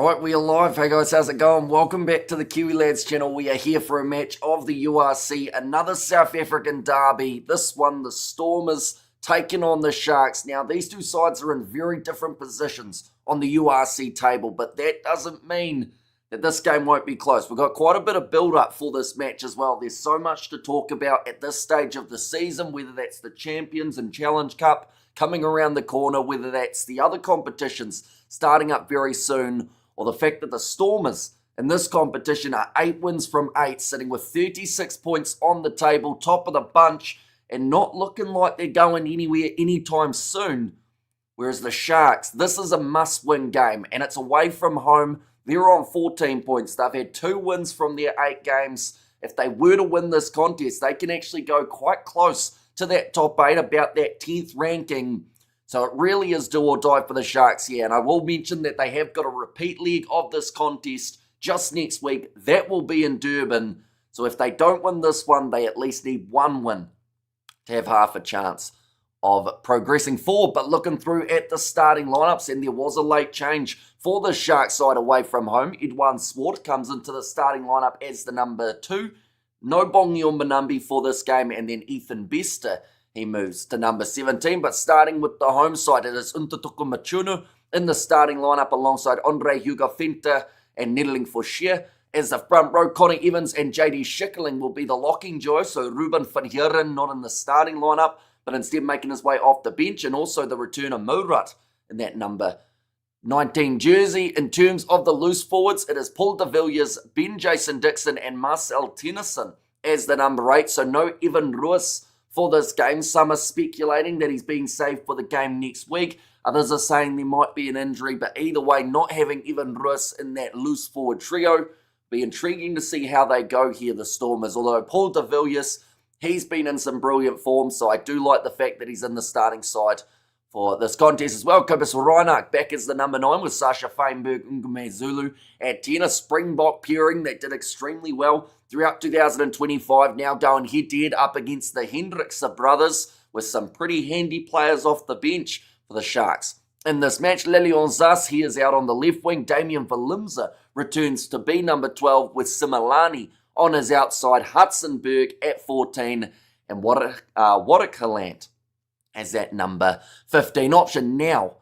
Right, we are live. Hey guys, how's it going? Welcome back to the Kiwi Lads channel. We are here for a match of the URC, another South African derby. This one, the Stormers taking on the Sharks. Now, these two sides are in very different positions on the URC table, but that doesn't mean that this game won't be close. We've got quite a bit of build-up for this match as well. There's so much to talk about at this stage of the season, whether that's the Champions and Challenge Cup coming around the corner, whether that's the other competitions starting up very soon, or the fact that the Stormers in this competition are 8 wins from 8, sitting with 36 points on the table, top of the bunch, and not looking like they're going anywhere anytime soon. Whereas the Sharks, this is a must-win game, and it's away from home. They're on 14 points. They've had 2 wins from their 8 games. If they were to win this contest, they can actually go quite close to that top 8, about that 10th ranking. So it really is do or die for the Sharks here. And I will mention that they have got a repeat leg of this contest just next week. That will be in Durban. So if they don't win this one, they at least need 1 win to have half a chance of progressing forward. But looking through at the starting lineups, and there was a late change for the Sharks side away from home. Edouard Swart comes into the starting lineup as the number 2. No Bongi Mbanambi for this game, and then Ethan Bester, he moves to number 17, but starting with the home side, it is Ntatuko Machunu in the starting lineup alongside Andre Hugo Fenta and Nedeling Forshire. As the front row, Connie Evans and JD Schickerling will be the locking duo, so Ruben van Heeren not in the starting lineup, but instead making his way off the bench, and also the return of Murat in that number 19 jersey. In terms of the loose forwards, it is Paul de Villiers, Ben Jason Dixon, and Marcel Tennyson as the number 8, so no Evan Ruiz for this game. Some are speculating that he's being saved for the game next week. Others are saying there might be an injury, but either way, not having Evan Ruiz in that loose forward trio. Be intriguing to see how they go here, the Stormers. Although Paul de Villiers, he's been in some brilliant form, so I do like the fact that he's in the starting side for this contest as well. Kobus Reinach back as the number 9 with Sasha Feinberg, Ngume Zulu at 10. A Springbok pairing that did extremely well throughout 2025, now going head-to-head up against the Hendrikse brothers with some pretty handy players off the bench for the Sharks. In this match, Lilian Zas, he is out on the left wing. Damien Valimza returns to be number 12 with Similani on his outside. Hudson-Berg at 14 and Waterkaland as that number 15 option. Now,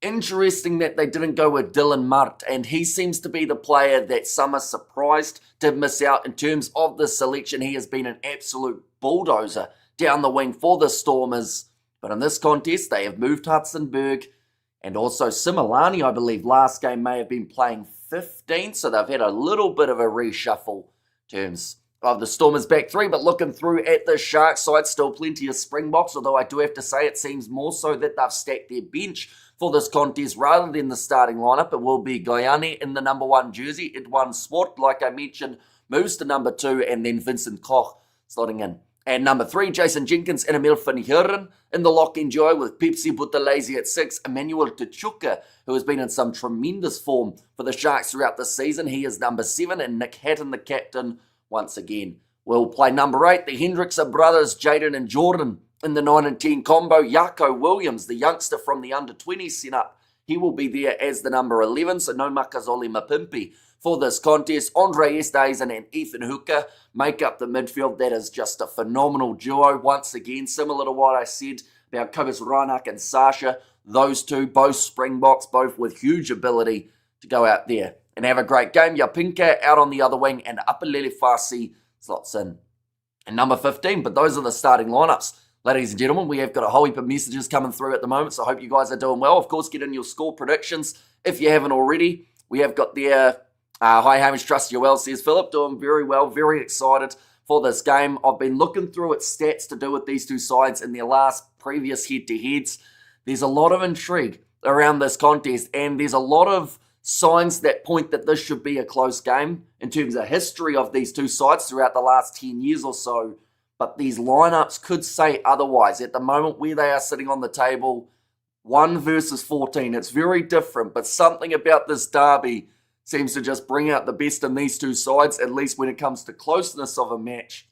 interesting that they didn't go with Dylan Mart, and he seems to be the player that some are surprised to miss out in terms of the selection. He has been an absolute bulldozer down the wing for the Stormers, but in this contest they have moved Hudson-Berg, and also Similani, I believe, last game may have been playing 15, so they've had a little bit of a reshuffle in terms of the Stormers back 3, but looking through at the Sharks side, still plenty of Springboks, although I do have to say it seems more so that they've stacked their bench for this contest rather than the starting lineup. It will be Guyane in the number 1 jersey. Edouard Swart, like I mentioned, moves to number 2, and then Vincent Koch slotting in. And number 3, Jason Jenkins and Emil van Heeren in the lock-in duo with Pepsi Buthelezi at 6. Emmanuel Tuchuka, who has been in some tremendous form for the Sharks throughout the season, he is number 7, and Nick Hatton, the captain, once again will play number 8. The Hendrikse brothers, Jaden and Jordan, in the 9 and 10 combo. Jaco Williams, the youngster from the under-20 setup, he will be there as the number 11, so no Makazole Mapimpi for this contest. Andre Esthuizen and Ethan Hooker make up the midfield. That is just a phenomenal duo. Once again, similar to what I said about Kobus Reinach and Sasha, those two, both Springboks, both with huge ability to go out there and have a great game. Yapinka out on the other wing, and Apalele Fasi slots in. And number 15, but those are the starting lineups. Ladies and gentlemen, we have got a whole heap of messages coming through at the moment, so I hope you guys are doing well. Of course, get in your score predictions if you haven't already. We have got the hi Hamish, trust you well, says Philip. Doing very well, very excited for this game. I've been looking through its stats to do with these two sides in their last previous head-to-heads. There's a lot of intrigue around this contest, and there's a lot of signs that point that this should be a close game in terms of history of these two sides throughout the last 10 years or so. But these lineups could say otherwise. At the moment where they are sitting on the table, 1 versus 14, it's very different. But something about this derby seems to just bring out the best in these two sides, at least when it comes to closeness of a match.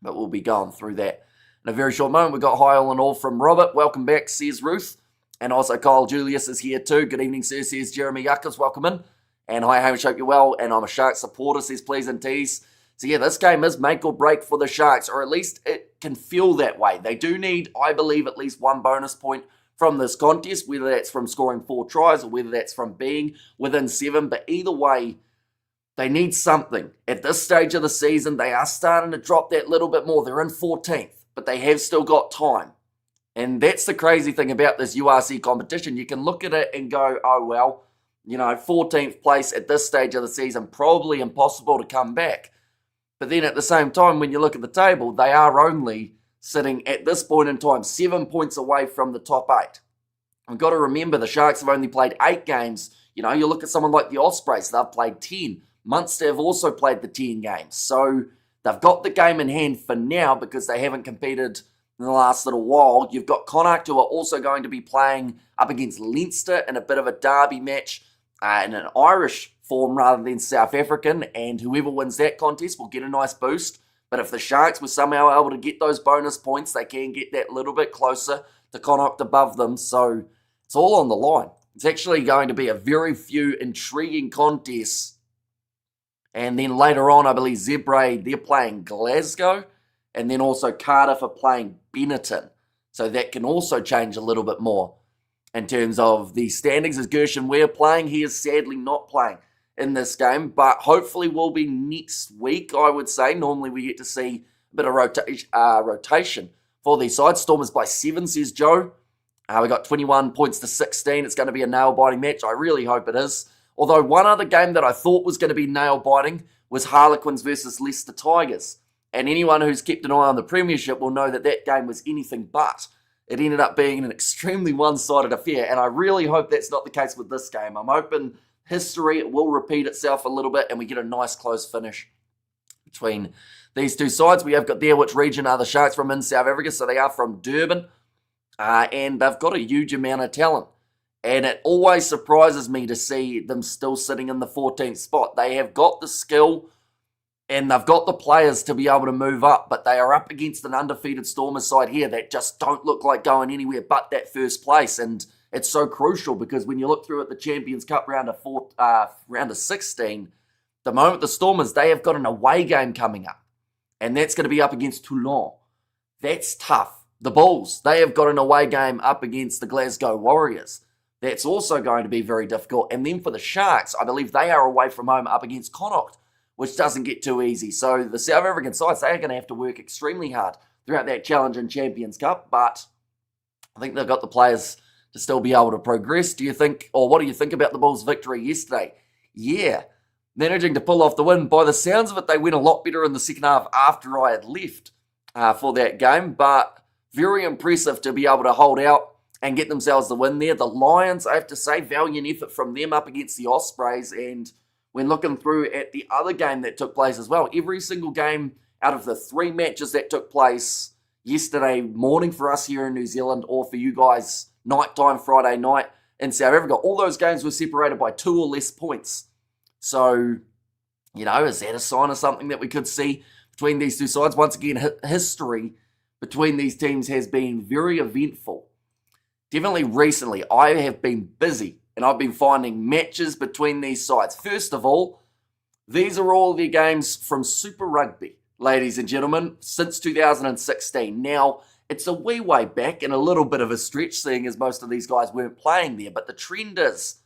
But we'll be going through that in a very short moment. We've got hi all and all from Robert. Welcome back, says Ruth. And also Kyle Julius is here too. Good evening, sir, says Jeremy Yuckers. Welcome in. And hi Hamish, hope you're well, and I'm a Sharks supporter, says Please and Tease. So yeah, this game is make or break for the Sharks, or at least it can feel that way. They do need, I believe, at least one bonus point from this contest, whether that's from scoring 4 tries or whether that's from being within 7. But either way, they need something. At this stage of the season, they are starting to drop that little bit more. They're in 14th, but they have still got time. And that's the crazy thing about this URC competition. You can look at it and go, oh, well, 14th place at this stage of the season, probably impossible to come back. But then at the same time, when you look at the table, they are only sitting at this point in time 7 points away from the top 8. I've got to remember the Sharks have only played 8 games. You look at someone like the Ospreys, they've played 10. Munster have also played the 10 games. So they've got the game in hand for now because they haven't competed in the last little while. You've got Connacht, who are also going to be playing up against Leinster in a bit of a derby match in an Irish form rather than South African, and whoever wins that contest will get a nice boost. But if the Sharks were somehow able to get those bonus points, they can get that little bit closer to Connacht above them. So it's all on the line. It's actually going to be a very few intriguing contests. And then later on, I believe Zebre, they're playing Glasgow, and then also Cardiff are playing Benetton. So that can also change a little bit more in terms of the standings. As Gershon Weir playing, he is sadly not playing in this game, but hopefully will be next week, I would say. Normally we get to see a bit of rotation for these sides. Stormers by 7, says Joe. We got 21 points to 16. It's going to be a nail-biting match. I really hope it is. Although one other game that I thought was going to be nail-biting was Harlequins versus Leicester Tigers. And anyone who's kept an eye on the Premiership will know that that game was anything but. It ended up being an extremely one-sided affair, and I really hope that's not the case with this game. I'm hoping history will repeat itself a little bit and we get a nice close finish between these two sides. We have got there which region are the Sharks from in South Africa, so they are from Durban, and they've got a huge amount of talent. And it always surprises me to see them still sitting in the 14th spot. They have got the skill and they've got the players to be able to move up, but they are up against an undefeated Stormers side here that just don't look like going anywhere but that first place. And it's so crucial because when you look through at the Champions Cup round of 16, the moment the Stormers, they have got an away game coming up, and that's going to be up against Toulon. That's tough. The Bulls, they have got an away game up against the Glasgow Warriors. That's also going to be very difficult. And then for the Sharks, I believe they are away from home up against Connacht, which doesn't get too easy. So the South African sides, they are going to have to work extremely hard throughout that Challenge and Champions Cup, but I think they've got the players to still be able to progress. Do you think, or what do you think about the Bulls' victory yesterday? Yeah, managing to pull off the win. By the sounds of it, they went a lot better in the second half after I had left for that game, but very impressive to be able to hold out and get themselves the win there. The Lions, I have to say, valiant effort from them up against the Ospreys. And when looking through at the other game that took place as well, every single game out of the 3 matches that took place yesterday morning for us here in New Zealand, or for you guys nighttime Friday night in South Africa, all those games were separated by 2 or less points. So, is that a sign of something that we could see between these two sides? Once again, history between these teams has been very eventful. Definitely recently, I have been busy and I've been finding matches between these sides. First of all, these are all the games from Super Rugby, ladies and gentlemen, since 2016. Now, it's a wee way back and a little bit of a stretch, seeing as most of these guys weren't playing there, but the trend is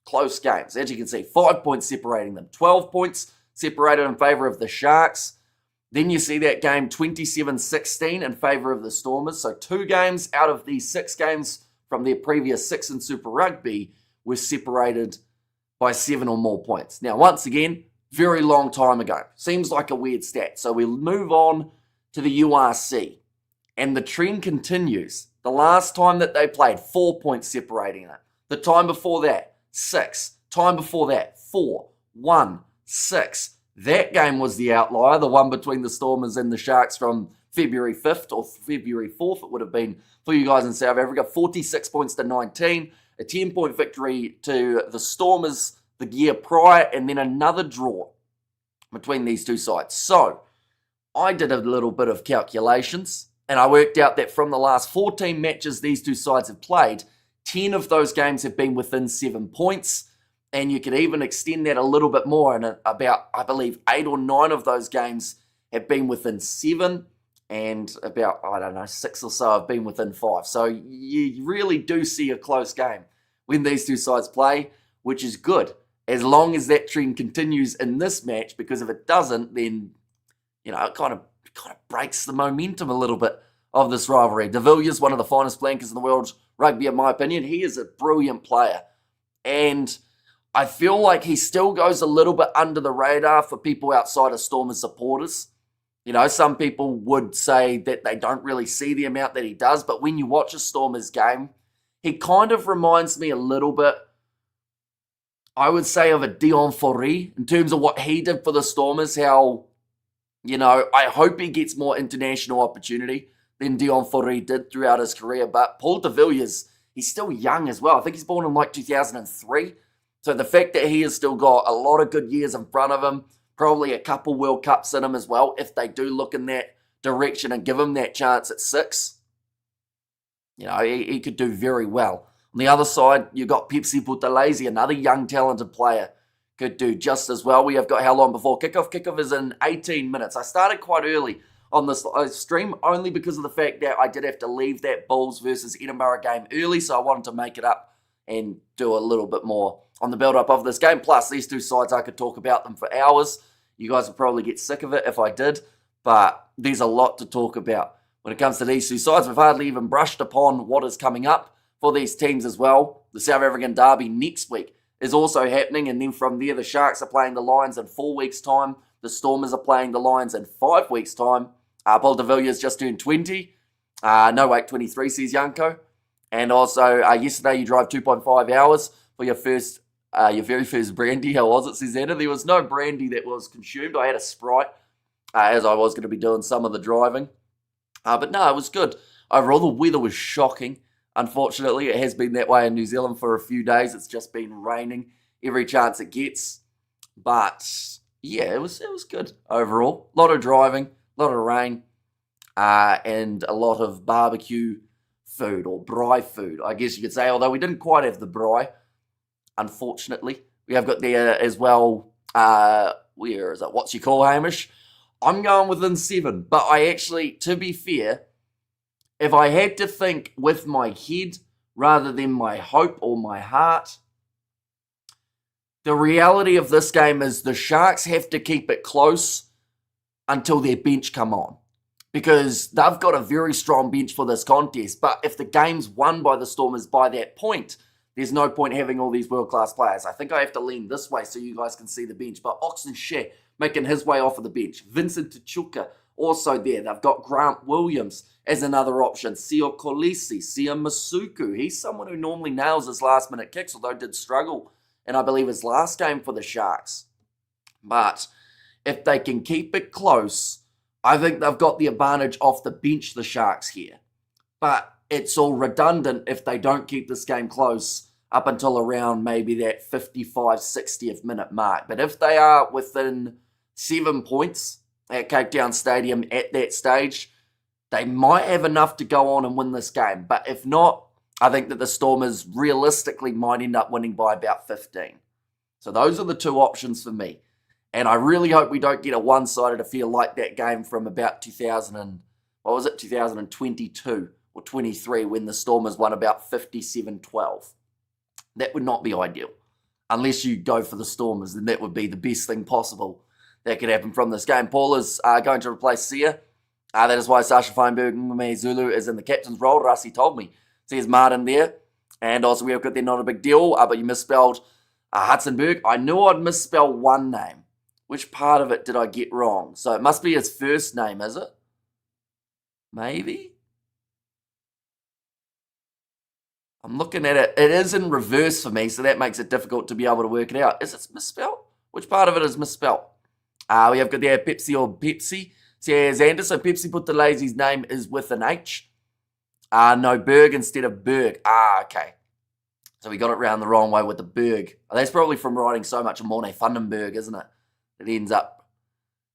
close games. As you can see, 5 points separating them, 12 points separated in favour of the Sharks. Then you see that game 27-16 in favour of the Stormers. So 2 games out of the 6 games from their previous 6 in Super Rugby were separated by 7 or more points. Now, once again, very long time ago. Seems like a weird stat. So we move on to the URC. And the trend continues. The last time that they played, 4 points separating it. The time before that, 6. Time before that, 4. 1. 6. That game was the outlier, the one between the Stormers and the Sharks from February 5th or February 4th, it would have been for you guys in South Africa. 46 points to 19. A 10-point victory to the Stormers the year prior, and then another draw between these two sides. So, I did a little bit of calculations, and I worked out that from the last 14 matches these two sides have played, 10 of those games have been within 7 points, And you could even extend that a little bit more. And about, I believe, 8 or 9 of those games have been within 7. And about, I don't know, 6 or so have been within 5. So you really do see a close game when these two sides play, which is good, as long as that trend continues in this match, because if it doesn't, then, it kind of breaks the momentum a little bit of this rivalry. De Villiers, one of the finest flankers in the world rugby, in my opinion. He is a brilliant player. And I feel like he still goes a little bit under the radar for people outside of Stormers supporters. Some people would say that they don't really see the amount that he does, but when you watch a Stormers game, he kind of reminds me a little bit, I would say, of a Dion Foree in terms of what he did for the Stormers, how, I hope he gets more international opportunity than Dion Foree did throughout his career. But Paul de Villiers, he's still young as well. I think he's born in 2003. So the fact that he has still got a lot of good years in front of him, probably a couple World Cups in him as well, if they do look in that direction and give him that chance at 6. He could do very well. On the other side, you've got Pepsi Buthelezi, another young, talented player. Could do just as well. We have got how long before kickoff? Kickoff is in 18 minutes. I started quite early on this stream only because of the fact that I did have to leave that Bulls versus Edinburgh game early, so I wanted to make it up and do a little bit more on the build-up of this game. Plus, these two sides, I could talk about them for hours. You guys would probably get sick of it if I did, but there's a lot to talk about. When it comes to these two sides, we've hardly even brushed upon what is coming up for these teams as well. The South African Derby next week is also happening, and then from there, the Sharks are playing the Lions in 4 weeks' time. The Stormers are playing the Lions in 5 weeks' time. Paul de Villiers just turned 20. No, wait, 23, says Yanko. And also, yesterday you drove 2.5 hours for your very first brandy. How was it, says Anna? There was no brandy that was consumed. I had a Sprite, as I was going to be doing some of the driving. But no, it was good. Overall, the weather was shocking. Unfortunately, it has been that way in New Zealand for a few days. It's just been raining every chance it gets. But yeah, it was good overall. A lot of driving, a lot of rain, and a lot of barbecue food, or braai food, I guess you could say. Although we didn't quite have the braai, unfortunately. We have got there as well, where is it? What's your call, Hamish? I'm going within 7, but I actually, to be fair, if I had to think with my head rather than my hope or my heart, the reality of this game is the Sharks have to keep it close until their bench come on, because they've got a very strong bench for this contest. But if the game's won by the Stormers by that point, there's no point having all these world-class players. I think I have to lean this way so you guys can see the bench. But Oxen Shea making his way off of the bench. Vincent Tachuka also there. They've got Grant Williams as another option. Sio Kolisi, Sia Masuku. He's someone who normally nails his last-minute kicks, although did struggle in, I believe, his last game for the Sharks. But if they can keep it close, I think they've got the advantage off the bench, the Sharks here. But it's all redundant if they don't keep this game close up until around maybe that 55, 60th minute mark. But if they are within 7 points at Cape Town Stadium at that stage, they might have enough to go on and win this game. But if not, I think that the Stormers realistically might end up winning by about 15. So those are the two options for me. And I really hope we don't get a one-sided affair like that game from about 2022 or 23, when the Stormers won about 57-12. That would not be ideal. Unless you go for the Stormers, then that would be the best thing possible that could happen from this game. Paul is going to replace Sia. That is why Sasha Feinberg Zulu is in the captain's role. Rassi told me. Says Martin there. And also we have got there, not a big deal, but you misspelled Hudsonberg. I knew I'd misspell one name. Which part of it did I get wrong? So it must be his first name, is it? Maybe? I'm looking at it. It is in reverse for me, so that makes it difficult to be able to work it out. Is it misspelled? Which part of it is misspelled? We have got there Pepsi or Pepsi. Says Anderson. Pepsi Buthelesi's name is with an H. No, Berg instead of Berg. Okay. So we got it round the wrong way with the Berg. That's probably from writing so much of Morne Fundenberg, isn't it? It ends up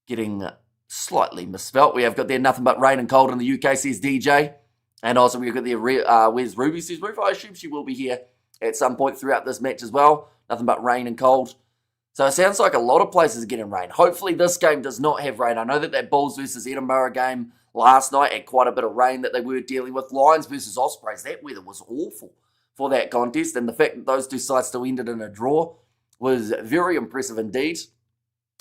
getting slightly misspelt. We have got there nothing but rain and cold in the UK, says DJ. And also we've got there, where's Ruby, says Ruby. I assume she will be here at some point throughout this match as well. nothing but rain and cold. So it sounds like a lot of places are getting rain. Hopefully this game does not have rain. I know that Bulls versus Edinburgh game last night had quite a bit of rain that they were dealing with. Lions versus Ospreys, that weather was awful for that contest. And the fact that those two sides still ended in a draw was very impressive indeed.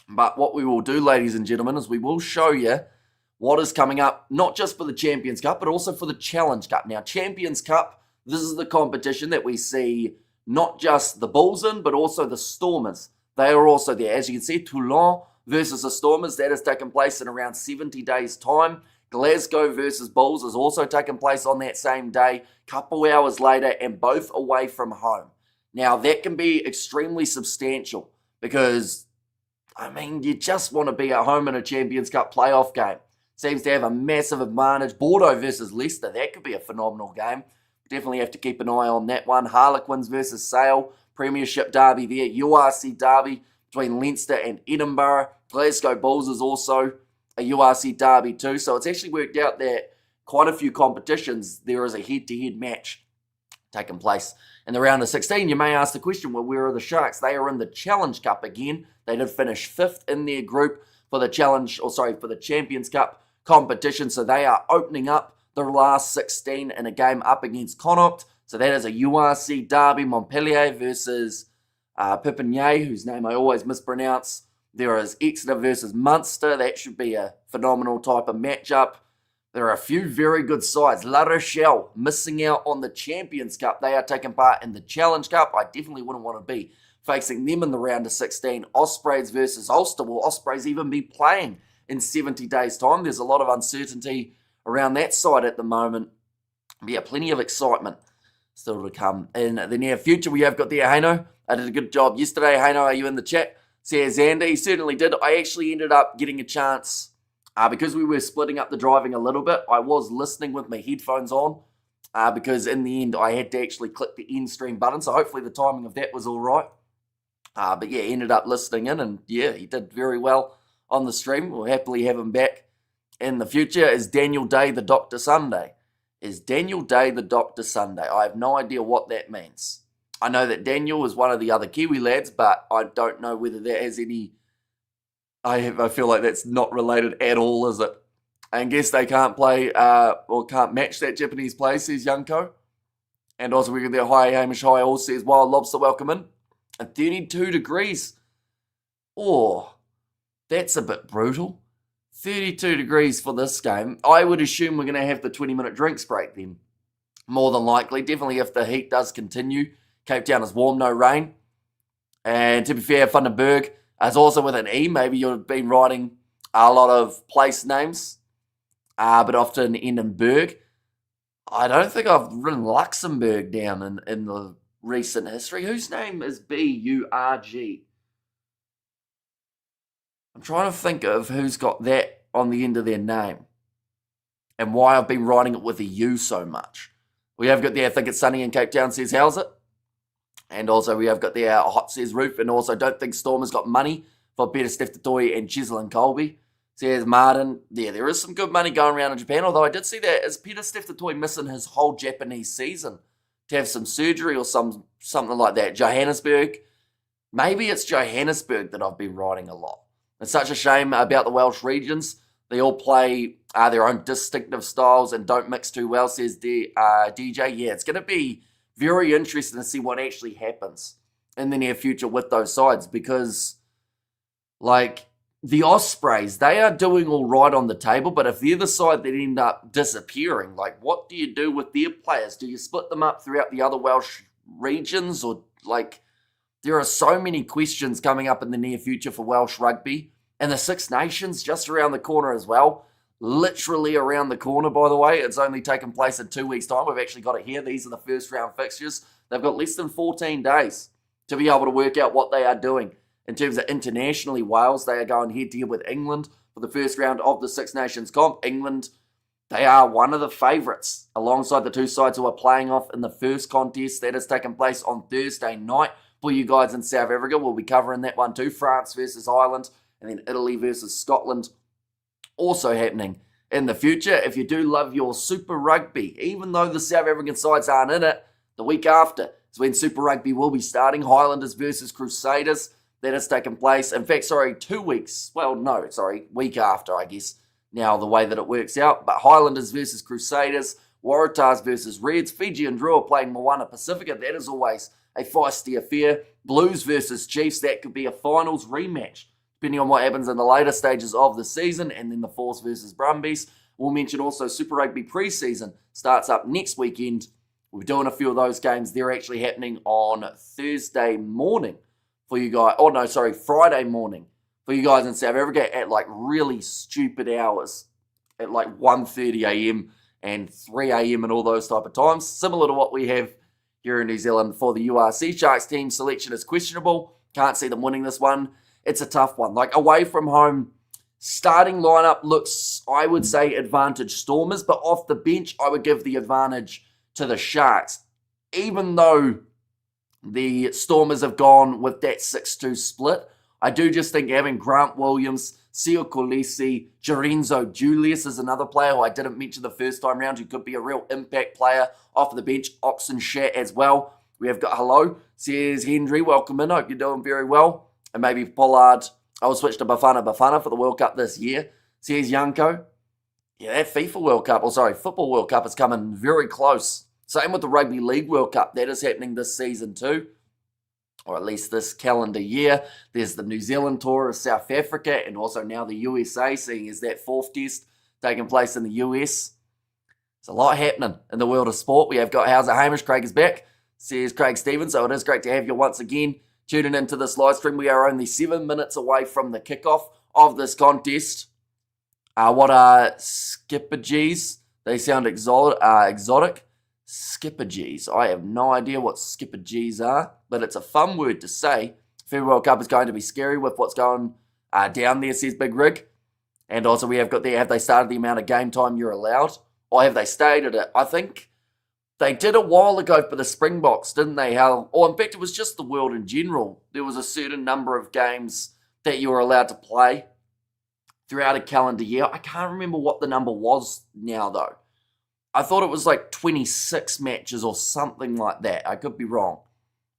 But what we will do, ladies and gentlemen, is we will show you what is coming up, not just for the Champions Cup, but also for the Challenge Cup. Now, Champions Cup, this is the competition that we see not just the Bulls in, but also the Stormers. They are also there. As you can see, Toulon versus the Stormers, that has taken place in around 70 days' time. Glasgow versus Bulls has also taken place on that same day, couple hours later, and both away from home. Now, that can be extremely substantial because, I mean, you just want to be at home in a Champions Cup playoff game. Seems to have a massive advantage. Bordeaux versus Leicester, that could be a phenomenal game. Definitely have to keep an eye on that one. Harlequins versus Sale, Premiership derby there. URC derby between Leinster and Edinburgh. Glasgow Bulls is also a URC derby too. So it's actually worked out that quite a few competitions, there is a head-to-head match taking place. In the round of 16, you may ask the question, well, where are the Sharks? They are in the Challenge Cup again. They did finish 5th in their group for the for the Champions Cup competition. So they are opening up the last 16 in a game up against Connacht. So that is a URC derby, Montpellier versus Pipinier, whose name I always mispronounce. There is Exeter versus Munster. That should be a phenomenal type of matchup. There are a few very good sides. La Rochelle missing out on the Champions Cup. They are taking part in the Challenge Cup. I definitely wouldn't want to be facing them in the round of 16. Ospreys versus Ulster. Will Ospreys even be playing in 70 days' time? There's a lot of uncertainty around that side at the moment. But yeah, plenty of excitement still to come in the near future. We have got there Haino. I did a good job yesterday. Haino, are you in the chat? Says Xander. He certainly did. I actually ended up getting a chance because we were splitting up the driving a little bit. I was listening with my headphones on because in the end I had to actually click the end stream button. So hopefully the timing of that was all right. But yeah, ended up listening in and yeah, he did very well on the stream. We'll happily have him back in the future. Is Daniel Day the Dr. Sunday? Is Daniel Day the Dr. Sunday? I have no idea what that means. I know that Daniel is one of the other Kiwi lads, but I don't know whether that has any... I feel like that's not related at all, is it? I guess they can't play or can't match that Japanese play, says Youngko. And also we get there, hi Hamish, hi all, says Wild Lobster, welcome in. At 32 degrees. Oh, that's a bit brutal. 32 degrees for this game. I would assume we're going to have the 20-minute drinks break then. More than likely. Definitely if the heat does continue. Cape Town is warm, no rain. And to be fair, Vandenberg is also with an E. Maybe you've been writing a lot of place names, but often end in Berg. I don't think I've written Luxembourg down in the recent history. Whose name is B-U-R-G? I'm trying to think of who's got that on the end of their name and why I've been writing it with a U so much. We have got there, I think it's sunny in Cape Town, says how's it? And also we have got there, hot says roof, and also don't think Stormers got money for Peter Stephtatoy and Cheslin Colby. Says Martin, yeah, there is some good money going around in Japan, although I did see that, is Peter Stephtatoy missing his whole Japanese season to have some surgery or something like that? Johannesburg, maybe it's Johannesburg that I've been writing a lot. It's such a shame about the Welsh regions. They all play their own distinctive styles and don't mix too well, says DJ. Yeah, it's going to be very interesting to see what actually happens in the near future with those sides because, like, the Ospreys, they are doing all right on the table, but if they're the side that end up disappearing, like, what do you do with their players? Do you split them up throughout the other Welsh regions? Or, like, there are so many questions coming up in the near future for Welsh rugby. And the Six Nations just around the corner as well. Literally around the corner, by the way. It's only taken place in 2 weeks' time. We've actually got it here. These are the first round fixtures. They've got less than 14 days to be able to work out what they are doing. In terms of internationally, Wales, they are going head-to-head with England for the first round of the Six Nations comp. England, they are one of the favourites alongside the two sides who are playing off in the first contest that has taken place on Thursday night. For you guys in South Africa, we'll be covering that one too. France versus Ireland, and then Italy versus Scotland also happening in the future. If you do love your Super Rugby, even though the South African sides aren't in it, the week after, So when Super Rugby will be starting, Highlanders versus Crusaders, that has taken place. In fact, 2 weeks. Well, no, week after, I guess, now the way that it works out. But Highlanders versus Crusaders, Waratahs versus Reds, Fiji and Drew are playing Moana Pacifica. That is always a feisty affair. Blues versus Chiefs, that could be a finals rematch, depending on what happens in the later stages of the season. And then the Force versus Brumbies. We'll mention also Super Rugby preseason starts up next weekend. We're doing a few of those games. They're actually happening on Thursday morning for you guys. Oh, no, Friday morning for you guys in South Africa at like really stupid hours at like 1:30 a.m. and 3 a.m. and all those type of times. Similar to what we have here in New Zealand for the URC. Sharks team selection is questionable. Can't see them winning this one. It's a tough one. Like away from home, starting lineup looks, I would say, advantage Stormers, but off the bench, I would give the advantage to the Sharks. Even though the Stormers have gone with that 6-2 split, I do just think having Grant Williams, Sio Kolisi, Jorenzo Julius is another player who I didn't mention the first time round, who could be a real impact player off the bench. Oxen Shat as well. We have got hello, says Henry, welcome in, hope you're doing very well. And maybe Pollard, I will switch to Bafana for the World Cup this year. Says Yanko. Yeah, that FIFA World Cup, Football World Cup is coming very close. Same with the Rugby League World Cup. That is happening this season too, or at least this calendar year. There's the New Zealand tour of South Africa and also now the USA, seeing as that fourth test taking place in the US. There's a lot happening in the world of sport. We have got, how's it, Hamish? Craig is back, says Craig Stevens. So it is great to have you once again tuning into this live stream. We are only 7 minutes away from the kickoff of this contest. What are skippergees? They sound exotic. Skippergees. I have no idea what skippergees are, but it's a fun word to say. FIFA World Cup is going to be scary with what's going down there, says Big Rig. And also we have got there, have they started the amount of game time you're allowed? Or have they stayed at it? I think they did a while ago for the Springboks, didn't they? Or in fact, it was just the world in general. There was a certain number of games that you were allowed to play throughout a calendar year. I can't remember what the number was now, though. I thought it was like 26 matches or something like that. I could be wrong.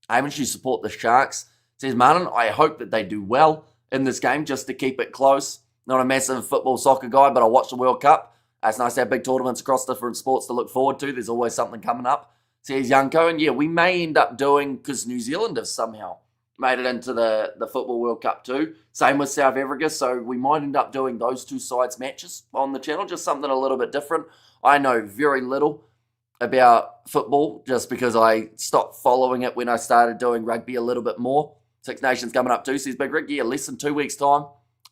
I actually support the Sharks. Says Martin, I hope that they do well in this game just to keep it close. Not a massive football soccer guy, but I watch the World Cup. It's nice to have big tournaments across different sports to look forward to. There's always something coming up. Says Yanko. And yeah, we may end up doing, because New Zealand have somehow made it into the Football World Cup too. Same with South Africa. So we might end up doing those two sides matches on the channel. Just something a little bit different. I know very little about football just because I stopped following it when I started doing rugby a little bit more. Six Nations coming up too, says Big Rick. Yeah, less than 2 weeks' time.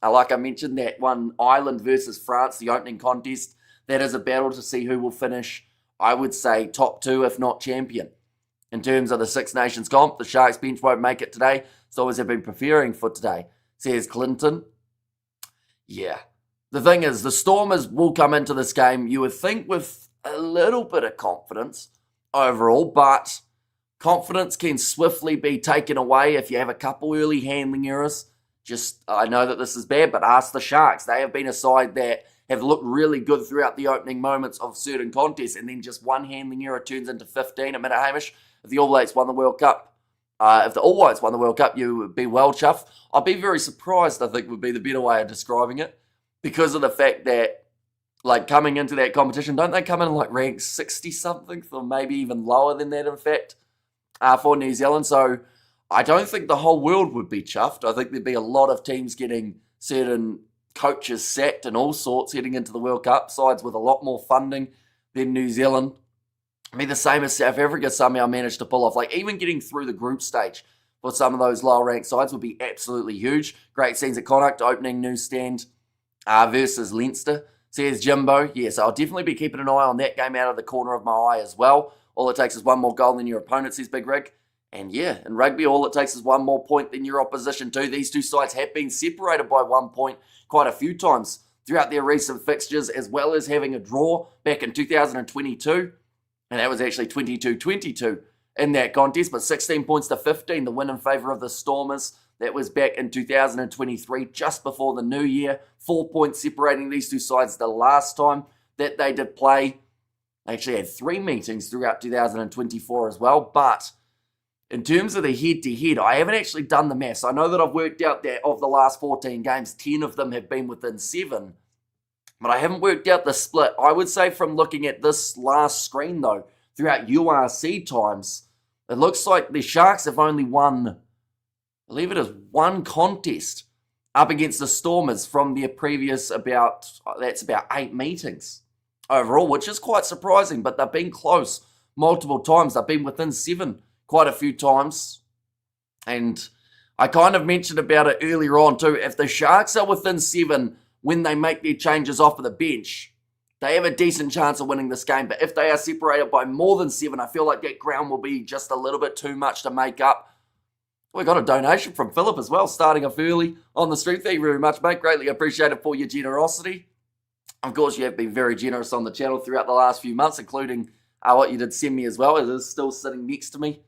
Like I mentioned, that one Ireland versus France, the opening contest, that is a battle to see who will finish, I would say, top two, if not champion. In terms of the Six Nations comp, the Sharks bench won't make it today. Stormers have been preparing for today, says Clinton. Yeah. The thing is, the Stormers will come into this game, you would think, with a little bit of confidence overall, but confidence can swiftly be taken away if you have a couple early handling errors. I know that this is bad, but ask the Sharks. They have been a side that have looked really good throughout the opening moments of certain contests, and then just one handling error turns into 15 a minute, Hamish. If the All Blacks won the World Cup, if the All Whites won the World Cup, you would be well chuffed. I'd be very surprised, I think, would be the better way of describing it, because of the fact that, like, coming into that competition, don't they come in like rank 60-something, or maybe even lower than that, in fact, for New Zealand? So I don't think the whole world would be chuffed. I think there'd be a lot of teams getting certain coaches sacked and all sorts heading into the World Cup, sides with a lot more funding than New Zealand. I mean, the same as South Africa somehow managed to pull off. Like, even getting through the group stage for some of those lower-ranked sides would be absolutely huge. Great scenes at Connacht, opening newsstand versus Leinster, says Jimbo. Yes, I'll definitely be keeping an eye on that game out of the corner of my eye as well. All it takes is one more goal than your opponent, says Big Rig. And yeah, in rugby, all it takes is one more point than your opposition too. These two sides have been separated by 1 point quite a few times throughout their recent fixtures, as well as having a draw back in 2022. And that was actually 22-22 in that contest, but 16 points to 15, the win in favour of the Stormers. That was back in 2023, just before the new year. 4 points separating these two sides the last time that they did play. They actually had 3 meetings throughout 2024 as well, but In terms of the head-to-head, I haven't actually done the maths. I know that I've worked out that of the last 14 games, 10 of them have been within 7. But I haven't worked out the split. I would say from looking at this last screen, though, throughout URC times, it looks like the Sharks have only won, I believe it is, one contest up against the Stormers from their previous about 8 meetings overall, which is quite surprising. But they've been close multiple times. They've been within 7 quite a few times. And I kind of mentioned about it earlier on too. If the Sharks are within 7 when they make their changes off of the bench, they have a decent chance of winning this game. But if they are separated by more than 7, I feel like that ground will be just a little bit too much to make up. We got a donation from Philip as well, starting off early on the stream. Thank you very much, mate. Greatly appreciated for your generosity. Of course, you have been very generous on the channel throughout the last few months, including what you did send me as well. It is still sitting next to me.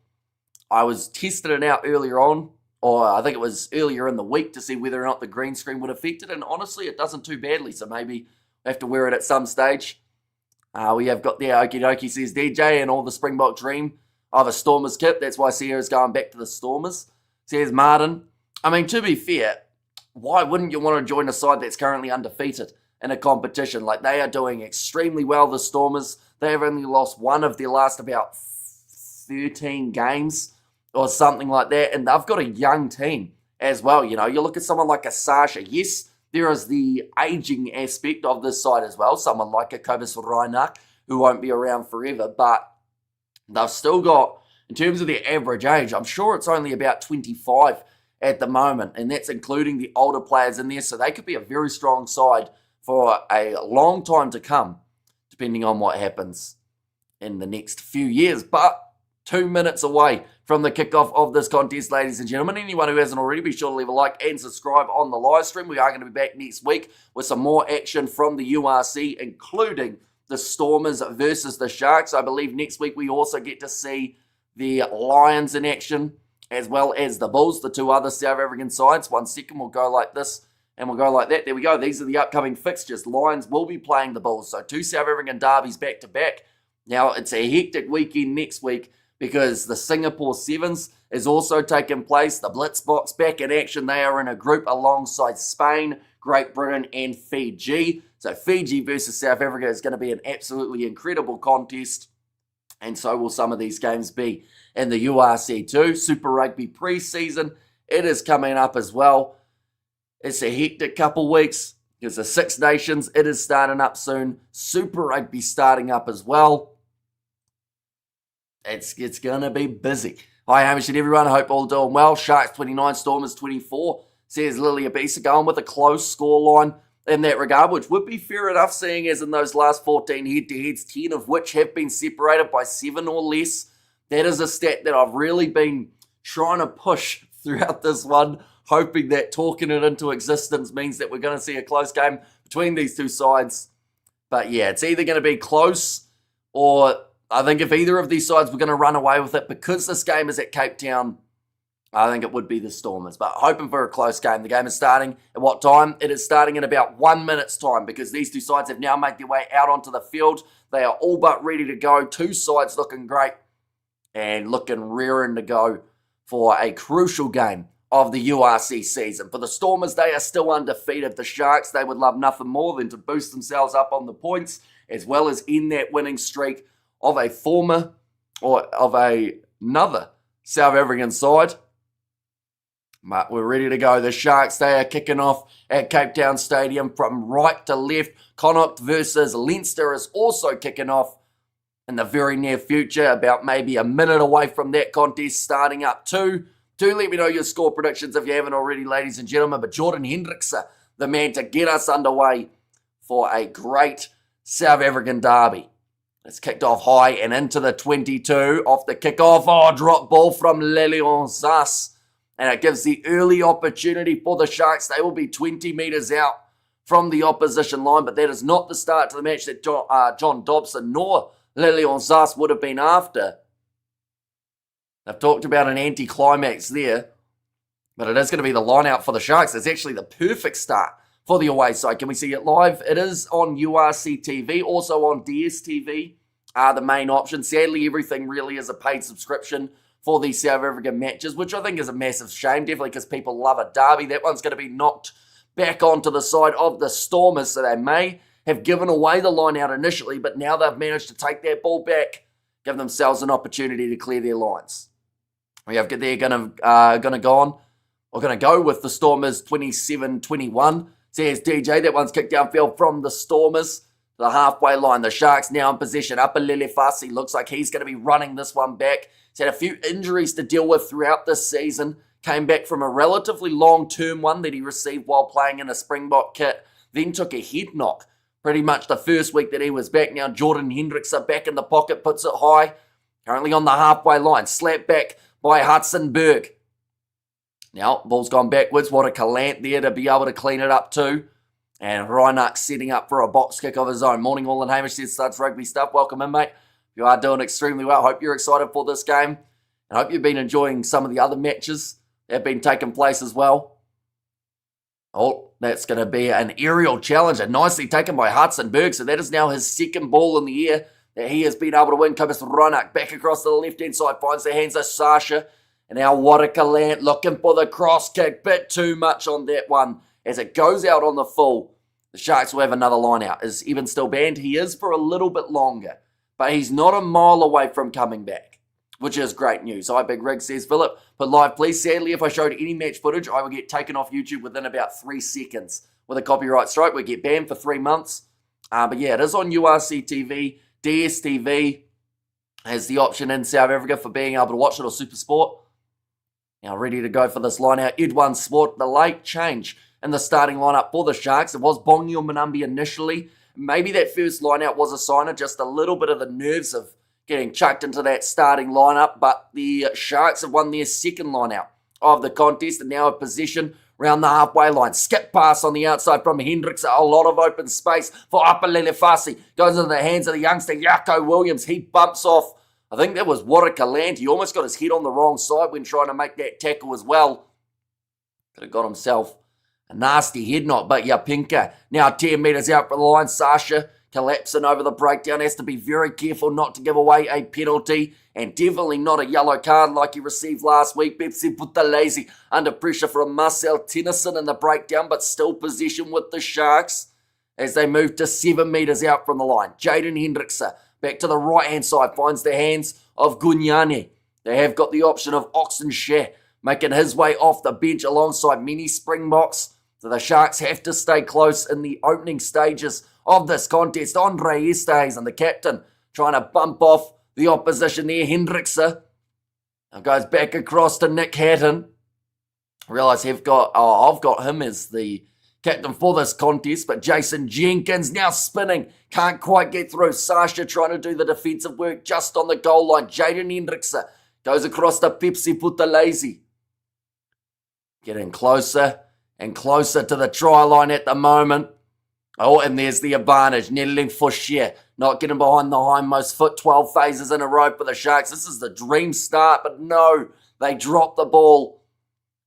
I was testing it out earlier on, or I think it was earlier in the week, to see whether or not the green screen would affect it, and honestly, it doesn't too badly, so maybe I have to wear it at some stage. We have got there, Okie Dokie says DJ, and all the Springbok dream of a Stormers kit. That's why Sierra's going back to the Stormers, says Martin. I mean, to be fair, why wouldn't you want to join a side that's currently undefeated in a competition? Like, they are doing extremely well, the Stormers. They have only lost one of their last about 13 games or something like that, and they've got a young team as well. You know, you look at someone like a Sasha. Yes, there is the aging aspect of this side as well. Someone like a Kobus Reinach, who won't be around forever, but they've still got, in terms of their average age, I'm sure it's only about 25 at the moment, and that's including the older players in there, so they could be a very strong side for a long time to come, depending on what happens in the next few years. But 2 minutes away from the kickoff of this contest, ladies and gentlemen. Anyone who hasn't already, be sure to leave a like and subscribe on the live stream. We are going to be back next week with some more action from the URC, including the Stormers versus the Sharks. I believe next week we also get to see the Lions in action, as well as the Bulls, the two other South African sides. 1 second, we'll go like this, and we'll go like that. There we go. These are the upcoming fixtures. Lions will be playing the Bulls, so 2 South African derbies back-to-back. Now, it's a hectic weekend next week, because the Singapore Sevens is also taking place. The Blitzboks back in action. They are in a group alongside Spain, Great Britain, and Fiji. So Fiji versus South Africa is going to be an absolutely incredible contest. And so will some of these games be in the URC too. Super Rugby pre-season, it is coming up as well. It's a hectic couple weeks. There's the Six Nations. It is starting up soon. Super Rugby starting up as well. It's going to be busy. Hi, Hamish and everyone. I hope all doing well. Sharks 29, Stormers 24. Says Lily Abisa, going with a close scoreline in that regard, which would be fair enough, seeing as in those last 14 head-to-heads, 10 of which have been separated by 7 or less. That is a stat that I've really been trying to push throughout this one, hoping that talking it into existence means that we're going to see a close game between these two sides. But yeah, it's either going to be close, or I think if either of these sides were going to run away with it, because this game is at Cape Town, I think it would be the Stormers. But hoping for a close game. The game is starting at what time? It is starting in about 1 minute's time, because these two sides have now made their way out onto the field. They are all but ready to go. Two sides looking great and looking rearing to go for a crucial game of the URC season. For the Stormers, they are still undefeated. The Sharks, they would love nothing more than to boost themselves up on the points, as well as in that winning streak of a former, or of another South African side. But we're ready to go. The Sharks, they are kicking off at Cape Town Stadium from right to left. Connacht versus Leinster is also kicking off in the very near future, about maybe a minute away from that contest starting up too. Do let me know your score predictions if you haven't already, ladies and gentlemen. But Jordan Hendrickse, the man to get us underway for a great South African derby. It's kicked off high and into the 22 off the kickoff. Oh, drop ball from Lelion Zas. And it gives the early opportunity for the Sharks. They will be 20 metres out from the opposition line, but that is not the start to the match that John Dobson nor Lelion Zas would have been after. I've talked about an anti-climax there, but it is going to be the line out for the Sharks. It's actually the perfect start for the away side. Can we see it live? It is on URC TV, also on DSTV, the main option. Sadly, everything really is a paid subscription for these South African matches, which I think is a massive shame, definitely because people love a derby. That one's going to be knocked back onto the side of the Stormers, so they may have given away the line out initially, but now they've managed to take that ball back, give themselves an opportunity to clear their lines. They're going to go on. We're going to go with the Stormers 27-21. Says DJ, that one's kicked downfield from the Stormers. The halfway line. The Sharks now in possession. Upper Fasi looks like he's going to be running this one back. He's had a few injuries to deal with throughout this season. Came back from a relatively long-term one that he received while playing in a Springbok kit. Then took a head knock pretty much the first week that he was back. Now Jordan Hendrickse back in the pocket, puts it high. Currently on the halfway line. Slapped back by Hudson Berg. Now, ball's gone backwards. What a Calant there to be able to clean it up too. And Reinach setting up for a box kick of his own. Morning all, and Hamish says Studs Rugby Stuff. Welcome in, mate. You are doing extremely well. Hope you're excited for this game. And I hope you've been enjoying some of the other matches that have been taking place as well. Oh, that's going to be an aerial challenge. And nicely taken by Hudson Berg. So that is now his second ball in the air that he has been able to win. Cobus Reinach back across to the left-hand side. Finds the hands of Sasha. And now Warakalant looking for the cross kick. Bit too much on that one. As it goes out on the full, the Sharks will have another line out. Is Evan still banned? He is for a little bit longer. But he's not a mile away from coming back, which is great news. Hi, Big Rig, says Philip. Put live, please. Sadly, if I showed any match footage, I would get taken off YouTube within about 3 seconds. With a copyright strike, we get banned for 3 months. But yeah, it is on URC TV. DSTV has the option in South Africa for being able to watch it, or Super Sport. Now ready to go for this line out. Edwin Sport, the late change in the starting lineup for the Sharks. It was Bongio Manambi initially. Maybe that first line out was a sign of just a little bit of the nerves of getting chucked into that starting lineup. But the Sharks have won their second line out of the contest and now have possession around the halfway line. Skip pass on the outside from Hendricks. A lot of open space for Upper Fasi. Goes into the hands of the youngster, Jaco Williams. He bumps off. I think that was Warakalant. He almost got his head on the wrong side when trying to make that tackle as well. Could have got himself a nasty head knock, but Yapinka now 10 metres out from the line. Sasha collapsing over the breakdown. Has to be very careful not to give away a penalty, and definitely not a yellow card like he received last week. Pepsi Buthelezi under pressure from Marcel Tennyson in the breakdown, but still possession with the Sharks as they move to 7 metres out from the line. Jaden Hendrickse back to the right-hand side, finds the hands of Gunyane. They have got the option of Oxenshare making his way off the bench alongside many Springboks. So the Sharks have to stay close in the opening stages of this contest. Andre Estes and the captain trying to bump off the opposition there. Hendrickse now goes back across to Nick Hatton. I realise I've got him as the captain for this contest, but Jason Jenkins now spinning. Can't quite get through. Sasha trying to do the defensive work just on the goal line. Jaden Hendrickse goes across to Pepsi Buthelezi. Getting closer and closer to the try line at the moment. Oh, and there's the advantage. Nettling for Share. Not getting behind the hindmost foot. 12 phases in a row for the Sharks. This is the dream start, but no, they drop the ball.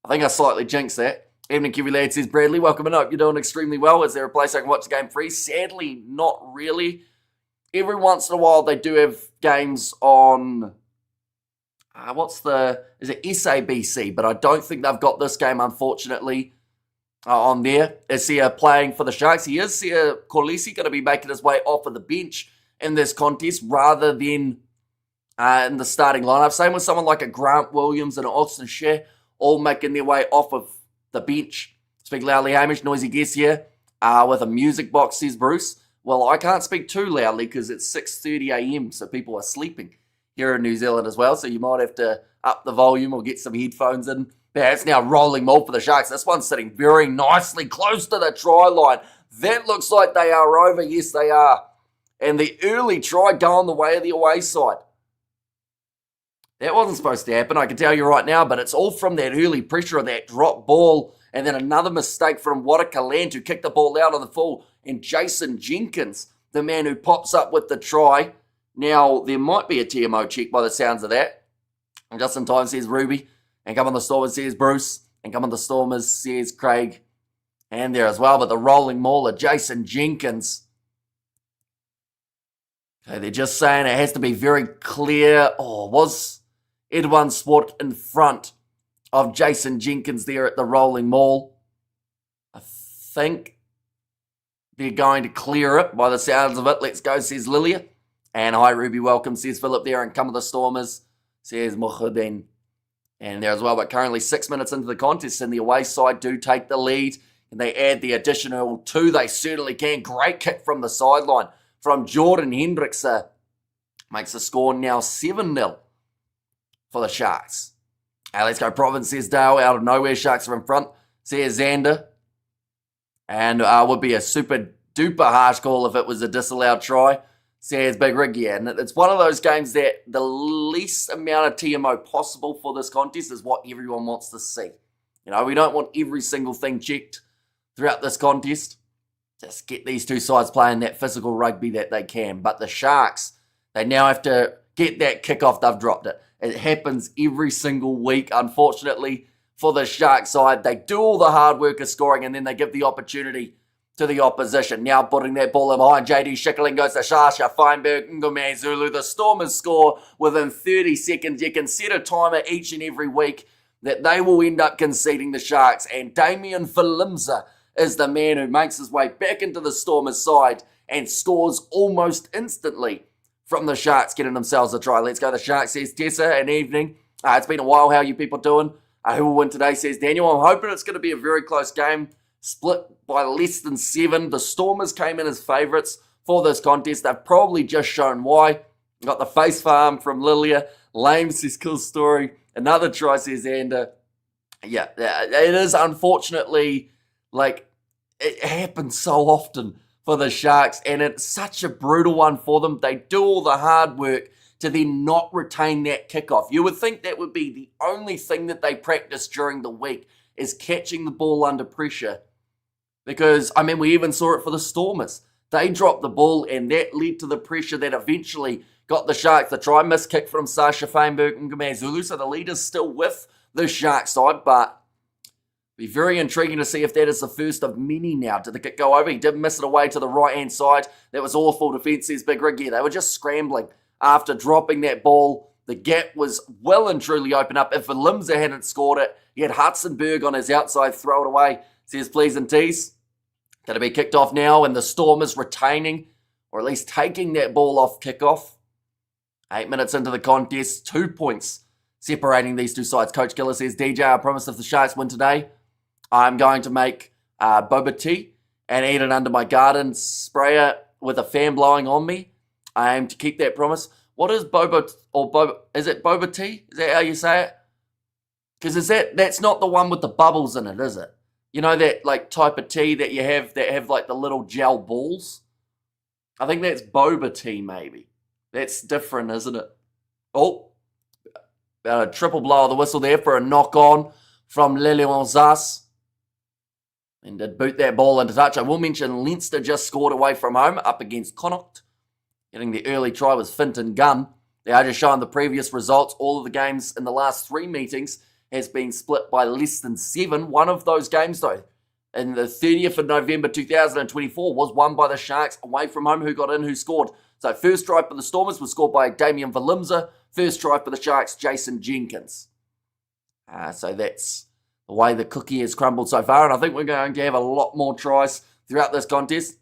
I think I slightly jinxed that. Evening, Kiwi Lad, says Bradley. Welcome and hope you're doing extremely well. Is there a place I can watch the game free? Sadly, not really. Every once in a while, they do have games on... is it SABC? But I don't think they've got this game, unfortunately, on there. Is he playing for the Sharks? He is. Corlisi going to be making his way off of the bench in this contest rather than in the starting lineup. Same with someone like a Grant Williams and an Austin Share, all making their way off of the bench. Speak loudly, Hamish. Noisy guess here with a music box, says Bruce. Well, I can't speak too loudly because it's 6:30 a.m, so people are sleeping here in New Zealand as well, so you might have to up the volume or get some headphones in. But it's now rolling more for the Sharks. This one's sitting very nicely close to the try line. That looks like they are over. Yes, they are. And the early try going the way of the away side. That wasn't supposed to happen, I can tell you right now, but it's all from that early pressure of that drop ball, and then another mistake from Warakalant, who kicked the ball out on the full, and Jason Jenkins, the man who pops up with the try. Now, there might be a TMO check by the sounds of that. And just in time, says Ruby. And come on the Stormers, says Bruce. And come on the Stormers, says Craig. And there as well, but the rolling mauler, Jason Jenkins. Okay, they're just saying it has to be very clear. Oh, was Edwin Sport in front of Jason Jenkins there at the rolling maul. I think they're going to clear it by the sounds of it. Let's go, says Lilia. And hi, Ruby, welcome, says Philip there. And come with the Stormers, says Mohaden. And there as well, but currently 6 minutes into the contest, and the away side do take the lead. And they add the additional 2. They certainly can. Great kick from the sideline from Jordan Hendricks. Makes the score now 7-0 for the Sharks. Let's go, Province, says Dale. Out of nowhere, Sharks are in front, says Xander. And would be a super duper harsh call if it was a disallowed try, says Big Rig. Yeah, and it's one of those games that the least amount of TMO possible for this contest is what everyone wants to see. You know, we don't want every single thing checked throughout this contest. Just get these two sides playing that physical rugby that they can. But the Sharks, they now have to get that kickoff. They've dropped it. It happens every single week, unfortunately, for the Sharks side. They do all the hard work of scoring, and then they give the opportunity to the opposition. Now putting that ball in behind. JD Schickerling goes to Shasha, Feinberg, Ngome, Zulu. The Stormers score within 30 seconds. You can set a timer each and every week that they will end up conceding the Sharks. And Damien Falimza is the man who makes his way back into the Stormers side and scores almost instantly from the Sharks, getting themselves a try. Let's go. The Sharks, says Tessa. An evening. It's been a while. How are you people doing? Who will win today, says Daniel. I'm hoping it's going to be a very close game, split by less than 7. The Stormers came in as favourites for this contest. They've probably just shown why. Got the face farm from Lilia. Lame, says Cool Story. Another try, says Ander. Yeah, it is unfortunately, like, it happens so often for the Sharks, and it's such a brutal one for them. They do all the hard work to then not retain that kickoff. You would think that would be the only thing that they practice during the week, is catching the ball under pressure. Because, I mean, we even saw it for the Stormers. They dropped the ball, and that led to the pressure that eventually got the Sharks the try. Missed kick from Sasha Feinberg and Ngame Zulu, so the lead is still with the Sharks side, but be very intriguing to see if that is the first of many now. Did the kick go over? He did miss it away to the right-hand side. That was awful defence, says Big Rig. Yeah, they were just scrambling after dropping that ball. The gap was well and truly open up. If Limza hadn't scored it, he had Hudsonberg on his outside, throw it away, says Please and Tease. Going to be kicked off now, and the Stormers retaining, or at least taking that ball off kickoff. 8 minutes into the contest, 2 points separating these two sides. Coach Killer says, DJ, I promise if the Sharks win today, I'm going to make boba tea and eat it under my garden sprayer with a fan blowing on me. I aim to keep that promise. What is boba, or boba, is it boba tea? Is that how you say it? Because that's not the one with the bubbles in it, is it? You know that like type of tea that you have that have like the little gel balls? I think that's boba tea maybe. That's different, isn't it? Oh, about a triple blow of the whistle there for a knock on from Lilian Zas. And did boot that ball into touch. I will mention Leinster just scored away from home up against Connacht. Getting the early try was Finton Gunn. They are just showing the previous results. All of the games in the last 3 meetings has been split by less than 7. One of those games, though, in the 30th of November 2024, was won by the Sharks away from home. Who got in, who scored? So first try for the Stormers was scored by Damien Valimza. First try for the Sharks, Jason Jenkins. So that's the way the cookie has crumbled so far. And I think we're going to have a lot more tries throughout this contest.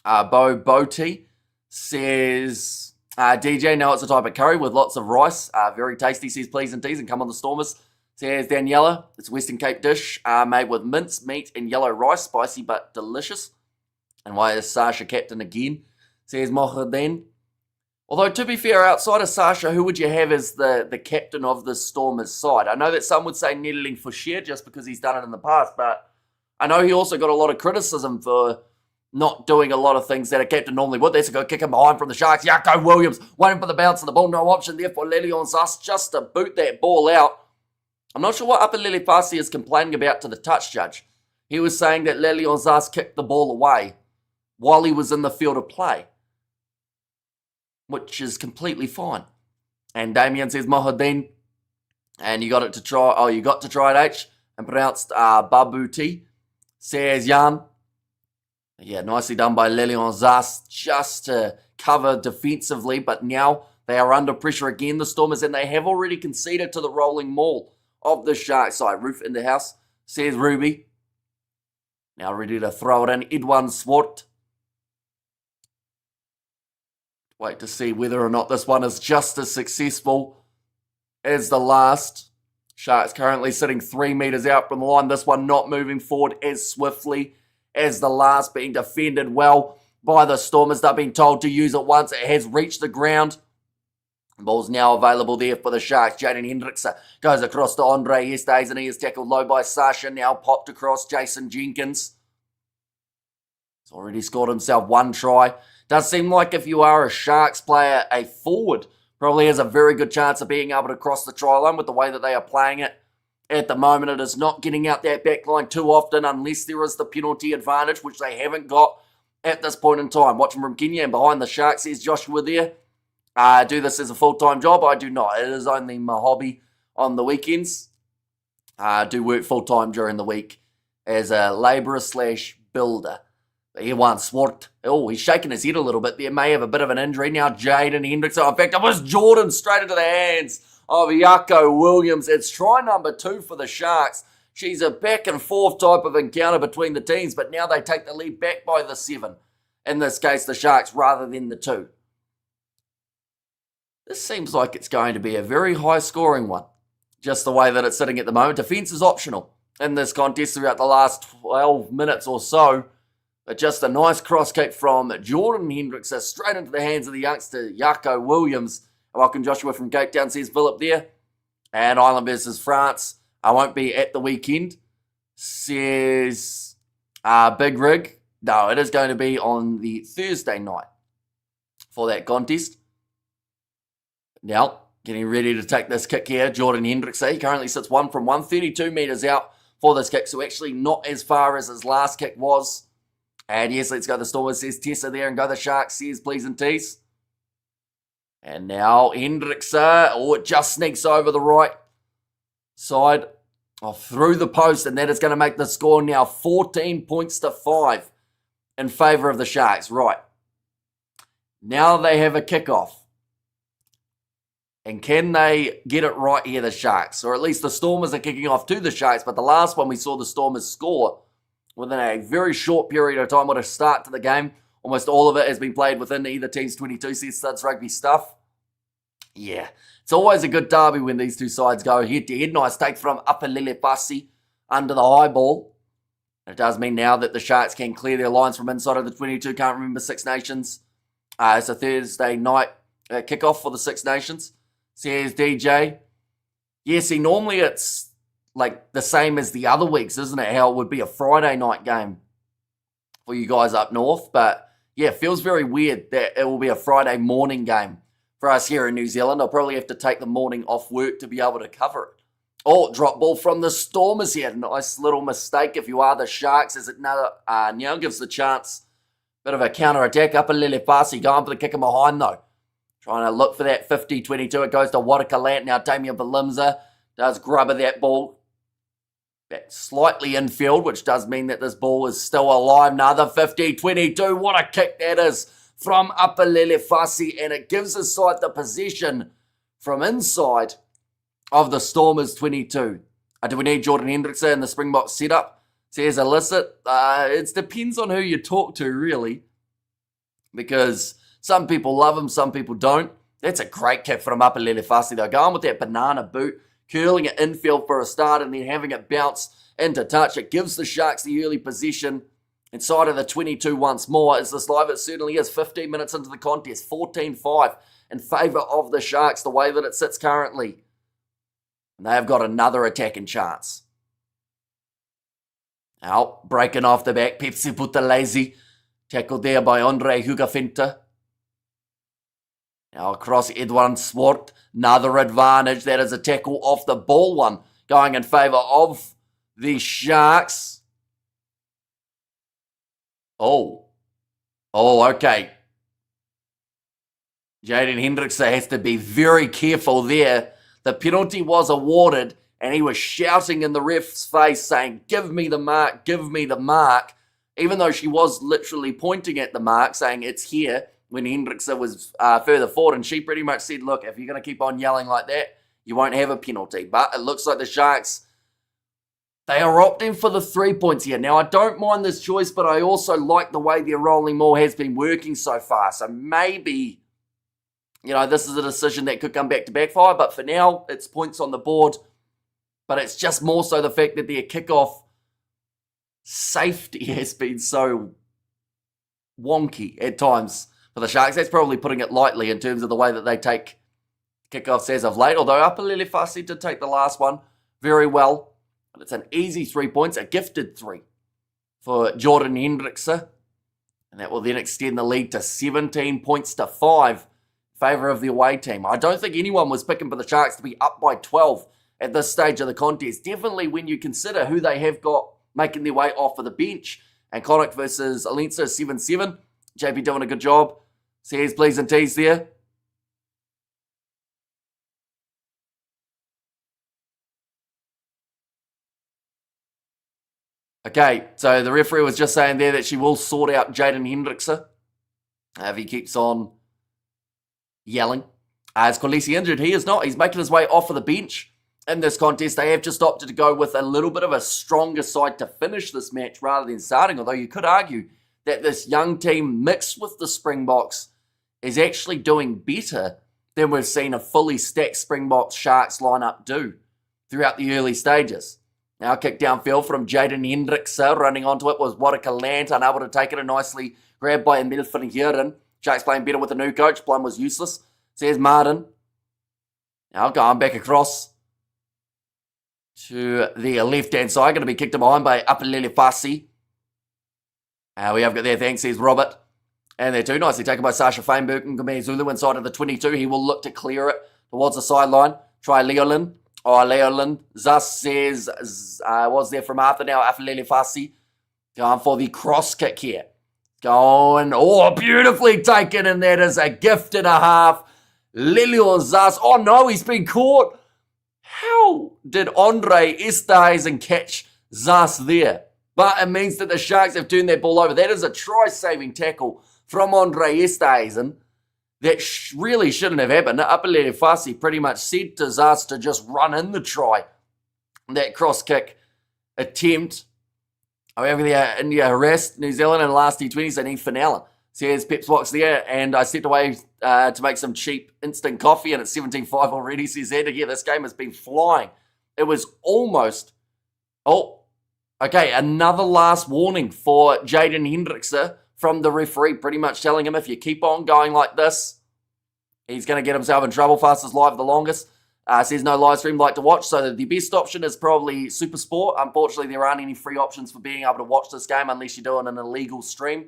Bo Boti says, DJ, no, it's a type of curry with lots of rice. Very tasty, says Please and Tease, and come on the Stormers. Says Daniela, it's a Western Cape dish made with mince, meat, and yellow rice. Spicy but delicious. And why is Sasha captain again? Says Mohadin. Although, to be fair, outside of Sasha, who would you have as the captain of the Stormers side? I know that some would say Nedeling Foucher just because he's done it in the past, but I know he also got a lot of criticism for not doing a lot of things that a captain normally would. That's a good kick him behind from the Sharks. Jaco Williams waiting for the bounce of the ball. No option there for Lilian Zas just to boot that ball out. I'm not sure what Upper Lily Farsi is complaining about to the touch judge. He was saying that Lilian Zas kicked the ball away while he was in the field of play, which is completely fine. And Damien says Mohadin, and you got it to try. Oh, you got to try it H, and pronounced Babuti. Says Jan. Yeah, nicely done by Lilian Zas just to cover defensively, but now They are under pressure again, the Stormers, and they have already conceded to the rolling maul of the Sharks side. Roof in the house, says Ruby. Now ready to throw it in. Edwin Swart. Wait to see whether or not this one is just as successful as the last. Sharks currently sitting 3 meters out from the line. This one not moving forward as swiftly as the last, being defended well by the Stormers. They've been told to use it once. It has reached the ground. Ball's now available there for the Sharks. Jaden Hendricks goes across to Andre. He stays and he is tackled low by Sasha. Now popped across Jason Jenkins. He's already scored himself 1 try. Does seem like if you are a Sharks player, a forward probably has a very good chance of being able to cross the try line with the way that they are playing it. At the moment, it is not getting out that back line too often unless there is the penalty advantage, which they haven't got at this point in time. Watching from Kenya and behind the Sharks is Joshua there. I do this as a full-time job. I do not. It is only my hobby on the weekends. I do work full-time during the week as a labourer / builder. He once Swart. Oh, he's shaking his head a little bit there. May have a bit of an injury. Now Jaden Hendricks. Oh, in fact, it was Jordan straight into the hands of Yako Williams. It's try number 2 for the Sharks. She's a back and forth type of encounter between the teams, but now they take the lead back by the 7. In this case, the Sharks rather than the 2. This seems like it's going to be a very high-scoring one, just the way that it's sitting at the moment. Defence is optional in this contest throughout the last 12 minutes or so. But just a nice cross kick from Jordan Hendricks straight into the hands of the youngster, Yako Williams. Welcome Joshua from Cape Town, says Philip there. And Ireland versus France. I won't be at the weekend, says Big Rig. No, it is going to be on the Thursday night for that contest. Now, getting ready to take this kick here, Jordan Hendricks. He currently sits 1 from 132 metres out for this kick, so actually not as far as his last kick was. And yes, let's go the Stormers, says Tessa there, and go the Sharks, says Please and Tease. And now Hendricks, it just sneaks over the right side, through the post, and that is going to make the score now 14 points to 5 in favour of the Sharks. Right. Now they have a kickoff. And can they get it right here, the Sharks? Or at least the Stormers are kicking off to the Sharks, but the last one we saw the Stormers score within a very short period of time. What a start to the game. Almost all of it has been played within either team's 22, says Studs Rugby stuff. Yeah, it's always a good derby when these two sides go head-to-head. Nice take from Upper Lilipasi under the high ball. It does mean now that the Sharks can clear their lines from inside of the 22. Can't remember Six Nations. It's a Thursday night kickoff for the Six Nations, says DJ. Yeah, see, normally it's like the same as the other weeks, isn't it? How it would be a Friday night game for you guys up north. But yeah, it feels very weird that it will be a Friday morning game for us here in New Zealand. I'll probably have to take the morning off work to be able to cover it. Oh, drop ball from the Stormers here. Nice little mistake if you are the Sharks, as it now gives the chance. Bit of a counter-attack. Upper Lilipasi going for the kick in behind though. Trying to look for that 50-22. It goes to Watakalant. Now Damien Valimza does grubber that ball back slightly infield, which does mean that this ball is still alive. Another 50-22. What a kick that is from Upper Lilipasi. And it gives us side the possession from inside of the Stormers 22. Do we need Jordan Hendricks in the Springbok setup? Says Illicit. It depends on who you talk to, really. Because some people love him, some people don't. That's a great kick from Upper Lilipasi, though. Going with that banana boot, curling it infield for a start, and then having it bounce into touch. It gives the Sharks the early possession inside of the 22 once more. Is this live? It certainly is. 15 minutes into the contest. 14-5 in favour of the Sharks, the way that it sits currently. And they have got another attacking chance. Now, breaking off the back. Pepsi Putalese. Tackled there by Andre Hugafinta. Now across Edwin Swart. Another advantage. That is a tackle off the ball one. Going in favour of the Sharks. Oh, okay. Jaden Hendricks has to be very careful there. The penalty was awarded, and he was shouting in the ref's face saying, give me the mark, give me the mark. Even though she was literally pointing at the mark, saying it's here, when Hendrickson was further forward, and she pretty much said, look, if you're going to keep on yelling like that, you won't have a penalty. But it looks like the Sharks, they are opting for the 3 points here. Now, I don't mind this choice, but I also like the way their rolling maul has been working so far. So maybe, this is a decision that could come back to backfire. But for now, it's points on the board. But it's just more so the fact that their kickoff safety has been so wonky at times for the Sharks. That's probably putting it lightly in terms of the way that they take kickoffs as of late. Although Apalele Fasi did take the last one very well. But it's an easy 3 points, a gifted 3 for Jordan Hendrickson. And that will then extend the lead to 17 points to 5 in favour of the away team. I don't think anyone was picking for the Sharks to be up by 12 at this stage of the contest. Definitely when you consider who they have got making their way off of the bench. And Connick versus Alenso 7-7. JP doing a good job. Says please and tease there. Okay, so the referee was just saying there that she will sort out Jaden Hendrickson if he keeps on yelling. Is Kolisi injured? He is not. He's making his way off of the bench in this contest. They have just opted to go with a little bit of a stronger side to finish this match rather than starting, although you could argue that this young team mixed with the Springboks is actually doing better than we've seen a fully stacked Springboks Sharks lineup do throughout the early stages. Now kick downfield from Jaden Hendrickson. Running onto it was Warwick Lant, unable to take it, and nicely grabbed by Emil van Heeren. Sharks playing better with the new coach. Blum was useless. Says Martin. Now going back across to the left-hand side. Going to be kicked in behind by Apalele Fasi. We have got there, thanks, says Robert. And they're too nicely taken by Sasha Feinberg and Gomez Zulu inside of the 22. He will look to clear it towards the sideline. Try Leolin. Leolin. Zas says, was there from Arthur now, Apalele Fasi. Going for the cross kick here. Going, beautifully taken, and that is a gift and a half. Lilion Zas. Oh no, he's been caught. How did Andre Esterhuizen catch Zas there? But it means that the Sharks have turned that ball over. That is a try-saving tackle from Andre Esterhuizen that really shouldn't have happened. Apalele Fasi pretty much said to Zas to just run in the try. That cross-kick attempt. However, India harassed New Zealand in the last T20s. They need Finale. Says Pep's Box there, and I stepped away to make some cheap instant coffee, and it's 17-5 already. Says Ed, yeah, this game has been flying. It was almost... Okay, another last warning for Jaden Hendrickson from the referee, pretty much telling him if you keep on going like this, he's going to get himself in trouble. Fastest live the longest. Says no live stream like to watch, so the best option is probably Super Sport. Unfortunately, there aren't any free options for being able to watch this game unless you're doing an illegal stream.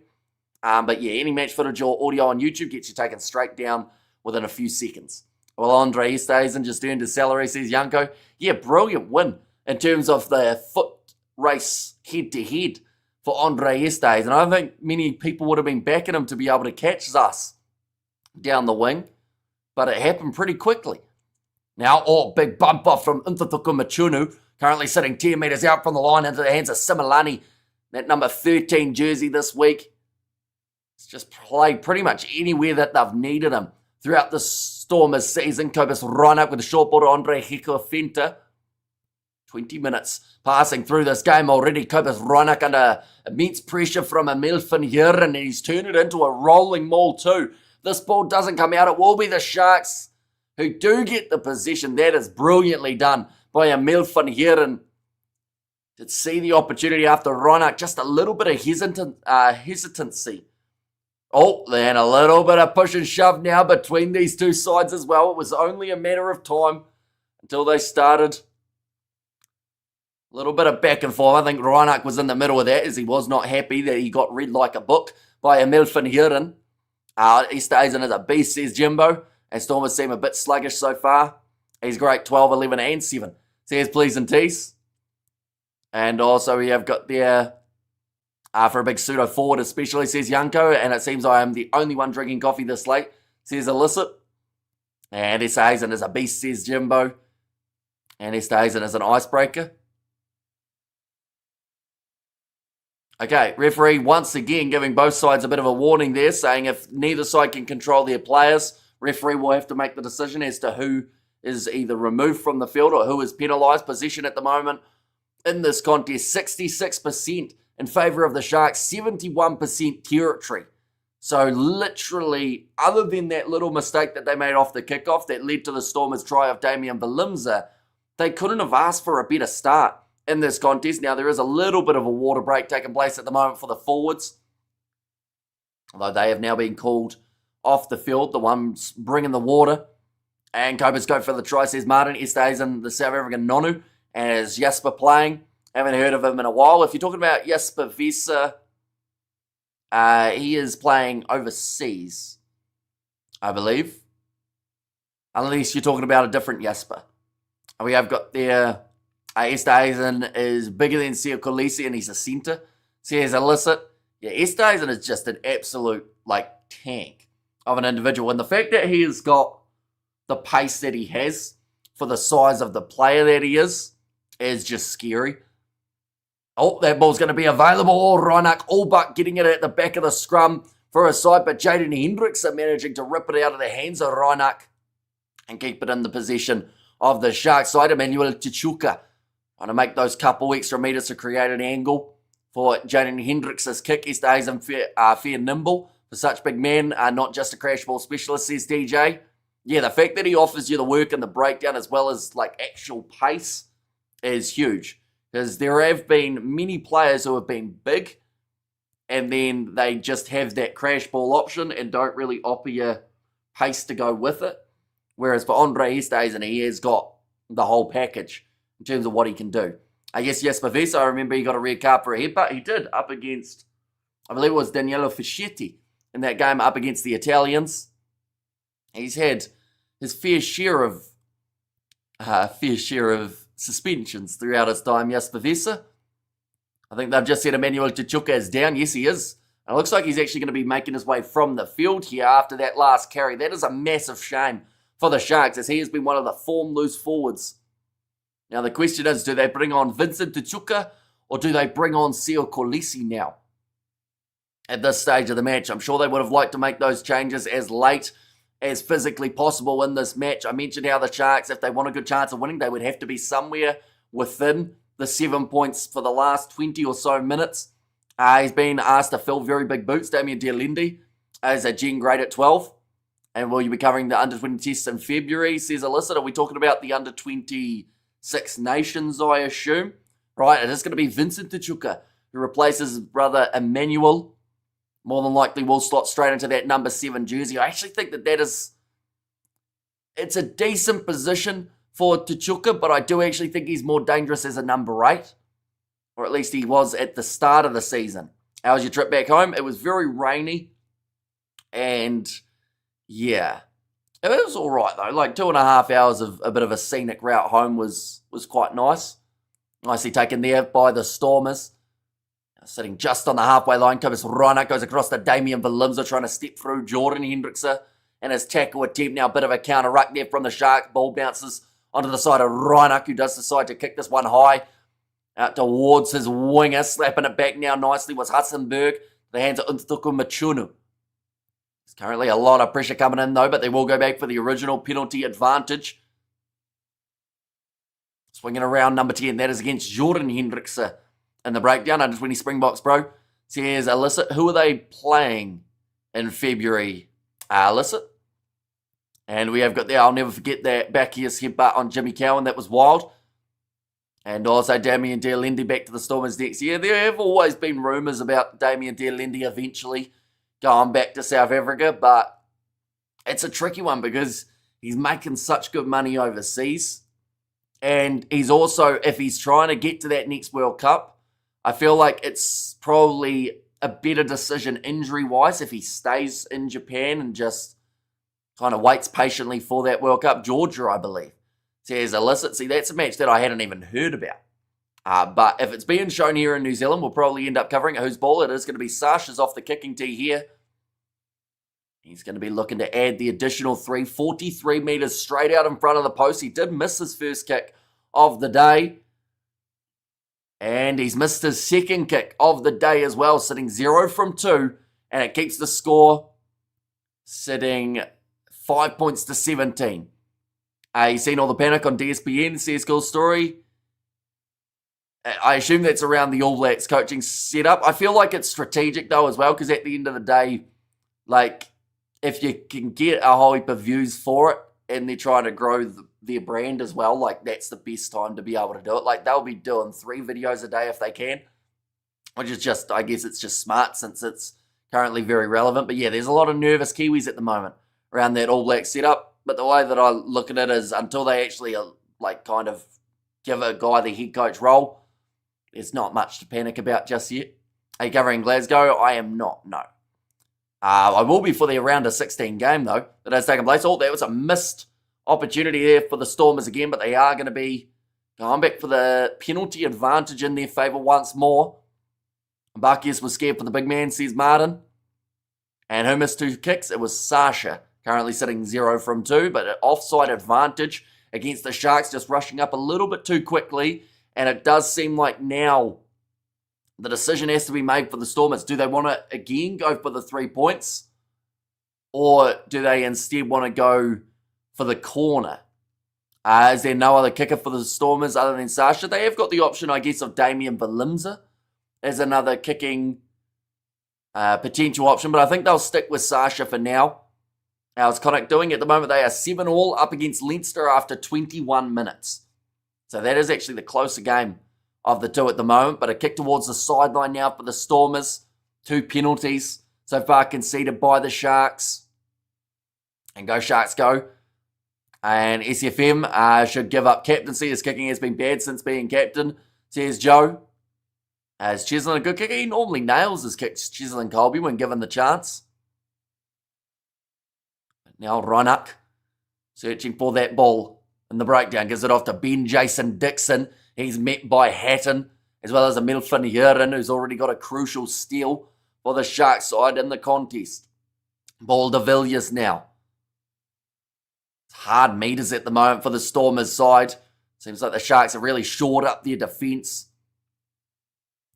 But yeah, any match footage or audio on YouTube gets you taken straight down within a few seconds. Well, Andre Esterhuizen just earned his salary, says Yanko. Yeah, brilliant win in terms of the foot race head-to-head for Andre Esterhuizen. And I don't think many people would have been backing him to be able to catch Zas down the wing, but it happened pretty quickly. Now, big bump off from Ntatuku Machunu, currently sitting 10 metres out from the line into the hands of Similani, that number 13 jersey this week. It's just played pretty much anywhere that they've needed him throughout the Stormers season. Cobus run up with the short ball to Andre Hekofenta. 20 minutes passing through this game already. Cobus Ronak under immense pressure from Emil van Heeren, and he's turned it into a rolling maul too. This ball doesn't come out. It will be the Sharks who do get the possession. That is brilliantly done by Emil van Heeren. Did see the opportunity after Ronak. Just a little bit of hesitancy. Then a little bit of push and shove now between these two sides as well. It was only a matter of time until they started. A little bit of back and forth. I think Ronak was in the middle of that as he was not happy that he got read like a book by Emil van Heeren. Esterhuizen is a beast, says Jimbo. And Stormers seem a bit sluggish so far. He's great, 12, 11, and 7. Says please and tease. And also we have got there for a big pseudo forward especially, says Yanko. And it seems I am the only one drinking coffee this late, says Illicit. And Esterhuizen is a beast, says Jimbo. And Esterhuizen is an icebreaker. Okay, referee once again giving both sides a bit of a warning there, saying if neither side can control their players, referee will have to make the decision as to who is either removed from the field or who is penalised. Possession at the moment in this contest, 66% in favour of the Sharks, 71% territory. So literally, other than that little mistake that they made off the kickoff that led to the Stormers' try of Damian Valimza, they couldn't have asked for a better start in this contest. Now, there is a little bit of a water break taking place at the moment for the forwards, although they have now been called off the field, the ones bringing the water. And Cobras go for the try, says Martin Esthuizen, the South African Nonu, as Jasper playing. Haven't heard of him in a while. If you're talking about Jasper Vesa, he is playing overseas, I believe. Unless you're talking about a different Jasper. We have got there, Esthuizen is bigger than Sia Kolisi and he's a centre. Says Illicit. Yeah, Esthuizen is just an absolute, tank of an individual. And the fact that he has got the pace that he has for the size of the player that he is just scary. Oh, that ball's going to be available. Oh, Reinach all but getting it at the back of the scrum for a side, but Jaden Hendricks are managing to rip it out of the hands of Reinach and keep it in the possession of the Sharks side. Emmanuel Tichuka trying to make those couple extra metres to create an angle for Jaden Hendricks' kick. Esthuizen fair nimble for such big men, not just a crash ball specialist, says DJ. Yeah, the fact that he offers you the work and the breakdown as well as actual pace is huge. Because there have been many players who have been big and then they just have that crash ball option and don't really offer you pace to go with it. Whereas for Andre Esthuizen, he has got the whole package in terms of what he can do. I guess Jasper Vesa, I remember he got a red card for a headbutt. He did, up against, I believe it was Daniele Fischetti in that game up against the Italians. He's had his fair share of suspensions throughout his time, Jasper Vesa. I think they've just said Emmanuel Tichuka is down. Yes, he is. And it looks like he's actually going to be making his way from the field here after that last carry. That is a massive shame for the Sharks, as he has been one of the form-loose forwards. Now, the question is, do they bring on Vincent Tichuka or do they bring on Sio Kolisi now? At this stage of the match, I'm sure they would have liked to make those changes as late as physically possible in this match. I mentioned how the Sharks, if they want a good chance of winning, they would have to be somewhere within the 7 points for the last 20 or so minutes. He's been asked to fill very big boots. Damien Dealindi is a gen grade at 12. And will you be covering the under-20 tests in February, says Alyssa? Are we talking about the under-26 nations, I assume? Right, it is going to be Vincent Tichuka, who replaces his brother Emmanuel. More than likely will slot straight into that number 7 jersey. I actually think it's a decent position for Tichuka, but I do actually think he's more dangerous as a number 8. Or at least he was at the start of the season. How was your trip back home? It was very rainy. And yeah, it was all right though. 2.5 hours of a bit of a scenic route home was quite nice. Nicely taken there by the Stormers. Sitting just on the halfway line, Cobus Reinach goes across to Damian Valimza, trying to step through Jordan Hendrickson. And his tackle attempt, now a bit of a counter ruck there from the Sharks. Ball bounces onto the side of Reinach, who does decide to kick this one high out towards his winger. Slapping it back now nicely was Hudson-Berg. The hands of Untuku Machunu. There's currently a lot of pressure coming in though, but they will go back for the original penalty advantage. Swinging around number 10, that is against Jordan Hendrickson. In the breakdown, under 20 Springboks, bro. Says Illicit. Who are they playing in February? Illicit. And we have got there, I'll never forget that Bacchius headbutt on Jimmy Cowan. That was wild. And also Damien Dealindi back to the Stormers next year. There have always been rumours about Damien Dealindi eventually going back to South Africa, but it's a tricky one because he's making such good money overseas. And he's also, if he's trying to get to that next World Cup, I feel like it's probably a better decision injury-wise if he stays in Japan and just kind of waits patiently for that World Cup. Georgia, I believe, says Illicit. See, that's a match that I hadn't even heard about. But if it's being shown here in New Zealand, we'll probably end up covering it. Whose ball? It is going to be Sasha's off the kicking tee here. He's going to be looking to add the additional 43 metres straight out in front of the post. He did miss his first kick of the day. And he's missed his second kick of the day as well, sitting 0 from 2. And it keeps the score sitting 5 points to 17. You've seen all the panic on DSPN, says Cool Story. I assume that's around the All Blacks coaching setup. I feel like it's strategic though as well, because at the end of the day, like, if you can get a whole heap of views for it and they're trying to grow their brand as well, like, that's the best time to be able to do it. Like, they'll be doing 3 videos a day if they can, which is just, I guess it's just smart since it's currently very relevant. But yeah, there's a lot of nervous Kiwis at the moment around that All Black setup. But the way that I look at it is until they actually, like, kind of give a guy the head coach role, there's not much to panic about just yet. Are you covering Glasgow? I am not, no. I will be for the round of 16 game, though, that has taken place. Oh, there was a missed opportunity there for the Stormers again, but they are going to be going back for the penalty advantage in their favour once more. Barkius was scared for the big man, says Martin. And who missed 2 kicks? It was Sasha, currently sitting 0 from 2, but an offside advantage against the Sharks, just rushing up a little bit too quickly. And it does seem like now the decision has to be made for the Stormers. Do they want to again go for the 3 points? Or do they instead want to go for the corner? Is there no other kicker for the Stormers other than Sasha? They have got the option, I guess, of Damien Valimza as another kicking potential option. But I think they'll stick with Sasha for now. How's Connacht doing? At the moment, they are 7-all up against Leinster after 21 minutes. So that is actually the closer game of the two at the moment. But a kick towards the sideline now for the Stormers. 2 penalties so far conceded by the Sharks. And go Sharks go. And SFM should give up captaincy. His kicking has been bad since being captain, says Joe. Is Cheslin a good kicker? He normally nails his kicks, Cheslin Colby, when given the chance. Now Ronak searching for that ball. In the breakdown, gives it off to Ben Jason Dixon. He's met by Hatton, as well as a Milfin Yurin, who's already got a crucial steal for the Sharks side in the contest. Ball to Villiers now. It's hard meters at the moment for the Stormers side. Seems like the Sharks are really short up their defence.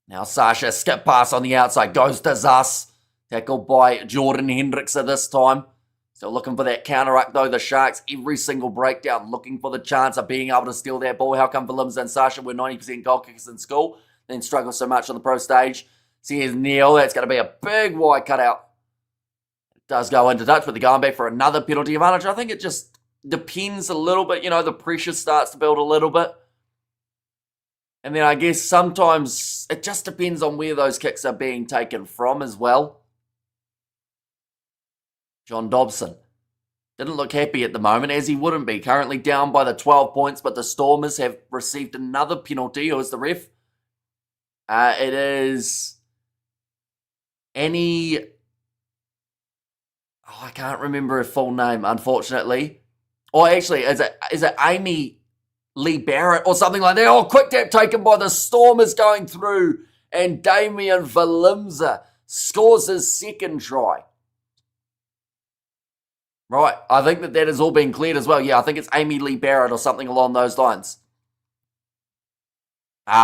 Now Sasha, skip pass on the outside, goes to Zas. Tackled by Jordan Hendrickson this time. Still looking for that counter-ruck, though. The Sharks, every single breakdown, looking for the chance of being able to steal that ball. How come Willems and Sasha were 90% goal kickers in school, then struggle so much on the pro stage? Says Neil, that's going to be a big wide cutout. It does go into touch, but they're going back for another penalty advantage. I think it just depends a little bit. You know, the pressure starts to build a little bit. And then I guess sometimes it just depends on where those kicks are being taken from as well. John Dobson didn't look happy at the moment, as he wouldn't be. Currently down by the 12 points, but the Stormers have received another penalty. Who is the ref? It is Annie... Oh, I can't remember her full name, unfortunately. Or actually, is it Amy Lee Barrett or something like that? Oh, quick tap taken by the Stormers going through. And Damien Valimza scores his second try. Right, I think that has all been cleared as well. Yeah, I think it's Amy Lee Barrett or something along those lines.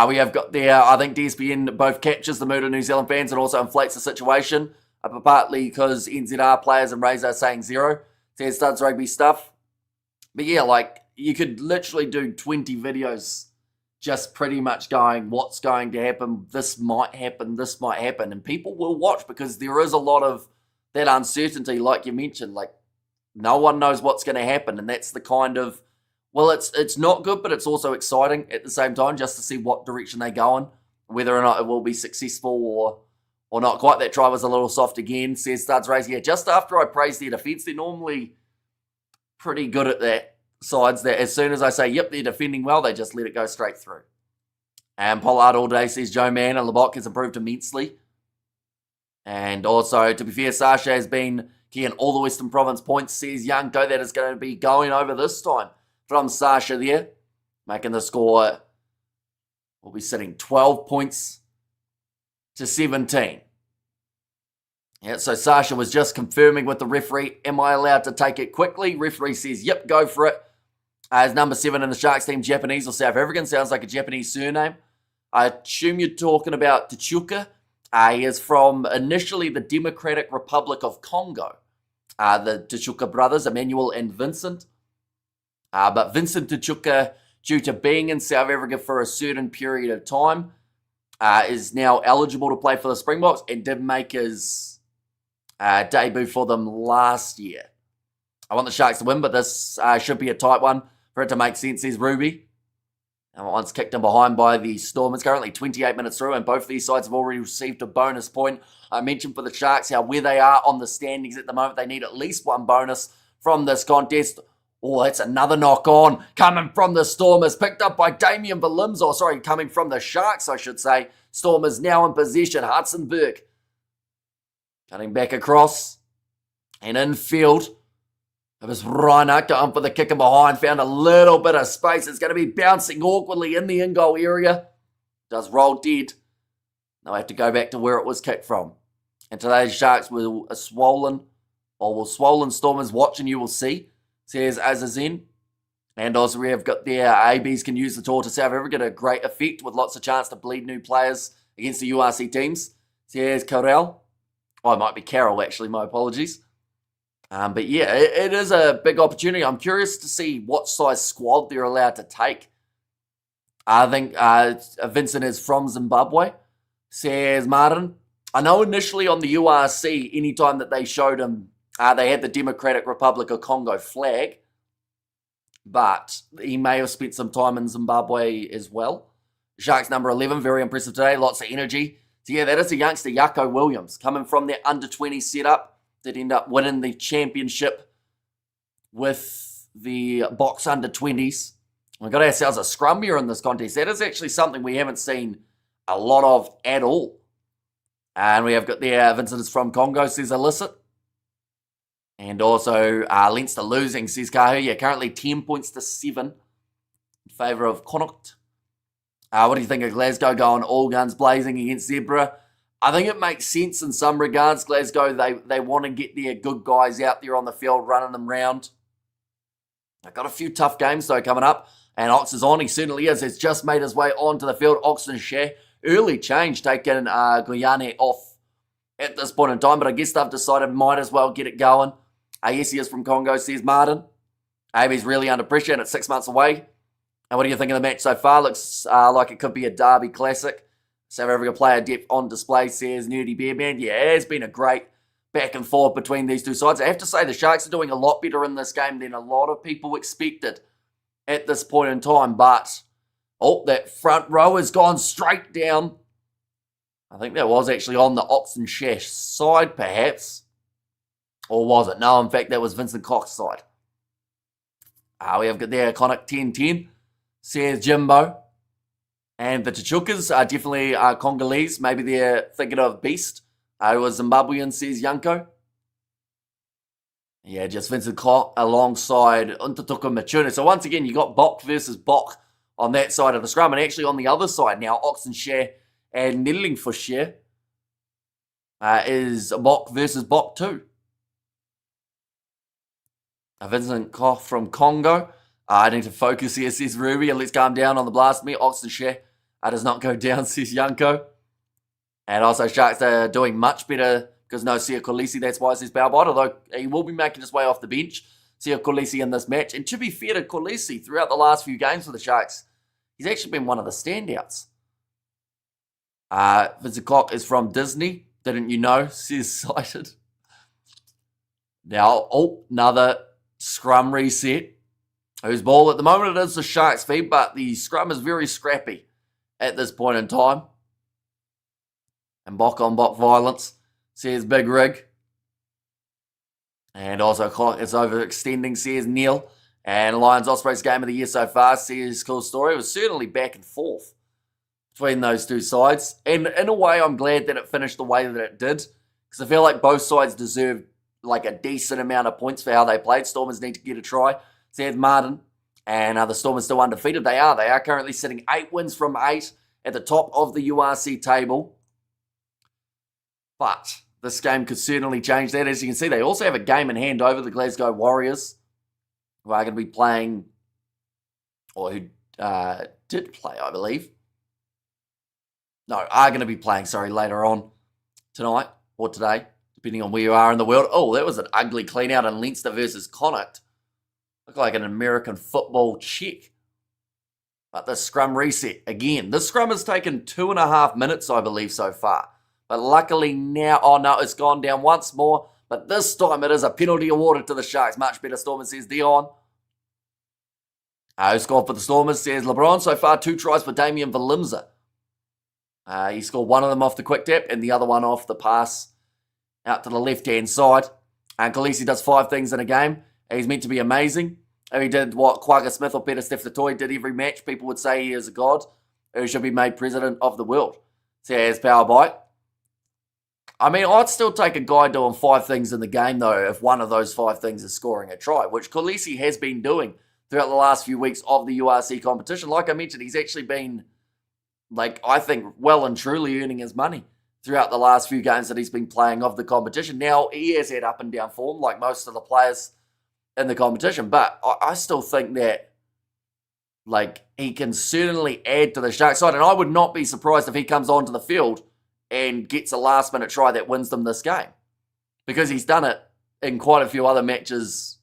We have got there, I think DSPN both captures the mood of New Zealand fans and also inflates the situation, but partly because NZR players and Razor are saying 0. Says Studs Rugby stuff. But yeah, like, you could literally do 20 videos just pretty much going, what's going to happen, this might happen, and people will watch because there is a lot of that uncertainty, like you mentioned, like, no one knows what's going to happen, and that's the kind of, well, it's not good, but it's also exciting at the same time, just to see what direction they go in, whether or not it will be successful or not quite. That try was a little soft again, says Studs Race. Yeah, just after I praise their defence, they're normally pretty good at that, sides that as soon as I say, yep, they're defending well, they just let it go straight through. And Pollard all day, says Joe Mann, and Lebock has improved immensely. And also, to be fair, Sasha has been getting all the Western Province points, says Young. Go, that is going to be going over this time from Sasha there. Making the score, will be sitting 12 points to 17. Yeah, so Sasha was just confirming with the referee, am I allowed to take it quickly? Referee says, yep, go for it. As number 7 in the Sharks team, Japanese or South African, sounds like a Japanese surname. I assume you're talking about Tachuka. He is from initially the Democratic Republic of Congo. The Tachuka brothers, Emmanuel and Vincent. But Vincent Tachuka, due to being in South Africa for a certain period of time, is now eligible to play for the Springboks and did make his debut for them last year. I want the Sharks to win, but this should be a tight one for it to make sense, says Ruby. And once kicked in behind by the Stormers, currently 28 minutes through, and both of these sides have already received a bonus point. I mentioned for the Sharks how where they are on the standings at the moment, they need at least one bonus from this contest. Oh, that's another knock on coming from the Stormers, picked up by Damian Williams, coming from the Sharks, I should say. Stormers now in possession. Hudson Burke cutting back across and infield. It was Reiner going for the kick in behind, found a little bit of space. It's going to be bouncing awkwardly in the in-goal area. Does roll dead. Now I have to go back to where it was kicked from. And today's Sharks will swollen Stormers watching, you will see, says Azazin. And also we have got their ABs can use the tour to South Africa to great effect with lots of chance to bleed new players against the URC teams, says Carell. Oh, it might be Carroll actually, my apologies. But yeah, it is a big opportunity. I'm curious to see what size squad they're allowed to take. I think Vincent is from Zimbabwe, says Martin. I know initially on the URC, anytime that they showed him, they had the Democratic Republic of Congo flag, but he may have spent some time in Zimbabwe as well. Sharks number 11, very impressive today, lots of energy. So yeah, that is a youngster, Yako Williams, coming from their under-20 setup. That end up winning the championship with the box under-20s. We got ourselves a scrum here in this contest. That is actually something we haven't seen a lot of at all. And we have got the Vincent is from Congo, says Illicit. And also Leinster losing, says Kahu. Yeah, currently 10 points to 7 in favour of Connacht. What do you think of Glasgow going all guns blazing against Zebra? I think it makes sense in some regards. Glasgow, they want to get their good guys out there on the field, running them round. They've got a few tough games, though, coming up. And Ox is on. He certainly is. He's just made his way onto the field. Oxen Share. Early change, taking Guyane off at this point in time. But I guess they've decided might as well get it going. Yes, he is from Congo, says Martin. He's really under pressure, and it's 6 months away. And what do you think of the match so far? Looks like it could be a derby classic. South Africa player depth on display, says Nerdy Bear Man. Yeah, it has been a great back and forth between these two sides. I have to say the Sharks are doing a lot better in this game than a lot of people expected at this point in time. But, that front row has gone straight down. I think that was actually on the Oxen Shash side, perhaps. Or was it? No, in fact, that was Vincent Cox's side. We have got the iconic 10-10, says Jimbo. And the Tachukas are definitely Congolese. Maybe they're thinking of Beast, who was Zimbabwean, says Yanko. Yeah, just Vincent Koch alongside Untatuka Machuna. So once again, you got Bok versus Bok on that side of the scrum. And actually on the other side now, Oxenshare and Nellingfusshare is Bok versus Bok too. Vincent Koch from Congo. I need to focus here, says Ruby. And let's calm down on the blast me. Oxenshare does not go down, says Yanko. And also Sharks are doing much better because no Sia Kolisi, that's why, says Balbot, although he will be making his way off the bench, Sia Kolisi, in this match. And to be fair to Kolisi, throughout the last few games for the Sharks, he's actually been one of the standouts. Vincent Koch is from Disney. Didn't you know? Says Cited. Now, another scrum reset. Whose ball at the moment it is the Sharks' feet, but the scrum is very scrappy at this point in time. And Bok-on-Bok violence, says Big Rig. And also Koch is overextending, says Neil. And Lions Ospreys game of the year so far, says Cool Story. It was certainly back and forth between those two sides. And in a way, I'm glad that it finished the way that it did. Because I feel like both sides deserved like a decent amount of points for how they played. Stormers need to get a try, says Martin. And the Stormers still undefeated. They are currently sitting 8 wins from 8 at the top of the URC table. But this game could certainly change that. As you can see, they also have a game in hand over the Glasgow Warriors, who are going to be playing, or who did play, I believe, are going to be playing, later on tonight or today, depending on where you are in the world. Oh, that was an ugly clean out in Leinster versus Connacht. Looked like an American football check. But the scrum reset again. This scrum has taken 2.5 minutes, I believe, so far. But luckily now, oh no, it's gone down once more. But this time it is a penalty awarded to the Sharks. Much better, Stormers, says Dion. Who scored for the Stormers, says LeBron. So far, 2 tries for Damien Valimza. He scored one of them off the quick tap and the other one off the pass out to the left-hand side. And Khaleesi does 5 things in a game. He's meant to be amazing. If he did what Quagga Smith or Peter Steph-Toy did every match, people would say he is a god who should be made president of the world. Says Power Bite. I mean, I'd still take a guy doing 5 things in the game, though, if one of those 5 things is scoring a try, which Khaleesi has been doing throughout the last few weeks of the URC competition. Like I mentioned, he's actually been, I think, well and truly earning his money throughout the last few games that he's been playing of the competition. Now, he has had up and down form, like most of the players in the competition, but I still think that, he can certainly add to the Sharks side, and I would not be surprised if he comes onto the field and gets a last-minute try that wins them this game, because he's done it in quite a few other matches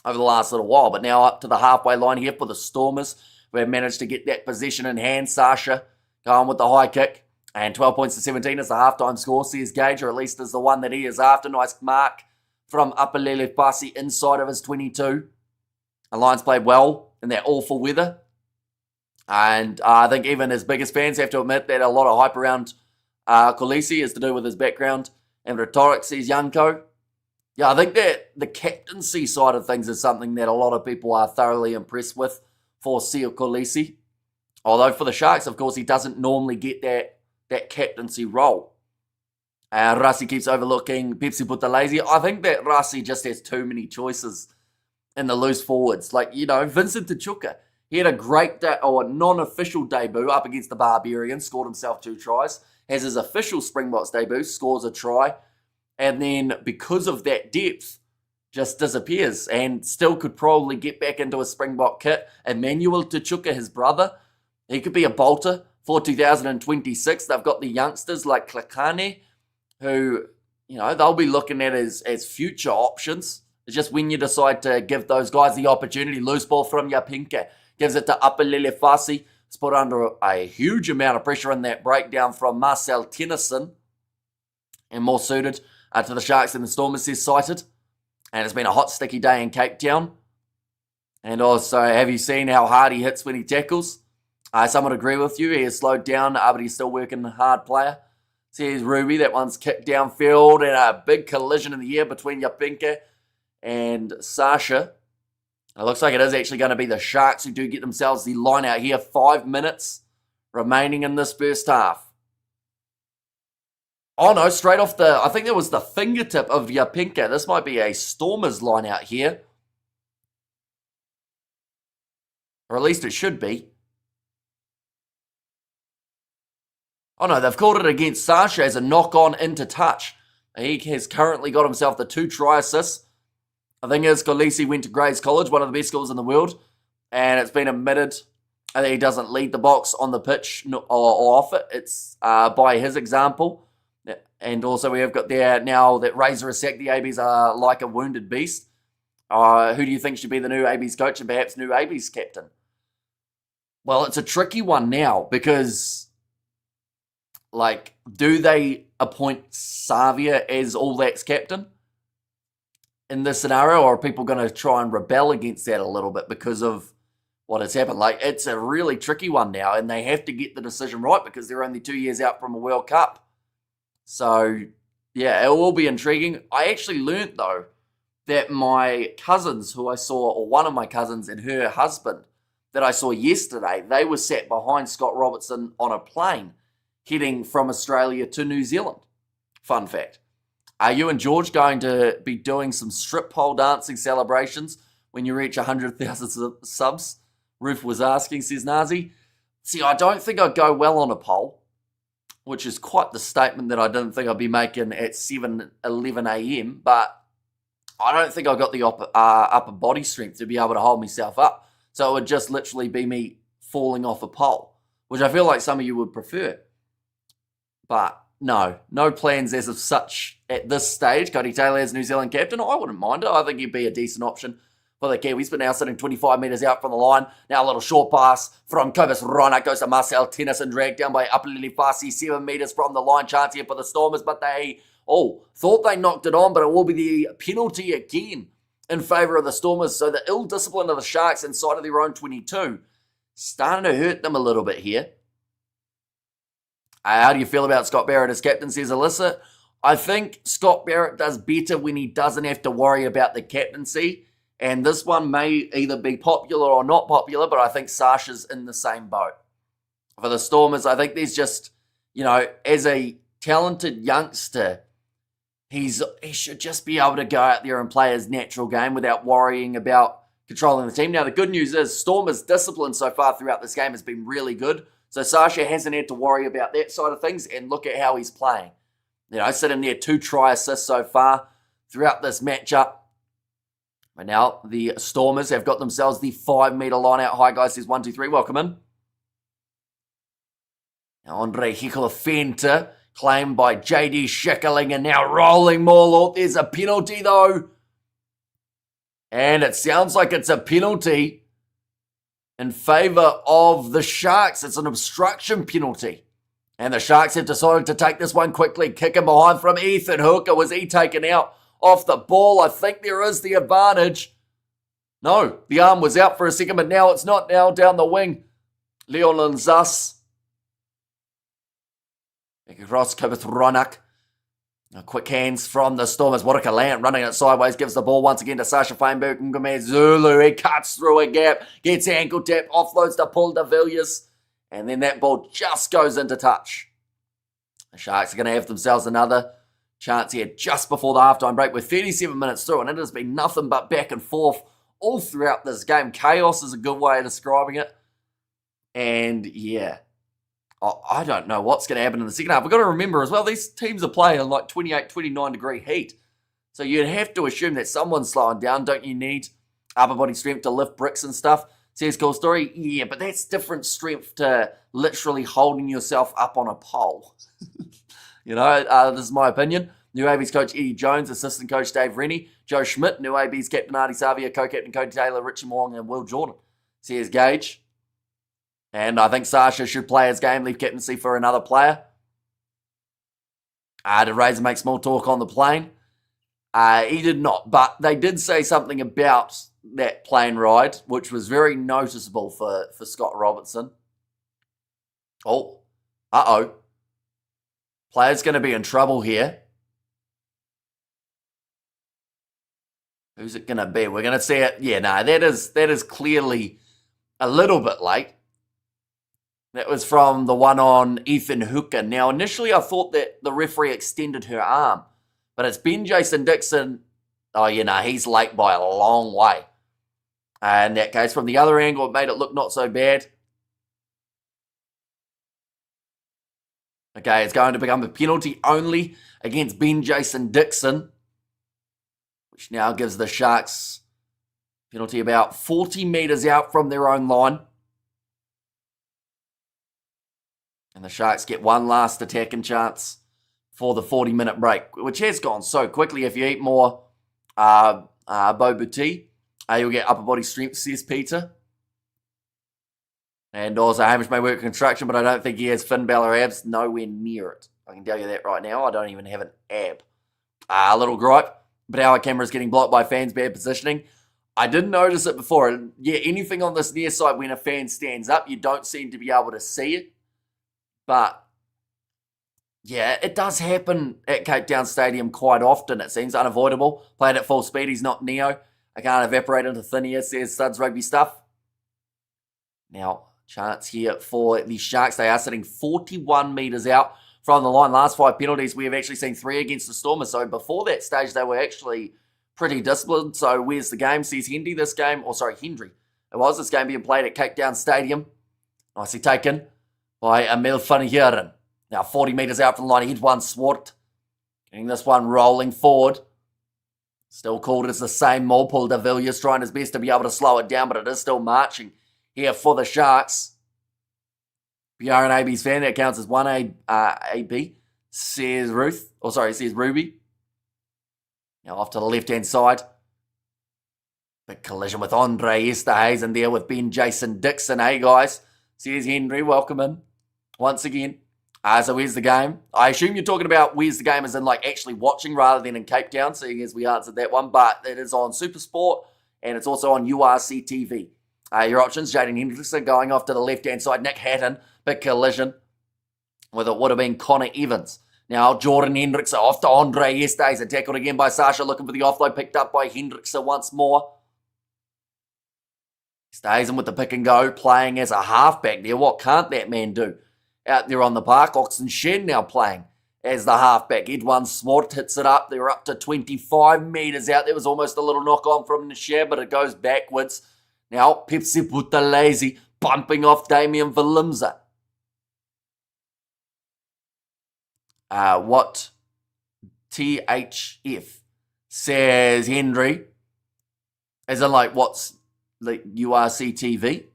over the last little while. But now up to the halfway line here for the Stormers, who have managed to get that possession in hand. Sasha going with the high kick, and 12 points to 17 is the halftime score, says Gage, or at least is the one that he is after. Nice mark from Apalele Pasi inside of his 22. The Lions played well in that awful weather. And I think even his biggest fans have to admit that a lot of hype around Khaleesi is to do with his background and rhetoric, says Youngko. Yeah, I think that the captaincy side of things is something that a lot of people are thoroughly impressed with for Sio Khaleesi. Although for the Sharks, of course, he doesn't normally get that captaincy role. Rasi keeps overlooking Pepsi Putalese. I think that Rasi just has too many choices in the loose forwards. Vincent Tachuka. He had a great non-official debut up against the Barbarians, scored himself 2 tries. Has his official Springboks debut, scores a try. And then because of that depth, just disappears and still could probably get back into a Springbok kit. Emmanuel Tachuka, his brother, he could be a bolter for 2026. They've got the youngsters like Klakane, who, they'll be looking at as future options. It's just when you decide to give those guys the opportunity. Loose ball from Yapinka. Gives it to Apalele Fasi. It's put under a huge amount of pressure in that breakdown from Marcel Tennyson. And more suited to the Sharks than the Stormers, says Cited. And it's been a hot, sticky day in Cape Town. And also, have you seen how hard he hits when he tackles? I somewhat agree with you. He has slowed down, but he's still working hard player. Says Ruby, that one's kicked downfield, and a big collision in the air between Yapinka and Sasha. It looks like it is actually going to be the Sharks who do get themselves the line out here. 5 minutes remaining in this first half. Oh no, straight off I think that was the fingertip of Yapinka. This might be a Stormers line out here. Or at least it should be. Oh no, they've called it against Sasha as a knock-on into touch. He has currently got himself the 2 try assists. The thing is, Khaleesi went to Gray's College, one of the best schools in the world, and it's been admitted that he doesn't lead the box on the pitch or off it. It's by his example. And also we have got there now that Razor has sacked the ABs are like a wounded beast. Who do you think should be the new ABs coach and perhaps new ABs captain? Well, it's a tricky one now because, do they appoint Savia as All Blacks captain in this scenario, or are people going to try and rebel against that a little bit because of what has happened? It's a really tricky one now, and they have to get the decision right because they're only 2 years out from a World Cup. So, yeah, it will be intriguing. I actually learnt, though, that my cousins who I saw, or one of my cousins and her husband that I saw yesterday, they were sat behind Scott Robertson on a plane heading from Australia to New Zealand. Fun fact. Are you and George going to be doing some strip pole dancing celebrations when you reach 100,000 subs? Ruth was asking, says Nazi. See, I don't think I'd go well on a pole, which is quite the statement that I didn't think I'd be making at 7:11 a.m., but I don't think I've got the upper body strength to be able to hold myself up. So it would just literally be me falling off a pole, which I feel like some of you would prefer. But no plans as of such at this stage. Cody Taylor as New Zealand captain, I wouldn't mind it. I think he'd be a decent option for the Kiwis, but now sitting 25 metres out from the line. Now a little short pass from Kobus Rona goes to Marcel Tennyson, dragged down by Upalili Fasi, 7 metres from the line. Chance here for the Stormers, but they, thought they knocked it on, but it will be the penalty again in favour of the Stormers. So the ill discipline of the Sharks inside of their own 22 starting to hurt them a little bit here. How do you feel about Scott Barrett as captain, says Alyssa? I think Scott Barrett does better when he doesn't have to worry about the captaincy. And this one may either be popular or not popular, but I think Sasha's in the same boat. For the Stormers, I think there's just, as a talented youngster, he should just be able to go out there and play his natural game without worrying about controlling the team. Now, the good news is Stormers' discipline so far throughout this game has been really good. So Sasha hasn't had to worry about that side of things, and look at how he's playing. Sitting there, 2 try assists so far throughout this matchup. But now the Stormers have got themselves the 5 metre line out. Hi guys, says 1, 2, 3, welcome in. Now Andre Hickelfenter, claimed by JD Schickling, and now rolling Morlaw. There's a penalty though. And it sounds like it's a penalty in favour of the Sharks. It's an obstruction penalty. And the Sharks have decided to take this one quickly. Kicking behind from Ethan Hooker. Was he taken out off the ball? I think there is the advantage. No, the arm was out for a second, but now it's not. Now down the wing. Leon Lanzas. Back across Kobus Ronak. Quick hands from the Stormers. Waraka Lant running it sideways. Gives the ball once again to Sasha Feinberg. Ngome Zulu. He cuts through a gap. Gets ankle tap. Offloads to Paul de Villiers. And then that ball just goes into touch. The Sharks are going to have themselves another chance here just before the halftime break. We're 37 minutes through, and it has been nothing but back and forth all throughout this game. Chaos is a good way of describing it. And yeah, I don't know what's going to happen in the second half. We've got to remember as well, these teams are playing in like 28, 29 degree heat. So you'd have to assume that someone's slowing down. Don't you need upper body strength to lift bricks and stuff? Says Cool Story. Yeah, but that's different strength to literally holding yourself up on a pole. This is my opinion. New AB's coach Eddie Jones, assistant coach Dave Rennie, Joe Schmidt, New AB's captain Artie Savia, co-captain Cody Taylor, Richie Moong, and Will Jordan. Says Gage. And I think Sasha should play his game, leave captaincy for another player. Did Razor make small talk on the plane? He did not, but they did say something about that plane ride, which was very noticeable for Scott Robertson. Player's going to be in trouble here. Who's it going to be? We're going to see it. Yeah, no, that is clearly a little bit late. That was from the one on Ethan Hooker. Now, initially I thought that the referee extended her arm, but it's Ben Jason Dixon. He's late by a long way. In that case, from the other angle, it made it look not so bad. Okay, it's going to become a penalty only against Ben Jason Dixon, which now gives the Sharks penalty about 40 metres out from their own line. And the Sharks get one last attacking chance for the 40-minute break, which has gone so quickly. If you eat more Bobuti, you'll get upper body strength, says Peter. And also, Hamish may work construction, but I don't think he has Finn Balor abs. Nowhere near it. I can tell you that right now. I don't even have an ab. A little gripe, but our camera is getting blocked by fans' bad positioning. I didn't notice it before. Yeah, anything on this near side when a fan stands up, you don't seem to be able to see it. But, yeah, it does happen at Cape Town Stadium quite often. It seems unavoidable. Played at full speed. He's not Neo. I can't evaporate into thin air, says Studs Rugby Stuff. Now, chance here for the Sharks. They are sitting 41 metres out from the line. Last 5 penalties, we have actually seen 3 against the Stormers. So before that stage, they were actually pretty disciplined. So where's the game? Says Hendry. Hendry. It was this game being played at Cape Town Stadium. Nicely taken by Emil van Heeren. Now 40 metres out from the line. He hit one swat. Getting this one rolling forward. Still called as the same Paul de Villiers trying his best to be able to slow it down, but it is still marching here for the Sharks. If you're an AB's fan, that counts as one AB. says Ruth. Or sorry, says Ruby. Now off to the left-hand side. Big collision with Andre Esterhuizen there with Ben Jason Dixon. Hey, guys. Says Henry. Welcome in. Once again. So where's the game? I assume you're talking about where's the game as in like actually watching rather than in Cape Town, seeing as we answered that one. But it is on Supersport and it's also on URC TV. Your options, Jaden Hendrickson going off to the left-hand side. Nick Hatton, big collision with it would have been Connor Evans. Now Jordan Hendrickson off to Andre Esterhuizen. Tackled again by Sasha, looking for the offload, picked up by Hendrickson once more. Stays in with the pick and go, playing as a halfback there. What can't that man do? Out there on the park, Oxen Shen now playing as the halfback. Edwin Smart hits it up. They're up to 25 metres out. There was almost a little knock on from Nisha, but it goes backwards. Now, Pepsi Putalezi bumping off Damian Valimza. What THF says Henry, as in like what's the URC TV?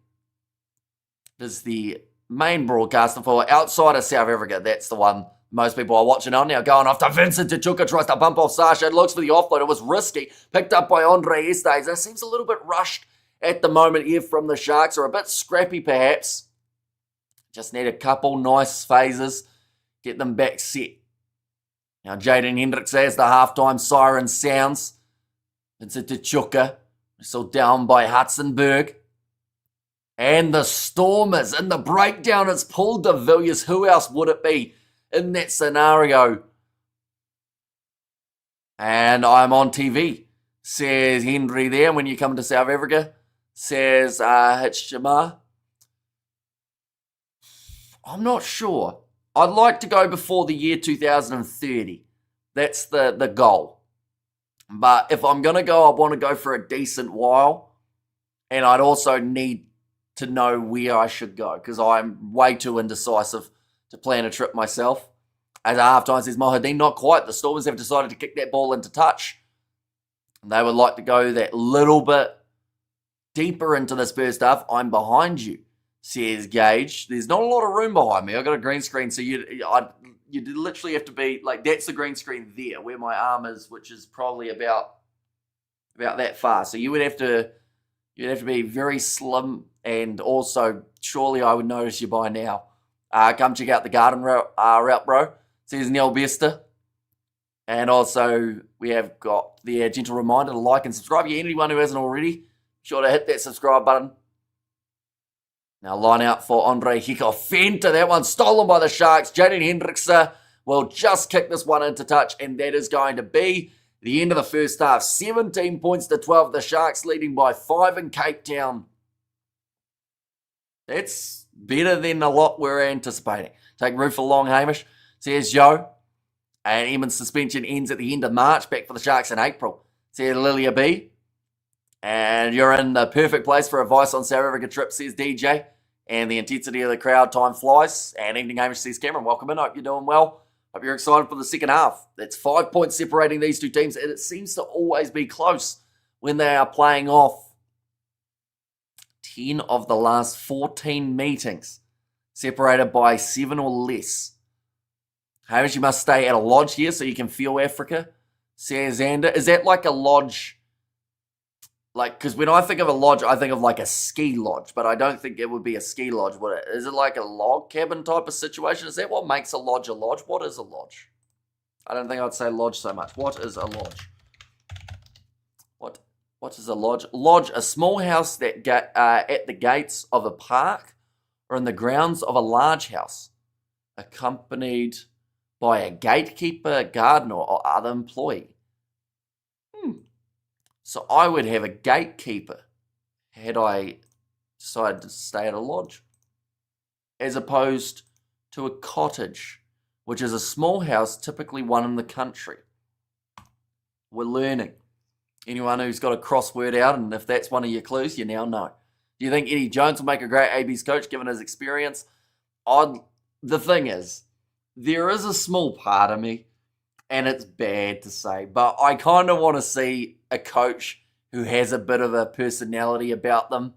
Does the main broadcaster for outside of South Africa, that's the one most people are watching on now. Going off to Vincent Tachuka, tries to bump off Sasha, looks for the offload. It was risky, picked up by Andre Esterhuizen. It seems a little bit rushed at the moment here from the Sharks, or a bit scrappy perhaps. Just need a couple nice phases, get them back set. Now Jaden Hendricks as the halftime siren sounds. Vincent Tachuka, still down by Hudsonberg. And the Stormers in the breakdown, it's Paul de Villiers. Who else would it be in that scenario? And I'm on TV, says Henry there. When you come to South Africa, says Hitchjamar. I'm not sure. I'd like to go before the year 2030. That's the goal. But if I'm going to go, I want to go for a decent while. And I'd also need to know where I should go, because I'm way too indecisive to plan a trip myself. As a halftime says Mohadeen, not quite. The Stormers have decided to kick that ball into touch. They would like to go that little bit deeper into this first half. I'm behind you, says Gage. There's not a lot of room behind me. I've got a green screen, so you literally have to be, like, that's the green screen there, where my arm is, which is probably about that far. So you would have to be very slim, and also, surely I would notice you by now. Come check out the garden route, bro, says Neil Bester. And also, we have got the gentle reminder to like and subscribe. Yeah, anyone who hasn't already, be sure to hit that subscribe button. Now, line out for Andre Kickoff. Fenta, that one stolen by the Sharks. Jaden Hendrickson will just kick this one into touch, and that is going to be the end of the first half. 17 points to 12. The Sharks leading by 5 in Cape Town. That's better than a lot we're anticipating. Take Ruth along, Hamish, says Joe. And Eamon's suspension ends at the end of March. Back for the Sharks in April, says Lilia B. And you're in the perfect place for advice on South Africa trip, says DJ. And the intensity of the crowd, time flies. And evening, Hamish, says Cameron. Welcome in. Hope you're doing well. Hope you're excited for the second half. That's 5 points separating these two teams. And it seems to always be close when they are playing off 10 of the last 14 meetings, separated by 7 or less. Hamish, you must stay at a lodge here so you can feel Africa, says Xander. Is that like a lodge? Like, because when I think of a lodge, I think of like a ski lodge, but I don't think it would be a ski lodge, would it? Is it like a log cabin type of situation? Is that what makes a lodge a lodge? What is a lodge? I don't think I'd say lodge so much. What is a lodge? What is a lodge? Lodge, a small house that at the gates of a park or in the grounds of a large house, accompanied by a gatekeeper, gardener, or other employee. So I would have a gatekeeper had I decided to stay at a lodge, as opposed to a cottage, which is a small house, typically one in the country. We're learning. Anyone who's got a crossword out, and if that's one of your clues, you now know. Do you think Eddie Jones will make a great AB's coach, given his experience? The thing is, there is a small part of me, and it's bad to say, but I kind of want to see a coach who has a bit of a personality about them.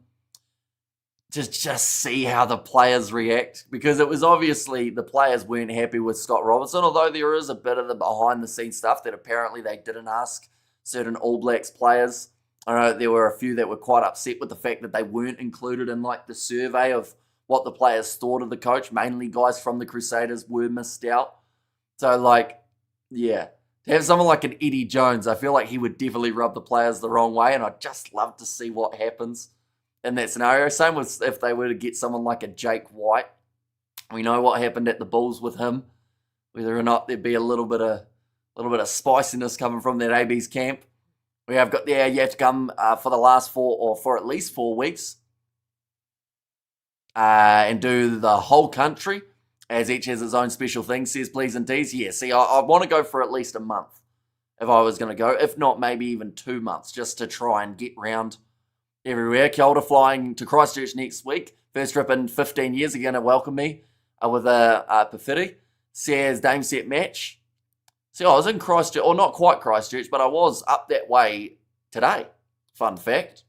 to just see how the players react, because it was obviously the players weren't happy with Scott Robertson, although there is a bit of the behind the scenes stuff that apparently they didn't ask certain All Blacks players. I know there were a few that were quite upset with the fact that they weren't included in like the survey of what the players thought of the coach. Mainly guys from the Crusaders were missed out. So like, yeah, to have someone like an Eddie Jones, I feel like he would definitely rub the players the wrong way, and I'd just love to see what happens in that scenario. Same with if they were to get someone like a Jake White. We know what happened at the Bulls with him. Whether or not there'd be a little bit of spiciness coming from that AB's camp. We have got there. You have to come for the last 4 or for at least 4 weeks and do the whole country, as each has its own special thing, says please and tease. Yeah, see, I want to go for at least a month if I was going to go. If not, maybe even 2 months, just to try and get round everywhere. Kia ora, flying to Christchurch next week. First trip in 15 years. Are going to welcome me with a Pafiri. Says Dame Set Match. See, I was in Christchurch, or not quite Christchurch, but I was up that way today. Fun fact.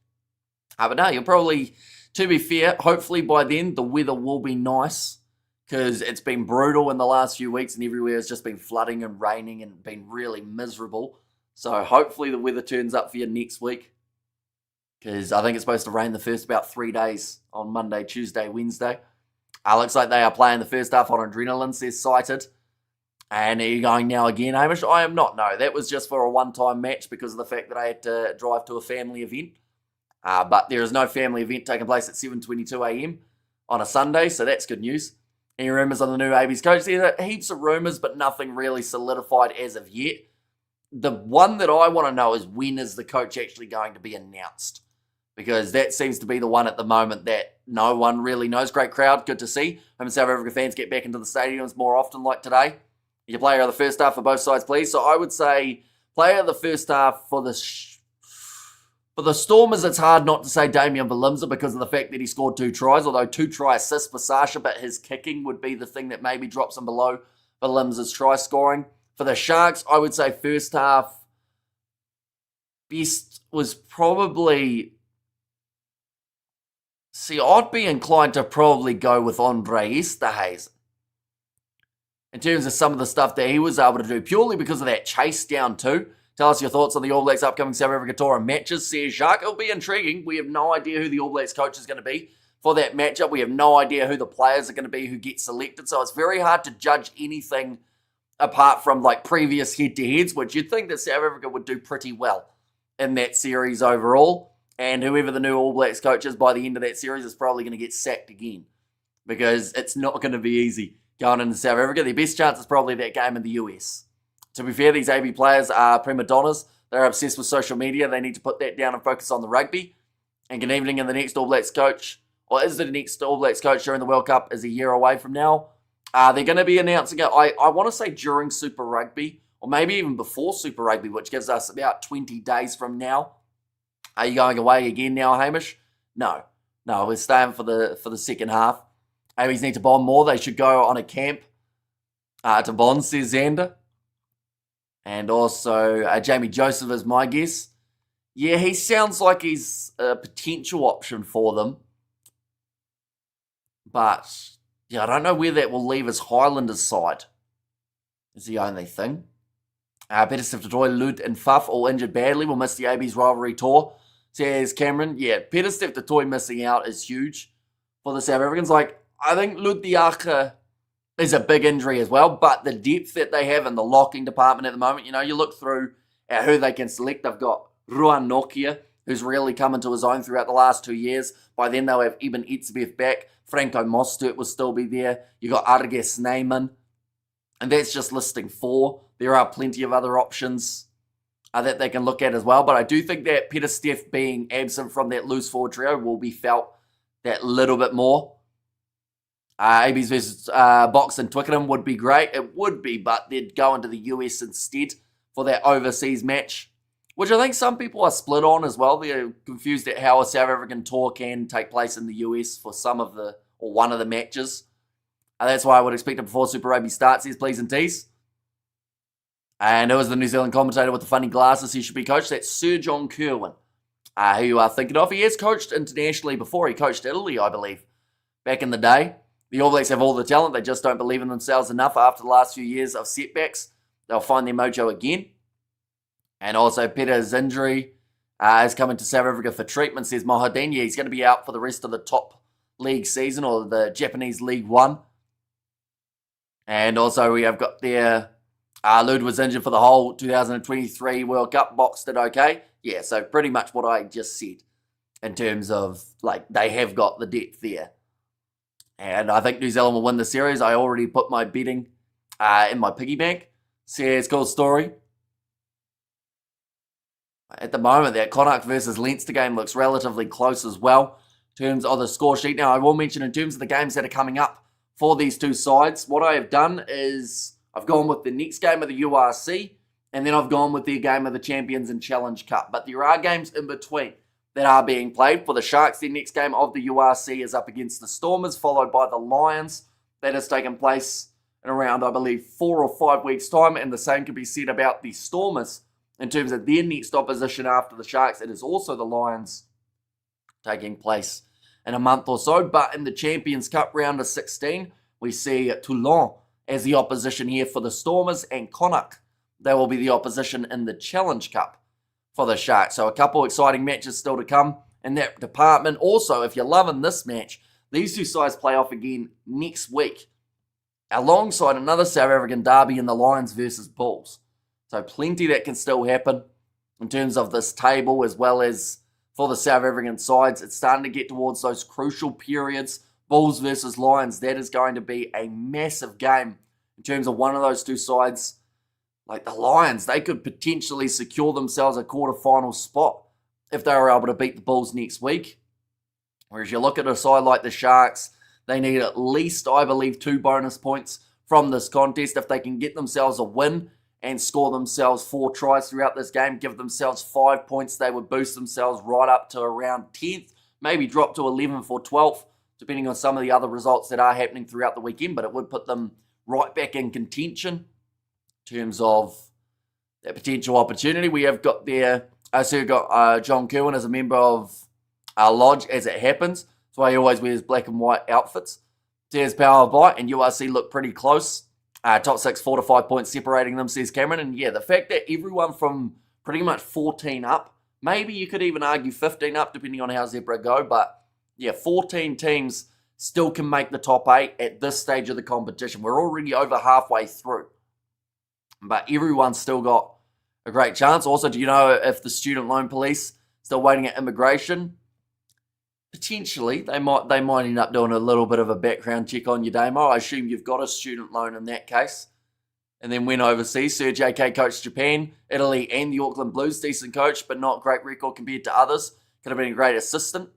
But no, you'll probably, to be fair, hopefully by then the weather will be nice, because it's been brutal in the last few weeks and everywhere has just been flooding and raining and been really miserable. So hopefully the weather turns up for you next week, because I think it's supposed to rain the first about 3 days on Monday, Tuesday, Wednesday. Looks like they are playing the first half on adrenaline, says Cited. And are you going now again, Hamish? I am not, no. That was just for a one-time match because of the fact that I had to drive to a family event. But there is no family event taking place at 7:22 a.m. on a Sunday, so that's good news. Any rumours on the new AB's coach? There are heaps of rumours, but nothing really solidified as of yet. The one that I want to know is, when is the coach actually going to be announced? Because that seems to be the one at the moment that no one really knows. Great crowd, good to see. Home and South Africa fans get back into the stadiums more often like today. Your player of the first half for both sides, please. So I would say player of the first half for the Stormers, it's hard not to say Damian Valimza because of the fact that he scored 2 tries, although 2 try assists for Sasha, but his kicking would be the thing that maybe drops him below Valimza's try scoring. For the Sharks, I would say first half best was probably... See, I'd be inclined to probably go with Andre Esterhuizen in terms of some of the stuff that he was able to do, purely because of that chase down too. Tell us your thoughts on the All Blacks' upcoming South Africa tour and matches, says Jacques. It'll be intriguing. We have no idea who the All Blacks coach is going to be for that matchup. We have no idea who the players are going to be who get selected, so it's very hard to judge anything apart from like previous head-to-heads, which you'd think that South Africa would do pretty well in that series overall. And whoever the new All Blacks coach is by the end of that series is probably going to get sacked again, because it's not going to be easy going into South Africa. Their best chance is probably that game in the US. To be fair, these AB players are prima donnas. They're obsessed with social media. They need to put that down and focus on the rugby. And good evening, and the next All Blacks coach, or is the next All Blacks coach during the World Cup, is a year away from now. They're going to be announcing it, I want to say during Super Rugby, or maybe even before Super Rugby, which gives us about 20 days from now. Are you going away again now, Hamish? No, we're staying for the second half. ABs need to bond more. They should go on a camp to bond, says Xander. And also, Jamie Joseph is my guess. Yeah, he sounds like he's a potential option for them. But, yeah, I don't know where that will leave his Highlanders side, is the only thing. Peter Steph-Totoy, Lud and Fuff all injured badly. Will miss the AB's rivalry tour, says Cameron. Yeah, Peter Steph-Totoy missing out is huge for the South Africans. Like, I think Lud Diaka is a big injury as well, but the depth that they have in the locking department at the moment, you know, you look through at who they can select. They've got Ruan Nokia, who's really come into his own throughout the last 2 years. By then, they'll have Eben Etzebeth back. Franco Mostert will still be there. You got Arge Snyman. And that's just listing 4. There are plenty of other options that they can look at as well. But I do think that Peter Steph being absent from that loose forward trio will be felt that little bit more. ABs versus Box and Twickenham would be great. It would be, but they'd go into the US instead for that overseas match, which I think some people are split on as well. They're confused at how a South African tour can take place in the US for some of the, or one of the matches. That's why I would expect it before Super Rugby starts, says Please and Tease. And it was the New Zealand commentator with the funny glasses. He should be coached. That's Sir John Kerwin. who you are thinking of. He has coached internationally before. He coached Italy, I believe, back in the day. The All Blacks have all the talent. They just don't believe in themselves enough after the last few years of setbacks. They'll find their mojo again. And also, Peter's injury is coming to South Africa for treatment, says Mohadin. Yeah, he's going to be out for the rest of the top league season, or the Japanese League One. And also, we have got there, Lud was injured for the whole 2023 World Cup. Box did okay. Yeah, so pretty much what I just said in terms of, like, they have got the depth there. And I think New Zealand will win the series. I already put my betting in my piggy bank. Says, cool story. At the moment, that Connacht versus Leinster game looks relatively close as well in terms of the score sheet. Now, I will mention in terms of the games that are coming up for these two sides, what I have done is I've gone with the next game of the URC, and then I've gone with the game of the Champions and Challenge Cup. But there are games in between that are being played. For the Sharks, the next game of the URC is up against the Stormers, followed by the Lions. That has taken place in around, I believe, 4 or 5 weeks' time, and the same can be said about the Stormers in terms of their next opposition after the Sharks. It is also the Lions taking place in a month or so. But in the Champions Cup round of 16, we see Toulon as the opposition here for the Stormers, and Connacht, they will be the opposition in the Challenge Cup for the Sharks. So a couple exciting matches still to come in that department. Also, if you're loving this match, these two sides play off again next week, alongside another South African derby in the Lions versus Bulls. So plenty that can still happen in terms of this table, as well as for the South African sides. It's starting to get towards those crucial periods. Bulls versus Lions, that is going to be a massive game in terms of one of those two sides. Like the Lions, they could potentially secure themselves a quarterfinal spot if they were able to beat the Bulls next week. Whereas you look at a side like the Sharks, they need at least, I believe, 2 bonus points from this contest. If they can get themselves a win and score themselves 4 tries throughout this game, give themselves 5 points, they would boost themselves right up to around 10th, maybe drop to 11th or 12th, depending on some of the other results that are happening throughout the weekend, but it would put them right back in contention in terms of that potential opportunity. We have got there, so we've got John Kerwin as a member of our lodge, as it happens. That's why he always wears black and white outfits. Says Power by, and URC look pretty close. Top 6, 4 to 5 points separating them, says Cameron. And yeah, the fact that everyone from pretty much 14 up, maybe you could even argue 15 up, depending on how Zebra go, but yeah, 14 teams still can make the top 8 at this stage of the competition. We're already over halfway through, but everyone's still got a great chance. Also, do you know if the student loan police still waiting at immigration? Potentially, they might end up doing a little bit of a background check on your demo. I assume you've got a student loan in that case. And then went overseas. Sir JK coached Japan, Italy, and the Auckland Blues. Decent coach, but not great record compared to others. Could have been a great assistant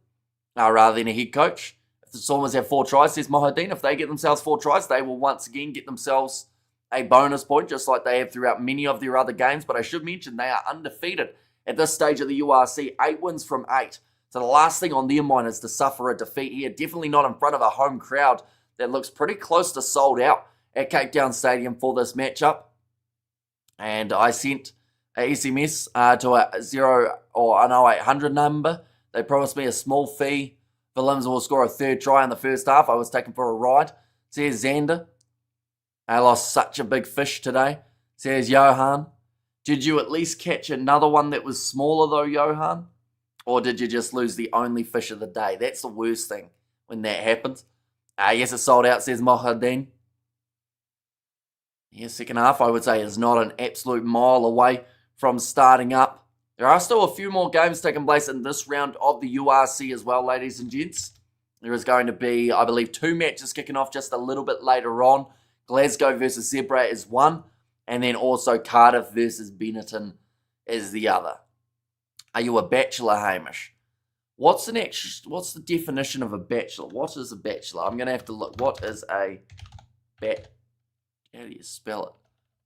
rather than a head coach. If the Stormers have 4 tries, says Mohadin, if they get themselves 4 tries, they will once again get themselves a bonus point, just like they have throughout many of their other games. But I should mention they are undefeated at this stage of the URC. 8 wins from 8. So the last thing on their mind is to suffer a defeat here. Definitely not in front of a home crowd that looks pretty close to sold out at Cape Town Stadium for this matchup. And I sent a SMS to a 0 or an 0800 number. They promised me a small fee. Willems will score a 3rd try in the first half. I was taken for a ride. Says Xander. I lost such a big fish today. Says Johan. Did you at least catch another one that was smaller though, Johan? Or did you just lose the only fish of the day? That's the worst thing when that happens. Yes, it's sold out, says Mohadin. Yeah, second half, I would say, is not an absolute mile away from starting up. There are still a few more games taking place in this round of the URC as well, ladies and gents. There is going to be, I believe, 2 matches kicking off just a little bit later on. Glasgow versus Zebra is one, and then also Cardiff versus Benetton is the other. Are you a bachelor, Hamish? What's the definition of a bachelor? What is a bachelor? I'm going to have to look. What is a how do you spell it?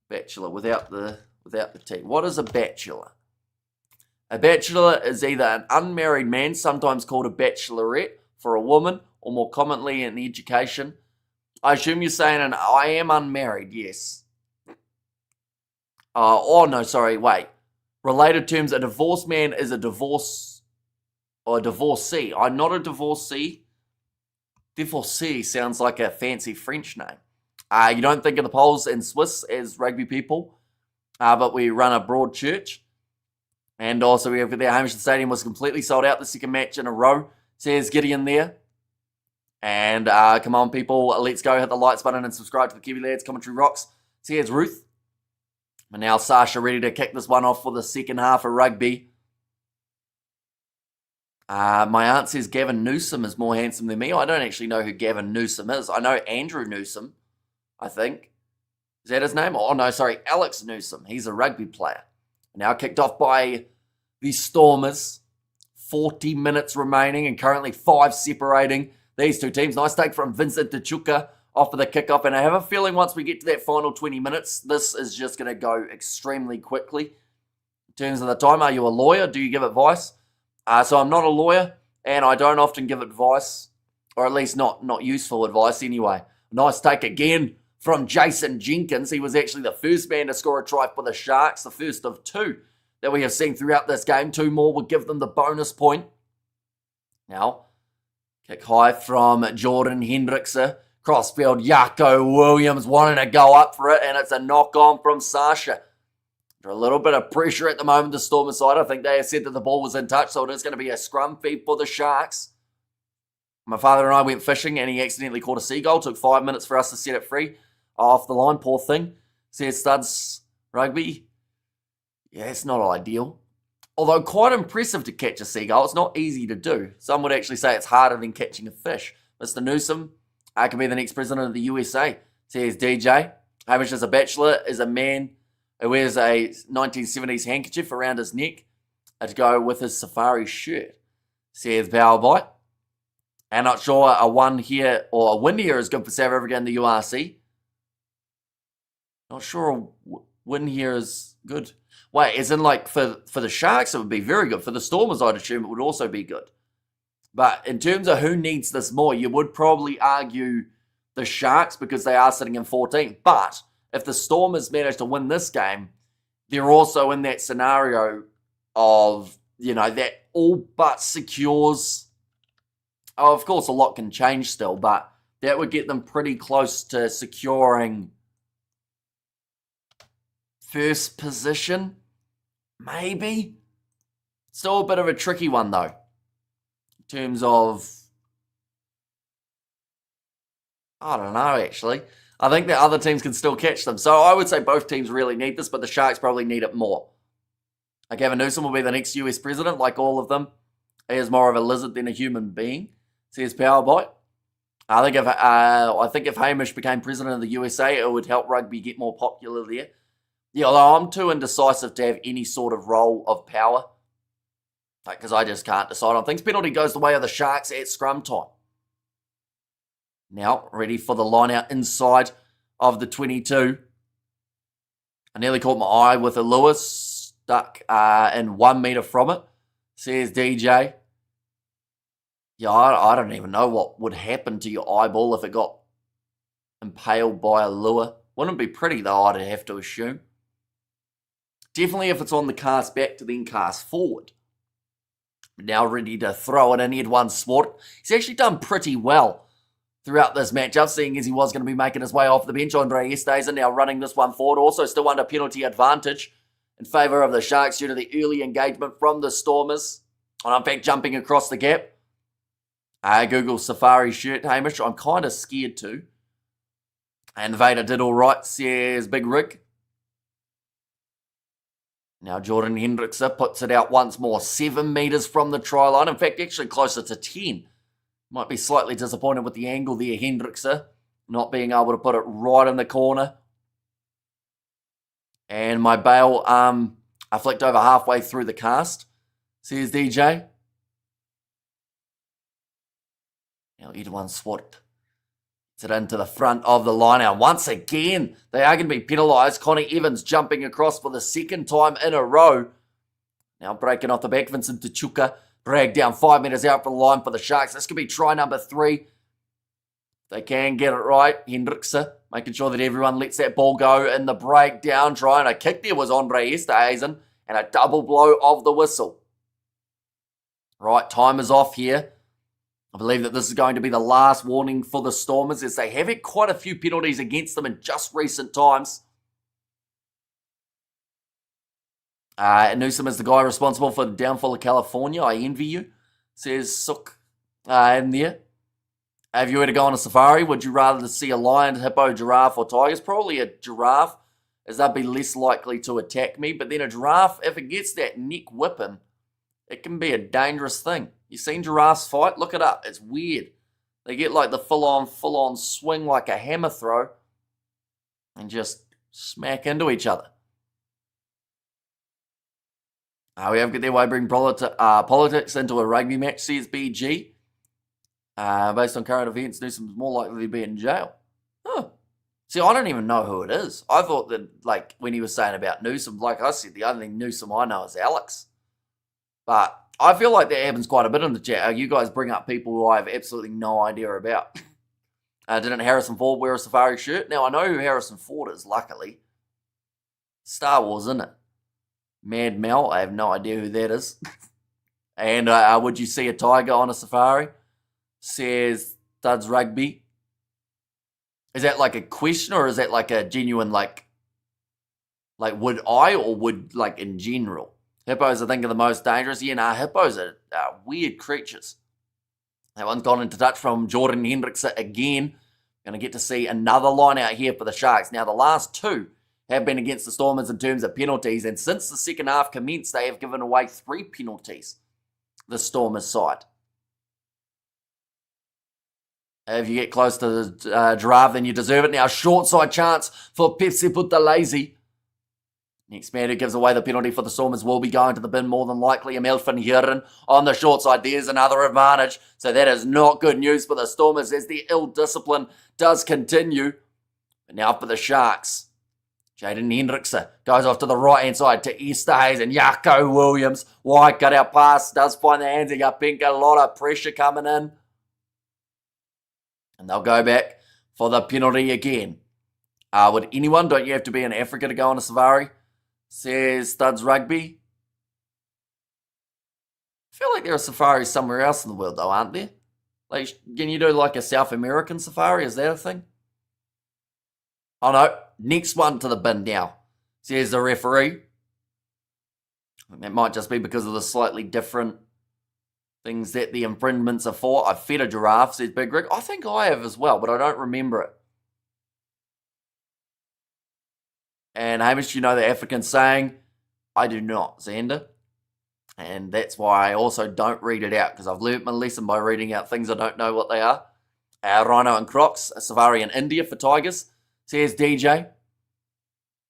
Bachelor without the T. What is a bachelor? A bachelor is either an unmarried man, sometimes called a bachelorette for a woman, or more commonly in education. I assume you're saying I am unmarried, yes. Oh, no, sorry, wait. Related terms, a divorced man is a divorced Or a divorcee. I'm not a divorcee. Divorcee sounds like a fancy French name. You don't think of the Poles and Swiss as rugby people, but we run a broad church. And also we have their Hamish Stadium was completely sold out the second match in a row. Says Gideon there. And come on, people, let's go hit the likes button and subscribe to the Kiwi Lads. Commentary rocks. Says Ruth. And now Sasha ready to kick this one off for the second half of rugby. My aunt says Gavin Newsom is more handsome than me. I don't actually know who Gavin Newsom is. I know Andrew Newsom, I think. Is that his name? Oh, no, sorry, Alex Newsom. He's a rugby player. Now kicked off by the Stormers. 40 minutes remaining and currently 5 separating these two teams. Nice take from Vincent Tachuka off of the kickoff. And I have a feeling once we get to that final 20 minutes, this is just going to go extremely quickly. In terms of the time, are you a lawyer? Do you give advice? So I'm not a lawyer, and I don't often give advice, or at least not useful advice anyway. Nice take again from Jason Jenkins. He was actually the first man to score a try for the Sharks, the first of 2 that we have seen throughout this game. 2 more would give them the bonus point. Now, kick high from Jordan Hendrickse. Crossfield, Jaco Williams wanting to go up for it, and it's a knock-on from Sasha. A little bit of pressure at the moment, the Stormer side. I think they have said that the ball was in touch, so it is going to be a scrum feed for the Sharks. My father and I went fishing, and he accidentally caught a seagull. Took 5 minutes for us to set it free off the line. Poor thing. Says Studs Rugby. Yeah, it's not ideal. Although quite impressive to catch a seagull. It's not easy to do. Some would actually say it's harder than catching a fish. Mr. Newsom can be the next president of the USA. Says DJ. Hamish is a bachelor, is a man who wears a 1970s handkerchief around his neck to go with his safari shirt. Says Power Bite. I'm not sure a win here or a win here is good for South Africa in the URC. Not sure a win here is good. Wait, as in like for the Sharks it would be very good. For the Stormers I'd assume it would also be good. But in terms of who needs this more, you would probably argue the Sharks because they are sitting in 14th. But if the Stormers manage to win this game, they're also in that scenario of, that all but secures. Oh, of course, a lot can change still, but that would get them pretty close to securing first position, maybe. Still a bit of a tricky one, though, in terms of, I don't know, actually. I think that other teams can still catch them. So I would say both teams really need this, but the Sharks probably need it more. Gavin Newsom will be the next US president, like all of them. He is more of a lizard than a human being, says Powerbite. I think if Hamish became president of the USA, it would help rugby get more popular there. Yeah, although I'm too indecisive to have any sort of role of power, because I just can't decide on things. Penalty goes the way of the Sharks at scrum time. Now, ready for the line out inside of the 22. I nearly caught my eye with a Lewis, stuck in 1 metre from it, says DJ. Yeah, I don't even know what would happen to your eyeball if it got impaled by a lure. Wouldn't be pretty, though, I'd have to assume. Definitely if it's on the cast back to then cast forward. Now ready to throw it in. He had one swat. He's actually done pretty well throughout this matchup, seeing as he was going to be making his way off the bench. Andre Esteza now running this one forward. Also still under penalty advantage in favour of the Sharks due to the early engagement from the Stormers. And in fact, jumping across the gap. Google Safari shirt, Hamish. I'm kind of scared too. And Vader did all right, says Big Rig. Now Jordan Hendrickse puts it out once more. 7 metres from the try line. In fact, actually closer to 10. Might be slightly disappointed with the angle there, Hendrickse. Not being able to put it right in the corner. And my bail, I flicked over halfway through the cast, says DJ. Now either one swat it into the front of the line. Now once again, they are going to be penalised. Connie Evans jumping across for the second time in a row. Now breaking off the back, Vincent Tachuka dragged down 5 metres out for the line for the Sharks. This could be try number 3. They can get it right. Hendrickse making sure that everyone lets that ball go in the breakdown try. And a kick there was Andre Esterhuizen and a double blow of the whistle. Right, time is off here. I believe that this is going to be the last warning for the Stormers as they have had quite a few penalties against them in just recent times. Newsom is the guy responsible for the downfall of California. I envy you, says Sook in there. If you were to go on a safari, would you rather see a lion, hippo, giraffe, or tigers? Probably a giraffe, as they'd be less likely to attack me. But then a giraffe, if it gets that neck whipping, it can be a dangerous thing. You seen giraffes fight? Look it up. It's weird. They get like the full-on swing like a hammer throw and just smack into each other. We have got their way bring politics into a rugby match, says BG. Based on current events, Newsom's more likely to be in jail. Huh. See, I don't even know who it is. I thought that, like, when he was saying about Newsom, like I said, the only Newsom I know is Alex. But I feel like that happens quite a bit in the chat. You guys bring up people who I have absolutely no idea about. Didn't Harrison Ford wear a safari shirt? Now, I know who Harrison Ford is, luckily. Star Wars, isn't it? Mad Mel, I have no idea who that is. And would you see a tiger on a safari? Says Studs Rugby. Is that like a question or is that like a genuine like would I or would like in general? Hippos I think are the most dangerous. Yeah, nah, hippos are weird creatures. That one's gone into touch from Jordan Hendrickson again. Going to get to see another line out here for the Sharks. Now the last two have been against the Stormers in terms of penalties, and since the second half commenced, they have given away 3 penalties, the Stormers side. If you get close to the giraffe, then you deserve it. Now, short side chance for Pepsi Putta Lazy. Next man who gives away the penalty for the Stormers will be going to the bin more than likely. Emil van Heeren on the short side. There's another advantage. So that is not good news for the Stormers as the ill discipline does continue. But now for the Sharks. Jaden Hendrickson goes off to the right-hand side to Easterhays and Jaco Williams. Wide cut-out pass. Does find the hands of Yapinka. A lot of pressure coming in. And they'll go back for the penalty again. Would anyone, don't you have to be in Africa to go on a safari? Says Studs Rugby. I feel like there are safaris somewhere else in the world though, aren't there? Like, can you do like a South American safari? Is that a thing? Oh no, next one to the bin now, says the referee. That might just be because of the slightly different things that the infringements are for. I've fed a giraffe, says Big Rick. I think I have as well, but I don't remember it. And Hamish, you know the African saying? I do not, Xander. And that's why I also don't read it out, because I've learnt my lesson by reading out things I don't know what they are. Rhino and Crocs, a safari in India for tigers, says DJ.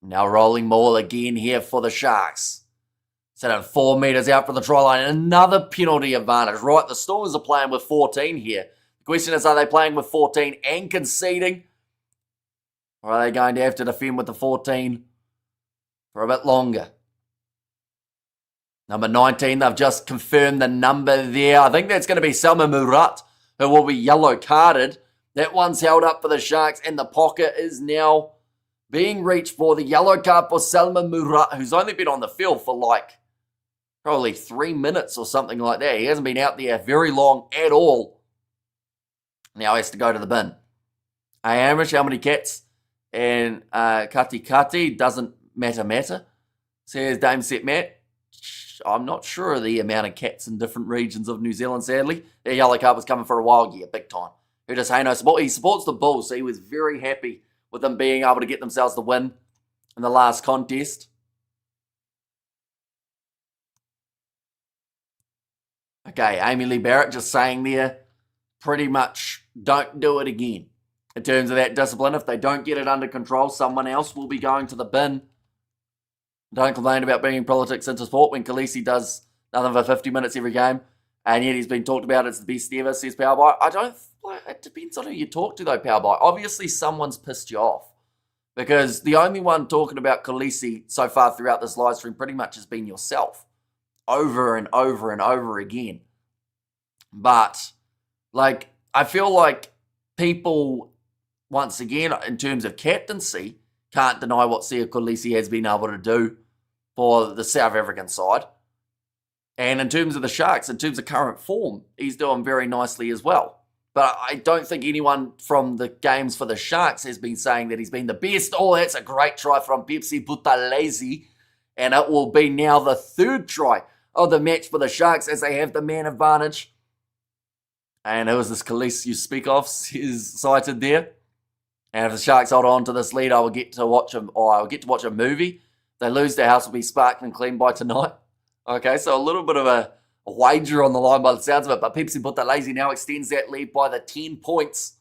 Now rolling ball again here for the Sharks. Set at 4 metres out from the try line. Another penalty advantage. Right, the Stormers are playing with 14 here. The question is, are they playing with 14 and conceding? Or are they going to have to defend with the 14 for a bit longer? Number 19, they've just confirmed the number there. I think that's going to be Selma Murat, who will be yellow carded. That one's held up for the Sharks, and the pocket is now being reached for. The yellow card for Selma Murat, who's only been on the field for like probably 3 minutes or something like that. He hasn't been out there very long at all. Now he has to go to the bin. Hey, Amish, how many cats? And Kati doesn't matter, says Dame Set Matt. I'm not sure of the amount of cats in different regions of New Zealand, sadly. Their yellow card was coming for a while, yeah, big time. Who does Hano support? He supports the Bulls, so he was very happy with them being able to get themselves the win in the last contest. Okay, Amy Lee Barrett just saying there, pretty much don't do it again. In terms of that discipline, if they don't get it under control, someone else will be going to the bin. Don't complain about bringing politics into sport when Khaleesi does nothing for 50 minutes every game, and yet he's been talked about as the best ever, says Powerby. It depends on who you talk to though, Powerby. Obviously someone's pissed you off, because the only one talking about Khaleesi so far throughout this live stream pretty much has been yourself, over and over and over again. But, like, I feel like people, once again, in terms of captaincy, can't deny what Sia Khaleesi has been able to do for the South African side. And in terms of the Sharks, in terms of current form, he's doing very nicely as well. But I don't think anyone from the games for the Sharks has been saying that he's been the best. Oh, that's a great try from Pepsi Buthelezi. And it will be now the third try of the match for the Sharks as they have the man advantage. And who is this Khaleesi you speak of is cited there. And if the Sharks hold on to this lead, I will get to watch a movie. If they lose, their house will be sparkling clean by tonight. Okay, so a little bit of a wager on the line by the sounds of it, but Pepsi Buthelezi now extends that lead by the 10 points.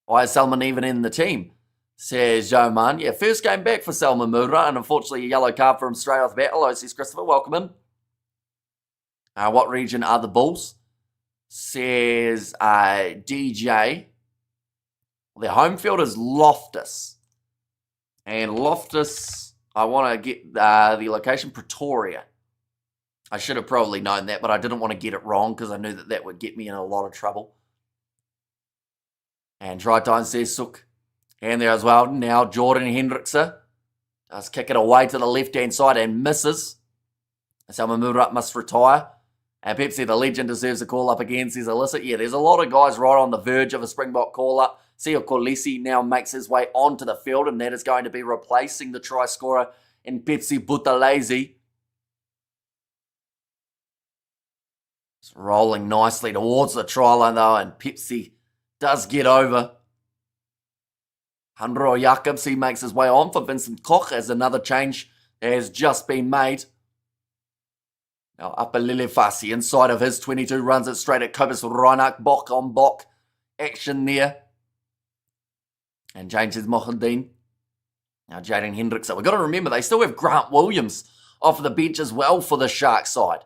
Why is Salman even in the team? Says Joe Mann. Yeah, first game back for Salman Mudra, and unfortunately a yellow card for him straight off the bat. Hello, says Christopher. Welcome in. What region are the Bulls? Says DJ. Well, their home field is Loftus. And Loftus, I want to get the location, Pretoria. I should have probably known that, but I didn't want to get it wrong because I knew that that would get me in a lot of trouble. And try time says Sook. And there as well. Now Jordan Hendrickse does kick it away to the left-hand side and misses. Salman Murat must retire. And Pepsi, the legend, deserves a call-up again, says Alyssa. Yeah, there's a lot of guys right on the verge of a Springbok call-up. Sio Kolisi now makes his way onto the field, and that is going to be replacing the try scorer in Pepsi Buthelezi. It's rolling nicely towards the try line, though, and Pepsi does get over. Handro Jacobs, he makes his way on for Vincent Koch as another change has just been made. Now, Upper Lilifasi inside of his 22 runs it straight at Kobus Reinak. Bok on Bok. Action there. And changes Mohaldeen. Now, Jaden Hendricks. So we've got to remember, they still have Grant Williams off the bench as well for the Sharks side.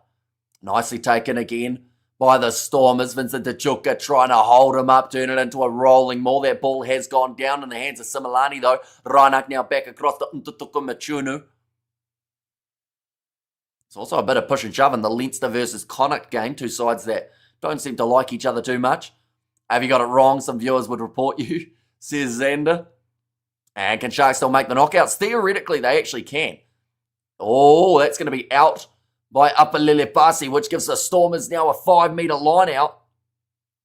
Nicely taken again by the Stormers. Vincent Dachuka trying to hold him up, turn it into a rolling maul. That ball has gone down in the hands of Similani, though. Reinak now back across to Ntutuku Machunu. It's also a bit of push and shove in the Leinster versus Connacht game. Two sides that don't seem to like each other too much. Have you got it wrong? Some viewers would report you, says Xander. And can Sharks still make the knockouts? Theoretically, they actually can. Oh, that's going to be out by Upper Lilipasi, which gives the Stormers now a 5-metre line out.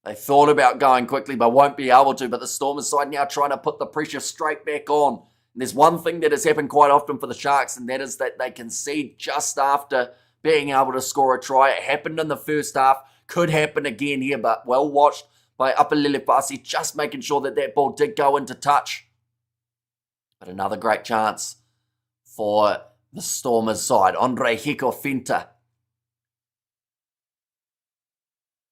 They thought about going quickly, but won't be able to. But the Stormers side now trying to put the pressure straight back on. And there's one thing that has happened quite often for the Sharks, and that is that they concede just after being able to score a try. It happened in the first half. Could happen again here, but well watched by Upper Lilipasi, just making sure that that ball did go into touch. But another great chance for the Stormers side. Andre Hiko Finta.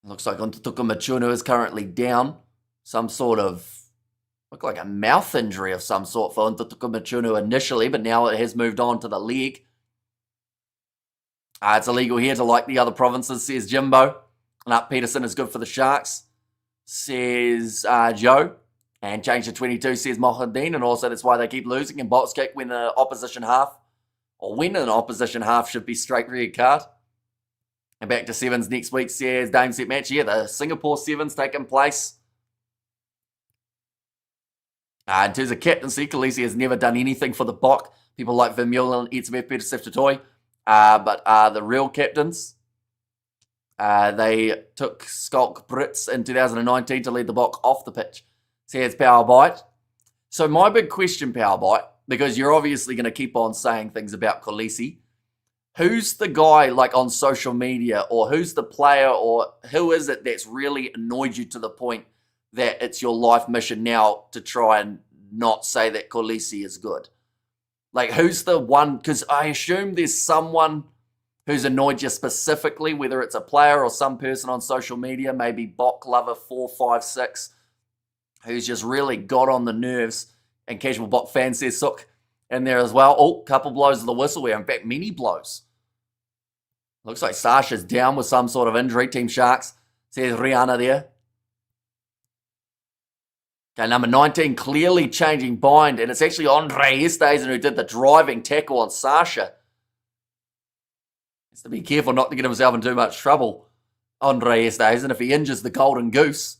Looks like Ntutuku Machunu is currently down. Some sort of, look like a mouth injury of some sort for Ntutuku Machunu initially, but now it has moved on to the leg. It's illegal here to like the other provinces, says Jimbo. And Peterson is good for the Sharks, says Joe. And change to 22, says Mohaldeen. And also that's why they keep losing in box kick when the opposition half, or when an opposition half should be straight red card. And back to sevens next week, says Dame Set Match. Yeah, the Singapore sevens taking place. In terms of captaincy, Khaleesi has never done anything for the Bok. People like Vermeulen and Etzebeth Peter Siftotoy. But the real captains, they took Skulk Brits in 2019 to lead the Bok off the pitch. Says Power Bite. So my big question, Power Bite, because you're obviously going to keep on saying things about Khaleesi. Who's the guy like on social media, or who's the player, or who is it that's really annoyed you to the point that it's your life mission now to try and not say that Khaleesi is good? Like, who's the one? Because I assume there's someone who's annoyed you specifically, whether it's a player or some person on social media, maybe Bok Lover 456, who's just really got on the nerves. And Casual Bok fan says Sook in there as well. Oh, couple blows of the whistle here. In fact, many blows. Looks like Sasha's down with some sort of injury. Team Sharks, says Rihanna there. Okay, number 19 clearly changing bind, and it's actually Andre Estesen who did the driving tackle on Sasha. Has to be careful not to get himself in too much trouble, Andre Estesen, if he injures the Golden Goose.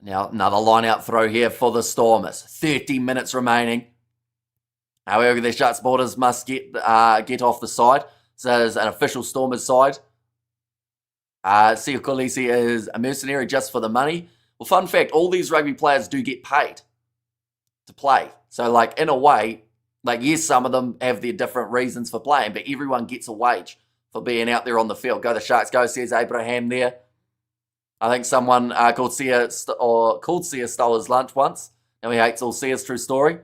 Now, another line-out throw here for the Stormers. 30 minutes remaining. However, the Sharks supporters must get off the side. So there's an official Stormers side. Kolisi is a mercenary just for the money. Well, fun fact, all these rugby players do get paid to play. So, like, in a way, like, yes, some of them have their different reasons for playing, but everyone gets a wage for being out there on the field. Go the Sharks, go, says Abraham there. I think someone called Sia stole his lunch once. Now he hates all Sia's true story.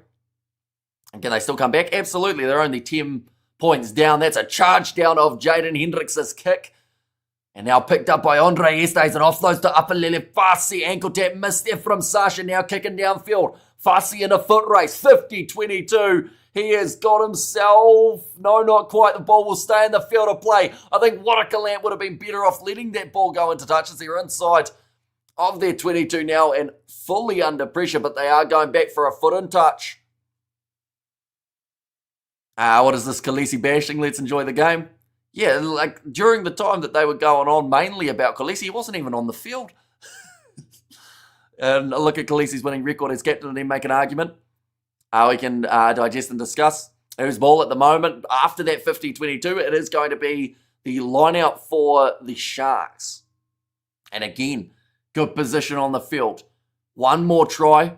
And can they still come back? Absolutely. They're only 10 points down. That's a charge down of Jaden Hendricks' kick. And now picked up by Andre Estes and offloads to Upper Lily. Farsi ankle tap missed there from Sasha. Now kicking downfield. Farsi in a foot race. 50-22. He has got himself. No, not quite. The ball will stay in the field of play. I think Warakalant would have been better off letting that ball go into touch as they're inside of their 22 now and fully under pressure. But they are going back for a foot in touch. What is this Khaleesi bashing? Let's enjoy the game. Yeah, like during the time that they were going on mainly about Khaleesi, he wasn't even on the field. And look at Khaleesi's winning record as captain and then make an argument. We can digest and discuss whose ball at the moment. After that 50-22, it is going to be the line out for the Sharks. And again, good position on the field. One more try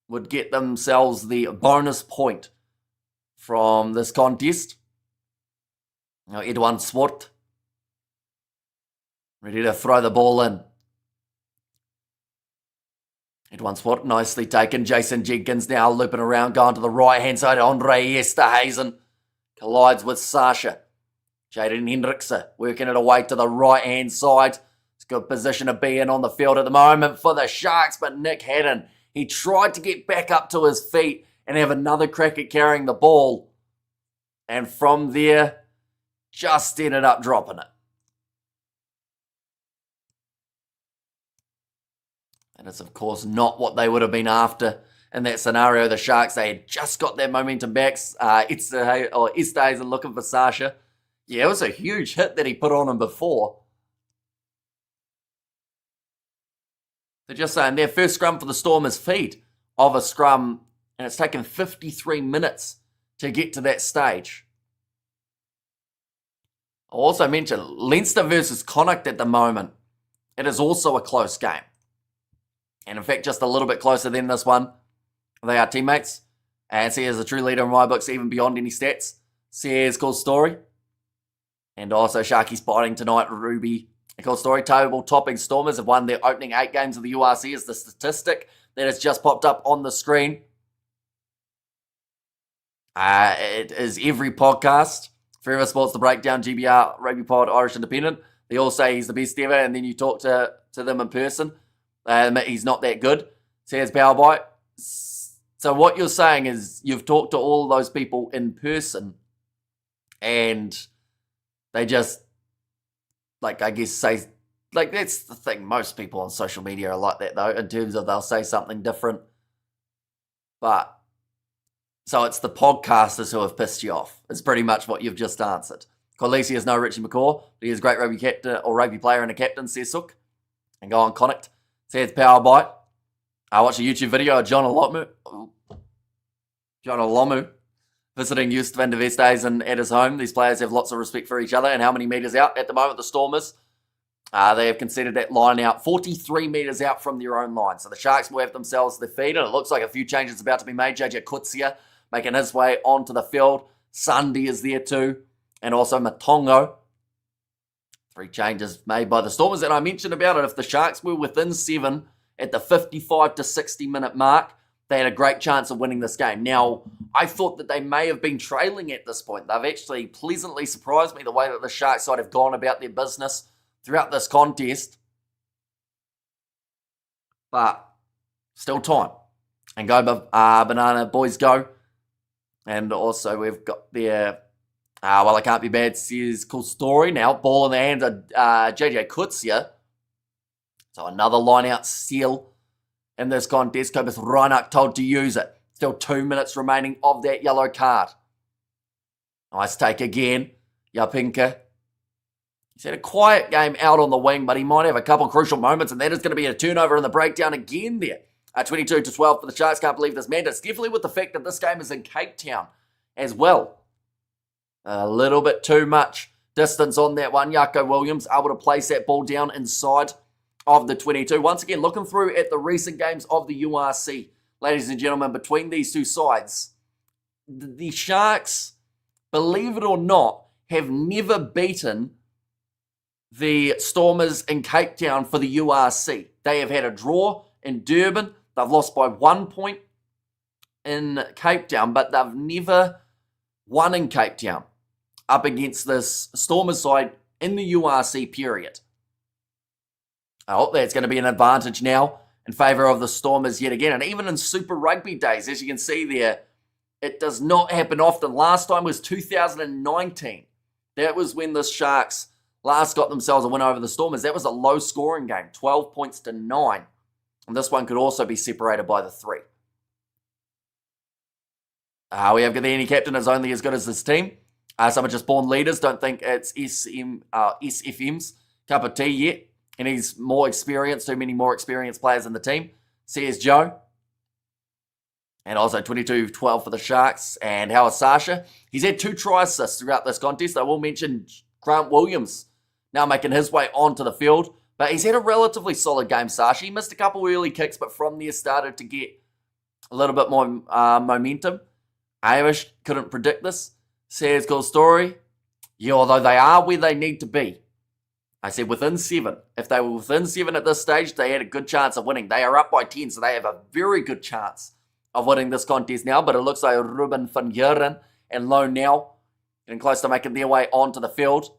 would get themselves the bonus point from this contest. Now Edwin Swart ready to throw the ball in. Edwin Swart nicely taken. Jason Jenkins now looping around, going to the right hand side. Andre Esterhazen collides with Sasha. Jaden Hendrickson working it away to the right hand side. It's a good position to be in on the field at the moment for the Sharks, but Nick Haddon, he tried to get back up to his feet and have another crack at carrying the ball. And from there, just ended up dropping it. And it's, of course, not what they would have been after in that scenario. The Sharks, they had just got their momentum back. Estes and looking for Sasha. Yeah, it was a huge hit that he put on him before. They're just saying their first scrum for the Stormers feed of a scrum, and it's taken 53 minutes to get to that stage. I'll also mention Leinster versus Connacht at the moment. It is also a close game. And in fact, just a little bit closer than this one. They are teammates. And Sears is a true leader in my books, even beyond any stats. Sears cool story. And also Sharkies biting tonight, Ruby. A cool story. Table topping Stormers have won their opening 8 games of the URC is the statistic that has just popped up on the screen. It is every podcast. Forever Sports, The Breakdown, GBR, Rugby Pod, Irish Independent. They all say he's the best ever, and then you talk to them in person. They admit he's not that good. Says Powerbite. So what you're saying is you've talked to all those people in person, and they just, like, I guess say, like, that's the thing. Most people on social media are like that, though, in terms of they'll say something different. But so it's the podcasters who have pissed you off. It's pretty much what you've just answered. Khaleesi is no Richie McCaw, but he is a great rugby captain or rugby player and a captain, says Sook. And go on Connacht. Says Powerbite. I watched a YouTube video of John Olomu visiting Just van der Westhuizen at his home. These players have lots of respect for each other. And how many metres out at the moment, the Stormers? They have considered that line out 43 metres out from their own line. So the Sharks will have themselves their feed, and it looks like a few changes about to be made. JJ Kutsia making his way onto the field. Sunday is there too. And also Matongo. 3 changes made by the Stormers. And I mentioned about it, if the Sharks were within 7 at the 55 to 60 minute mark, they had a great chance of winning this game. Now, I thought that they may have been trailing at this point. They've actually pleasantly surprised me the way that the Sharks side have gone about their business throughout this contest. But still time. And go, Banana Boys, go. And also we've got their, well, I can't be bad, says cool story. Now, ball in the hands of JJ Kutsia. So another line-out steal in this contest. Kobus Reinach told to use it. Still 2 minutes remaining of that yellow card. Nice take again. Yapinka. He's had a quiet game out on the wing, but he might have a couple crucial moments, and that is going to be a turnover in the breakdown again there 22-12 for the Sharks. Can't believe this mandate. It's definitely with the fact that this game is in Cape Town as well. A little bit too much distance on that one. Jaco Williams able to place that ball down inside of the 22. Once again, looking through at the recent games of the URC, ladies and gentlemen, between these two sides, the Sharks, believe it or not, have never beaten the Stormers in Cape Town for the URC. They have had a draw in Durban. They've lost by 1 point in Cape Town, but they've never won in Cape Town up against this Stormers side in the URC period. I hope that's going to be an advantage now in favour of the Stormers yet again. And even in Super Rugby days, as you can see there, it does not happen often. Last time was 2019. That was when the Sharks last got themselves a win over the Stormers. That was a low-scoring game, 12 points to 9. And this one could also be separated by the 3. We have the captain is only as good as this team. Some are just born leaders. Don't think it's SFM's cup of tea yet. He needs more experience. Too many more experienced players in the team. Says Joe. And also 22-12 for the Sharks. And how is Sasha? He's had 2 try assists throughout this contest. I will mention Grant Williams now making his way onto the field. But he's had a relatively solid game, Sasha. He missed a couple early kicks, but from there started to get a little bit more momentum. Amish couldn't predict this. Says cool story. Yeah, although they are where they need to be. I said within 7. If they were within 7 at this stage, they had a good chance of winning. They are up by 10, so they have a very good chance of winning this contest now. But it looks like Ruben van Geuren and Low now getting close to making their way onto the field.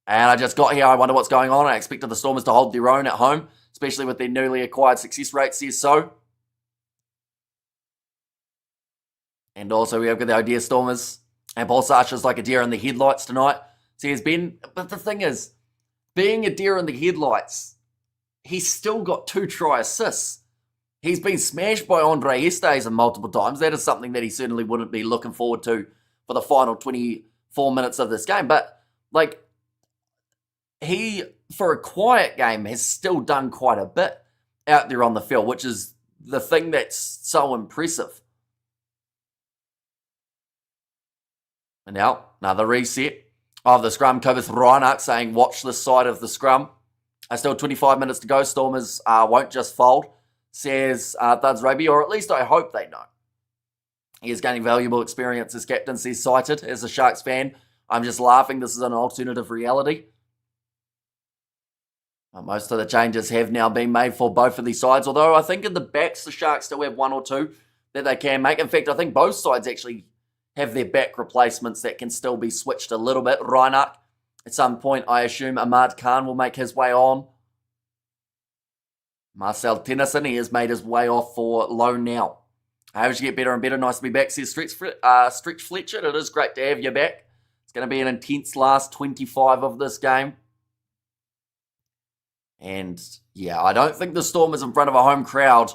And I just got here. I wonder what's going on. I expected the Stormers to hold their own at home, especially with their newly acquired success rate, says so. And also we have got the idea Stormers and Paul Sarsha's like a deer in the headlights tonight. Says Ben, but the thing is, being a deer in the headlights, he's still got 2 try assists. He's been smashed by Andre Esteisen multiple times. That is something that he certainly wouldn't be looking forward to for the final 24 minutes of this game. But, like, he, for a quiet game, has still done quite a bit out there on the field, which is the thing that's so impressive. And now, another reset of the scrum. Kobus Reinach saying, watch this side of the scrum. Still 25 minutes to go. Stormers won't just fold, says Thuds Rugby, or at least I hope they don't. He is gaining valuable experience as captain, says Cited. As a Sharks fan, I'm just laughing. This is an alternative reality. Most of the changes have now been made for both of these sides, although I think in the backs, the Sharks still have 1 or 2 that they can make. In fact, I think both sides actually have their back replacements that can still be switched a little bit. Reinach, at some point, I assume Ahmad Khan will make his way on. Marcel Tennyson, he has made his way off for loan now. As you get better and better, nice to be back, says Stretch Fletcher. It is great to have you back. It's going to be an intense last 25 of this game. And, yeah, I don't think the Stormers in front of a home crowd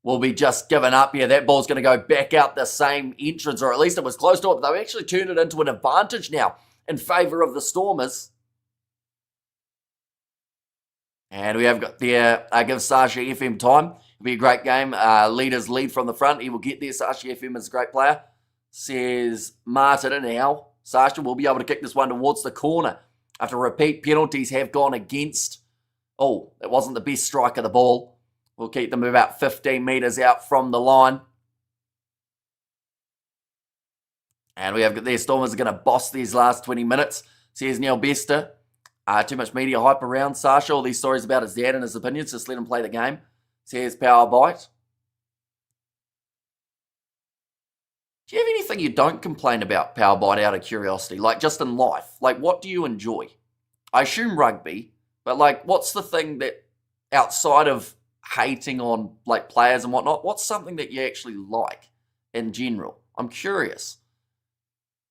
will be just given up. Yeah, that ball's going to go back out the same entrance, or at least it was close to it, but they've actually turned it into an advantage now in favour of the Stormers. And we have got there, give Sasha FM time. It'll be a great game. Leaders lead from the front. He will get there. Sasha FM is a great player, says Martin. And now Sasha will be able to kick this one towards the corner after repeat penalties have gone against. Oh, it wasn't the best strike of the ball. We'll keep them about 15 metres out from the line. And we have got their Stormers are going to boss these last 20 minutes. Says Neil Bester. Too much media hype around Sasha. All these stories about his dad and his opinions. Just let him play the game. Says Power Bite. Do you have anything you don't complain about, Power Bite, out of curiosity? Like, just in life? Like, what do you enjoy? I assume rugby. But, like, what's the thing that, outside of hating on, like, players and whatnot, what's something that you actually like in general? I'm curious.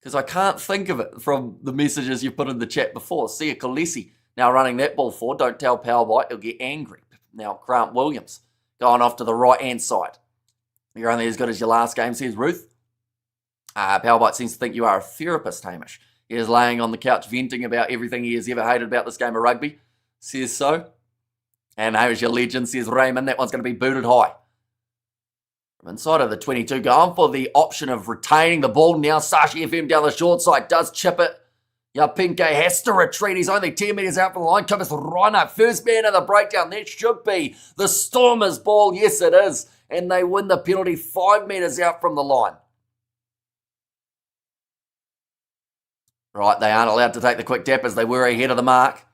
Because I can't think of it from the messages you put in the chat before. See a Khaleesi now running that ball forward. Don't tell Power Bite, he'll get angry. Now, Grant Williams going off to the right-hand side. You're only as good as your last game, says Ruth. Power Bite seems to think you are a therapist, Hamish. He is laying on the couch venting about everything he has ever hated about this game of rugby. Says so. And Hamish, your legend, says Raymond. That one's going to be booted high. From inside of the 22, going for the option of retaining the ball. Now Sashi FM down the short side does chip it. Yapinke has to retreat. He's only 10 metres out from the line. Covers Reinhardt, first man of the breakdown. That should be the Stormers' ball. Yes, it is. And they win the penalty 5 metres out from the line. Right, they aren't allowed to take the quick tap as they were ahead of the mark.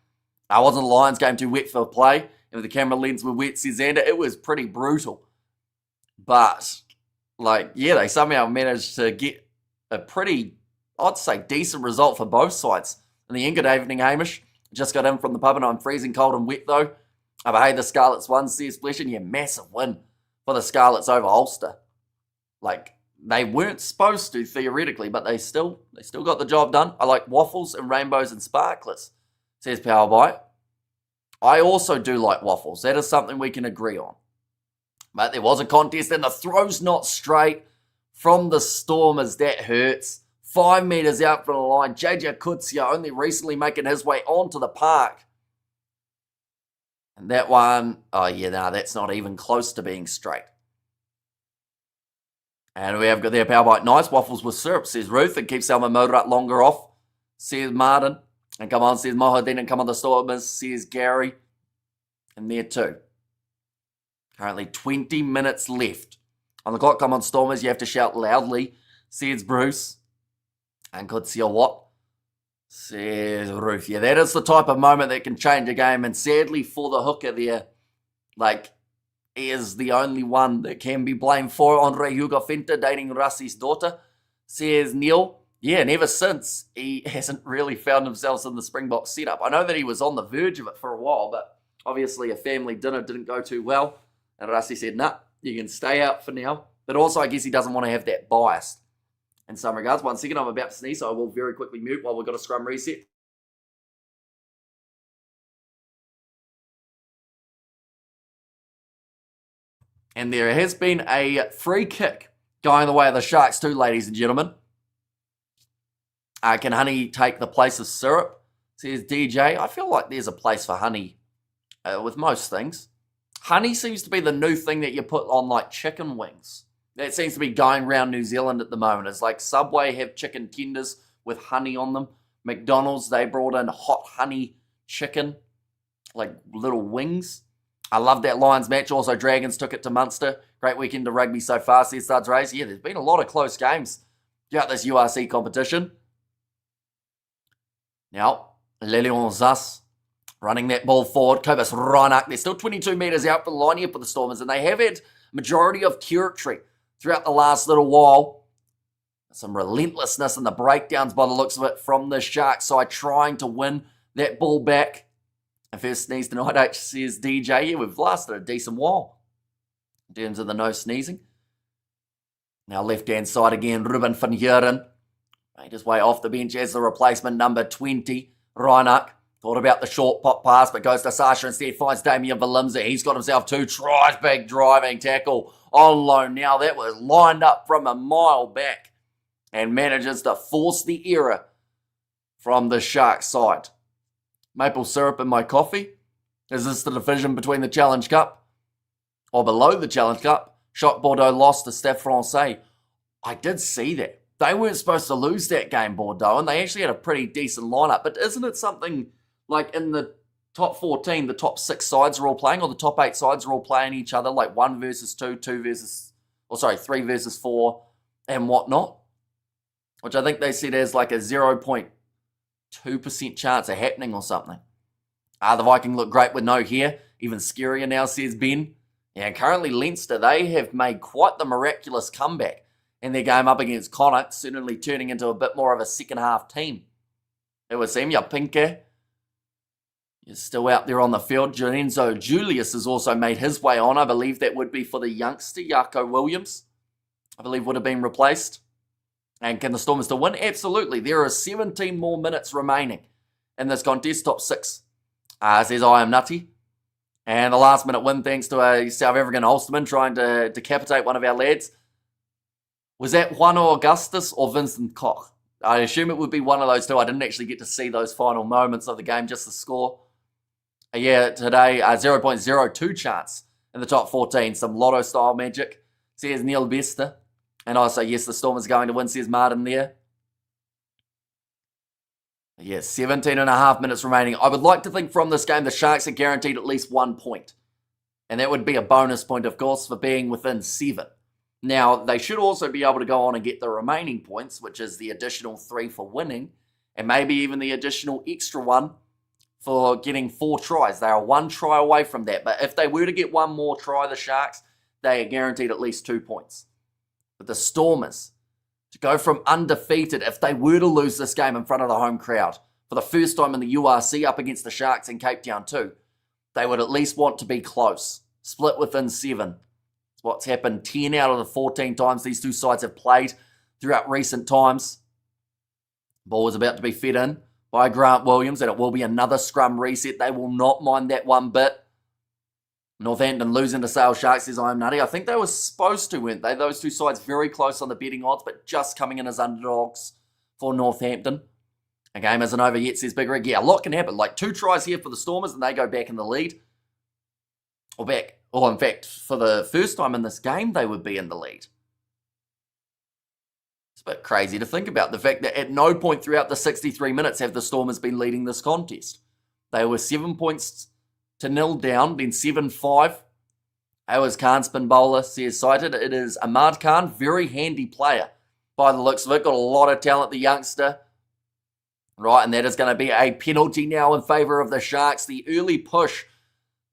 Wasn't the Lions game too wet for play? And with the camera lens were wet, says Xander, it was pretty brutal. But, they somehow managed to get a pretty, I'd say, decent result for both sides. In the end, good evening, Hamish. Just got in from the pub and I'm freezing cold and wet, though. But hey, the Scarlets won, says Flesh, and massive win for the Scarlets over Ulster. They weren't supposed to, theoretically, but they still got the job done. I like waffles and rainbows and sparklers, says Powerbite. I also do like waffles. That is something we can agree on. But there was a contest and the throw's not straight from the Stormers. That hurts. 5 metres out from the line. JJ Kutsia only recently making his way onto the park. And that one, that's not even close to being straight. And we have got their Powerbite. Nice waffles with syrup, says Ruth. And keeps Selma Motorat longer off, says Martin. And come on, says Mohadin. And come on, the Stormers, says Gary. And there too. Currently 20 minutes left. On the clock, come on, Stormers. You have to shout loudly, says Bruce. And could see a what? Says Ruth. Yeah, that is the type of moment that can change a game. And sadly for the hooker there, he is the only one that can be blamed for Andre Hugo Finta dating Rassi's daughter, says Neil. Yeah, and ever since, he hasn't really found himself in the Springbok setup. I know that he was on the verge of it for a while, but obviously a family dinner didn't go too well. And Rassi said, nah, you can stay out for now. But also, I guess he doesn't want to have that bias in some regards. 1 second, I'm about to sneeze, so I will very quickly mute while we've got a scrum reset. And there has been a free kick going the way of the Sharks too, ladies and gentlemen. Can honey take the place of syrup? Says DJ. I feel like there's a place for honey with most things. Honey seems to be the new thing that you put on chicken wings. That seems to be going around New Zealand at the moment. It's Subway have chicken tenders with honey on them. McDonald's, they brought in hot honey chicken, little wings. I love that Lions match. Also, Dragons took it to Munster. Great weekend of rugby so far, says Suds Race. Yeah, there's been a lot of close games throughout this URC competition. Now, Les Lions running that ball forward. Kobus Reinach. They're still 22 metres out from the line here for the Stormers, and they have had majority of territory throughout the last little while. Some relentlessness in the breakdowns by the looks of it from the Sharks side, trying to win that ball back. And first sneeze tonight, H, says DJ. Yeah, we've lasted a decent while in terms of the no sneezing. Now left-hand side again, Ruben van Heeren. Made his way off the bench as the replacement, number 20, Reinach. Thought about the short pop pass, but goes to Sasha instead. Finds Damien Valimza. He's got himself 2 tries. Big driving tackle on loan. Now that was lined up from a mile back and manages to force the error from the Sharks side. Maple syrup in my coffee. Is this the division between the Challenge Cup or below the Challenge Cup? Choc Bordeaux lost to Stade Francais. I did see that. They weren't supposed to lose that game, Bordeaux, and they actually had a pretty decent lineup. But isn't it something in the top 14, the top 6 sides are all playing, or the top 8 sides are all playing each other, 1 versus 2, 3 versus 4, and whatnot? Which I think they said has a 0.2% chance of happening or something. The Viking look great with no hair. Even scarier now, says Ben. Yeah, currently Leinster, they have made quite the miraculous comeback in their game up against Connacht, certainly turning into a bit more of a second half team. It would seem, Pinker is still out there on the field. Lorenzo Julius has also made his way on. I believe that would be for the youngster, Jaco Williams. I believe would have been replaced. And can the Stormers still win? Absolutely. There are 17 more minutes remaining in this contest, top 6. Says I am nutty. And the last minute win thanks to a South African Ulsterman trying to decapitate one of our lads. Was that Juano Augustus or Vincent Koch? I assume it would be one of those two. I didn't actually get to see those final moments of the game, just the score. Yeah, today, 0.02 chance in the top 14. Some lotto-style magic, says Neil Bester. And also, yes, the Stormers going to win, says Martin there. Yes, 17 and a half minutes remaining. I would like to think from this game, the Sharks are guaranteed at least 1 point. And that would be a bonus point, of course, for being within 7. Now, they should also be able to go on and get the remaining points, which is the additional 3 for winning, and maybe even the additional extra 1 for getting 4 tries. They are 1 try away from that. But if they were to get 1 more try, the Sharks, they are guaranteed at least 2 points. But the Stormers, to go from undefeated, if they were to lose this game in front of the home crowd, for the first time in the URC up against the Sharks in Cape Town too, they would at least want to be close. Split within 7. It's what's happened 10 out of the 14 times these two sides have played throughout recent times. Ball is about to be fed in by Grant Williams, and it will be another scrum reset. They will not mind that one bit. Northampton losing to Sale Sharks, says I'm nutty. I think they were supposed to, weren't they? Those two sides very close on the betting odds, but just coming in as underdogs for Northampton. A game isn't over yet, says Big Rig. Yeah, a lot can happen. Like 2 tries here for the Stormers, and they go back in the lead. Or in fact, for the first time in this game, they would be in the lead. It's a bit crazy to think about the fact that at no point throughout the 63 minutes have the Stormers been leading this contest. They were 7 points to 0 down, then 7-5. Awaz Khan, spin bowler, says cited. It is Ahmad Khan, very handy player by the looks of it. Got a lot of talent, the youngster. Right, and that is going to be a penalty now in favour of the Sharks. The early push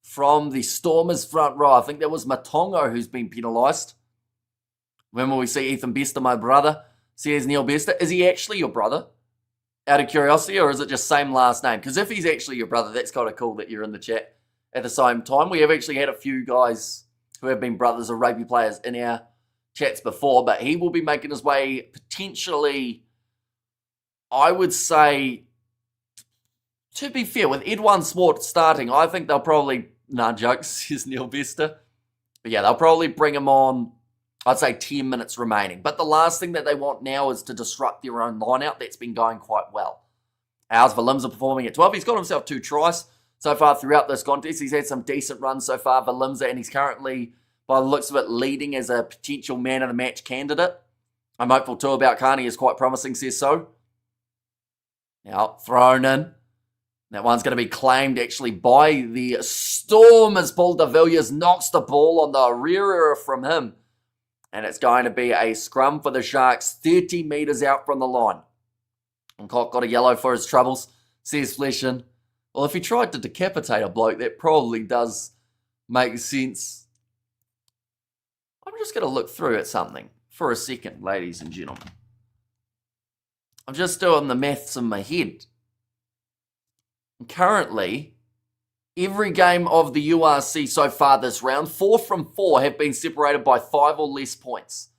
from the Stormers front row. I think that was Matongo who's been penalised. When will we see Ethan Bester, my brother? Says Neil Bester. Is he actually your brother? Out of curiosity, or is it just same last name? Because if he's actually your brother, that's kind of cool that you're in the chat at the same time. We have actually had a few guys who have been brothers or rugby players in our chats before, but he will be making his way potentially, I would say, to be fair, with Edwin Swart starting, I think they'll probably, jokes, says Neil Bester. But yeah, they'll probably bring him on, I'd say 10 minutes remaining. But the last thing that they want now is to disrupt their own line-out. That's been going quite well. Ours Valimza performing at 12. He's got himself 2 tries so far throughout this contest. He's had some decent runs so far, Valimza, and he's currently, by the looks of it, leading as a potential man of the match candidate. I'm hopeful too about Carney, is quite promising, says so. Now, thrown in. That one's going to be claimed actually by the Stormers. Paul de Villiers knocks the ball on the rear from him. And it's going to be a scrum for the Sharks, 30 metres out from the line. And Cock got a yellow for his troubles, says Fleshin. Well, if he tried to decapitate a bloke, that probably does make sense. I'm just going to look through at something for a second, ladies and gentlemen. I'm just doing the maths in my head. Currently, every game of the URC so far this round, 4 from 4 have been separated by 5 or less points.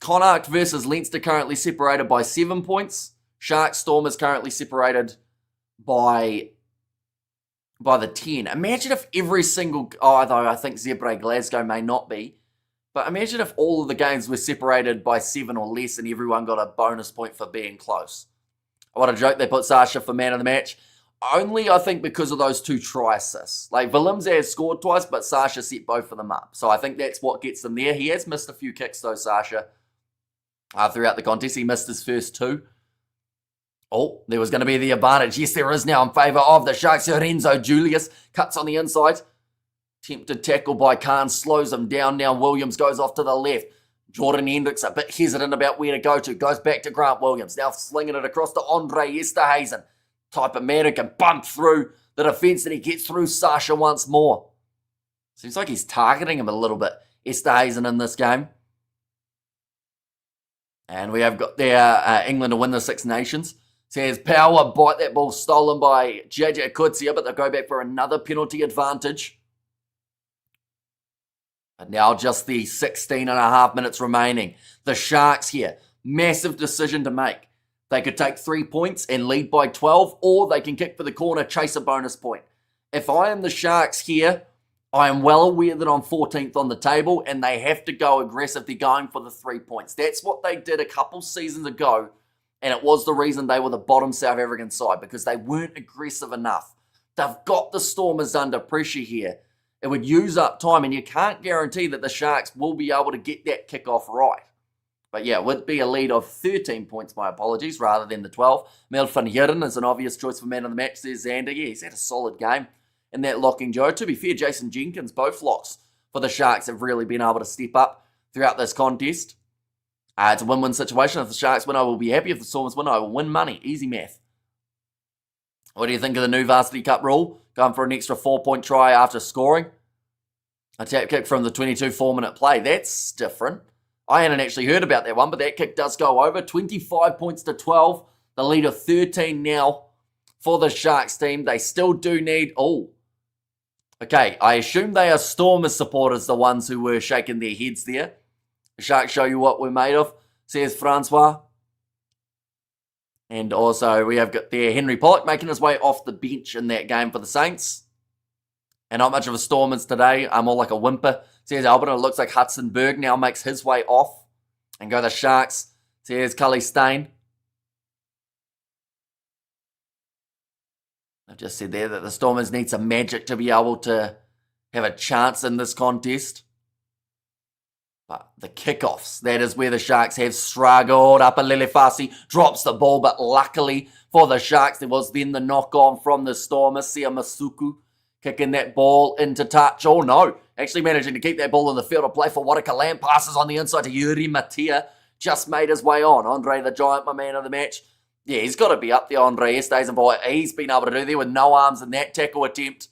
Connacht versus Leinster currently separated by 7 points. Sharks Stormers currently separated by the 10. Imagine if every single, although I think Zebra Glasgow may not be, but imagine if all of the games were separated by 7 or less and everyone got a bonus point for being close. What a joke, they put Sasha for man of the match. Only, I think, because of those 2 try assists. Like, Valimza has scored twice, but Sasha set both of them up. So I think that's what gets them there. He has missed a few kicks, though, Sasha, throughout the contest. He missed his first 2. Oh, there was going to be the advantage. Yes, there is now in favour of the Sharks. Lorenzo Julius cuts on the inside. Tempted tackle by Khan, slows him down. Now Williams goes off to the left. Jordan Hendricks a bit hesitant about where to go to. Goes back to Grant Williams. Now slinging it across to Andre Esterhazen. Type of man who can bump through the defence, and he gets through Sasha once more. Seems like he's targeting him a little bit, Esterhazen, in this game. And we have got there England to win the Six Nations. Says Power bite that ball stolen by JJ Kutsia, but they'll go back for another penalty advantage. And now just the 16 and a half minutes remaining. The Sharks here, massive decision to make. They could take 3 points and lead by 12, or they can kick for the corner, chase a bonus point. If I am the Sharks here, I am well aware that I'm 14th on the table and they have to go aggressive. They're going for the 3 points. That's what they did a couple seasons ago, and it was the reason they were the bottom South African side, because they weren't aggressive enough. They've got the Stormers under pressure here. It would use up time, and you can't guarantee that the Sharks will be able to get that kickoff right. But yeah, it would be a lead of 13 points, my apologies, rather than the 12. Mel van Heeren is an obvious choice for man of the match. There's Xander. Yeah, he's had a solid game in that locking Joe. To be fair, Jason Jenkins, both locks for the Sharks have really been able to step up throughout this contest. It's a win-win situation. If the Sharks win, I will be happy. If the Stormers win, I will win money. Easy math. What do you think of the new Varsity Cup rule? Going for an extra 4-point try after scoring. A tap kick from the 22 4-minute play. That's different. I hadn't actually heard about that one, but that kick does go over. 25 points to 12. The lead of 13 now for the Sharks team. They still do need... Oh. Okay, I assume they are Stormers supporters, the ones who were shaking their heads there. The Sharks show you what we're made of, says Francois. And also we have got there Henry Pollock making his way off the bench in that game for the Saints. And not much of a Stormers today. More like a whimper. Says Albert. It looks like Hudson Berg now makes his way off. And go the Sharks. Says Cully Stain. I've just said there that the Stormers need some magic to be able to have a chance in this contest. But the kickoffs, that is where the Sharks have struggled. Upper Lelefasi drops the ball, but luckily for the Sharks, there was then the knock-on from the Stormers. Sia Masuku kicking that ball into touch. Oh no, actually managing to keep that ball in the field of play for Waraka Lamb. Passes on the inside to Yuri Matia. Just made his way on. Andre the Giant, my man of the match. Yeah, he's got to be up there, Andre Estes, and boy, he's been able to do there with no arms in that tackle attempt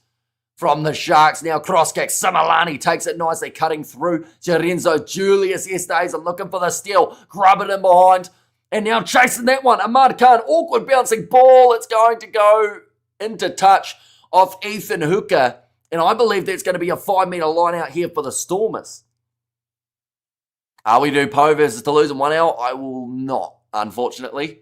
from the Sharks. Now cross kick. Similani takes it nicely, cutting through. Lorenzo Julius Estes and looking for the steal. Grub it in behind. And now chasing that one. Ahmad Khan, awkward bouncing ball. It's going to go into touch of Ethan Hooker. And I believe that's going to be a 5-metre line out here for the Stormers. We do Poe versus Toulouse in 1 hour? I will not, unfortunately.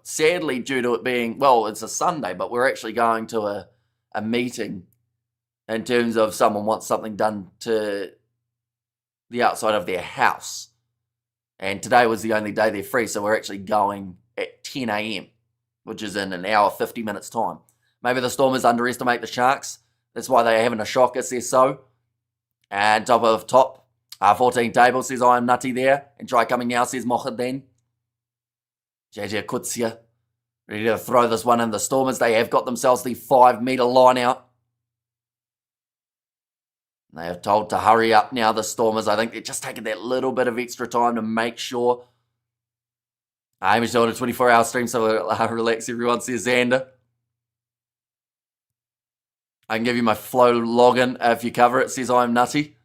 Sadly, due to it being, well, it's a Sunday, but we're actually going to a meeting in terms of someone wants something done to the outside of their house. And today was the only day they're free, so we're actually going at 10 a.m., which is in an hour, 50 minutes time. Maybe the Stormers underestimate the Sharks. That's why they're having a shocker, says so. And top of top, 14 table, says I am nutty there. And try coming now, says Mohadin. JJ Kutsia, ready to throw this one in. The Stormers, they have got themselves the 5-metre line out. They have told to hurry up now, the Stormers. I think they're just taking that little bit of extra time to make sure. I'm still on a 24-hour stream, so relax, everyone, says Xander. I can give you my Flow login if you cover it, says I'm nutty.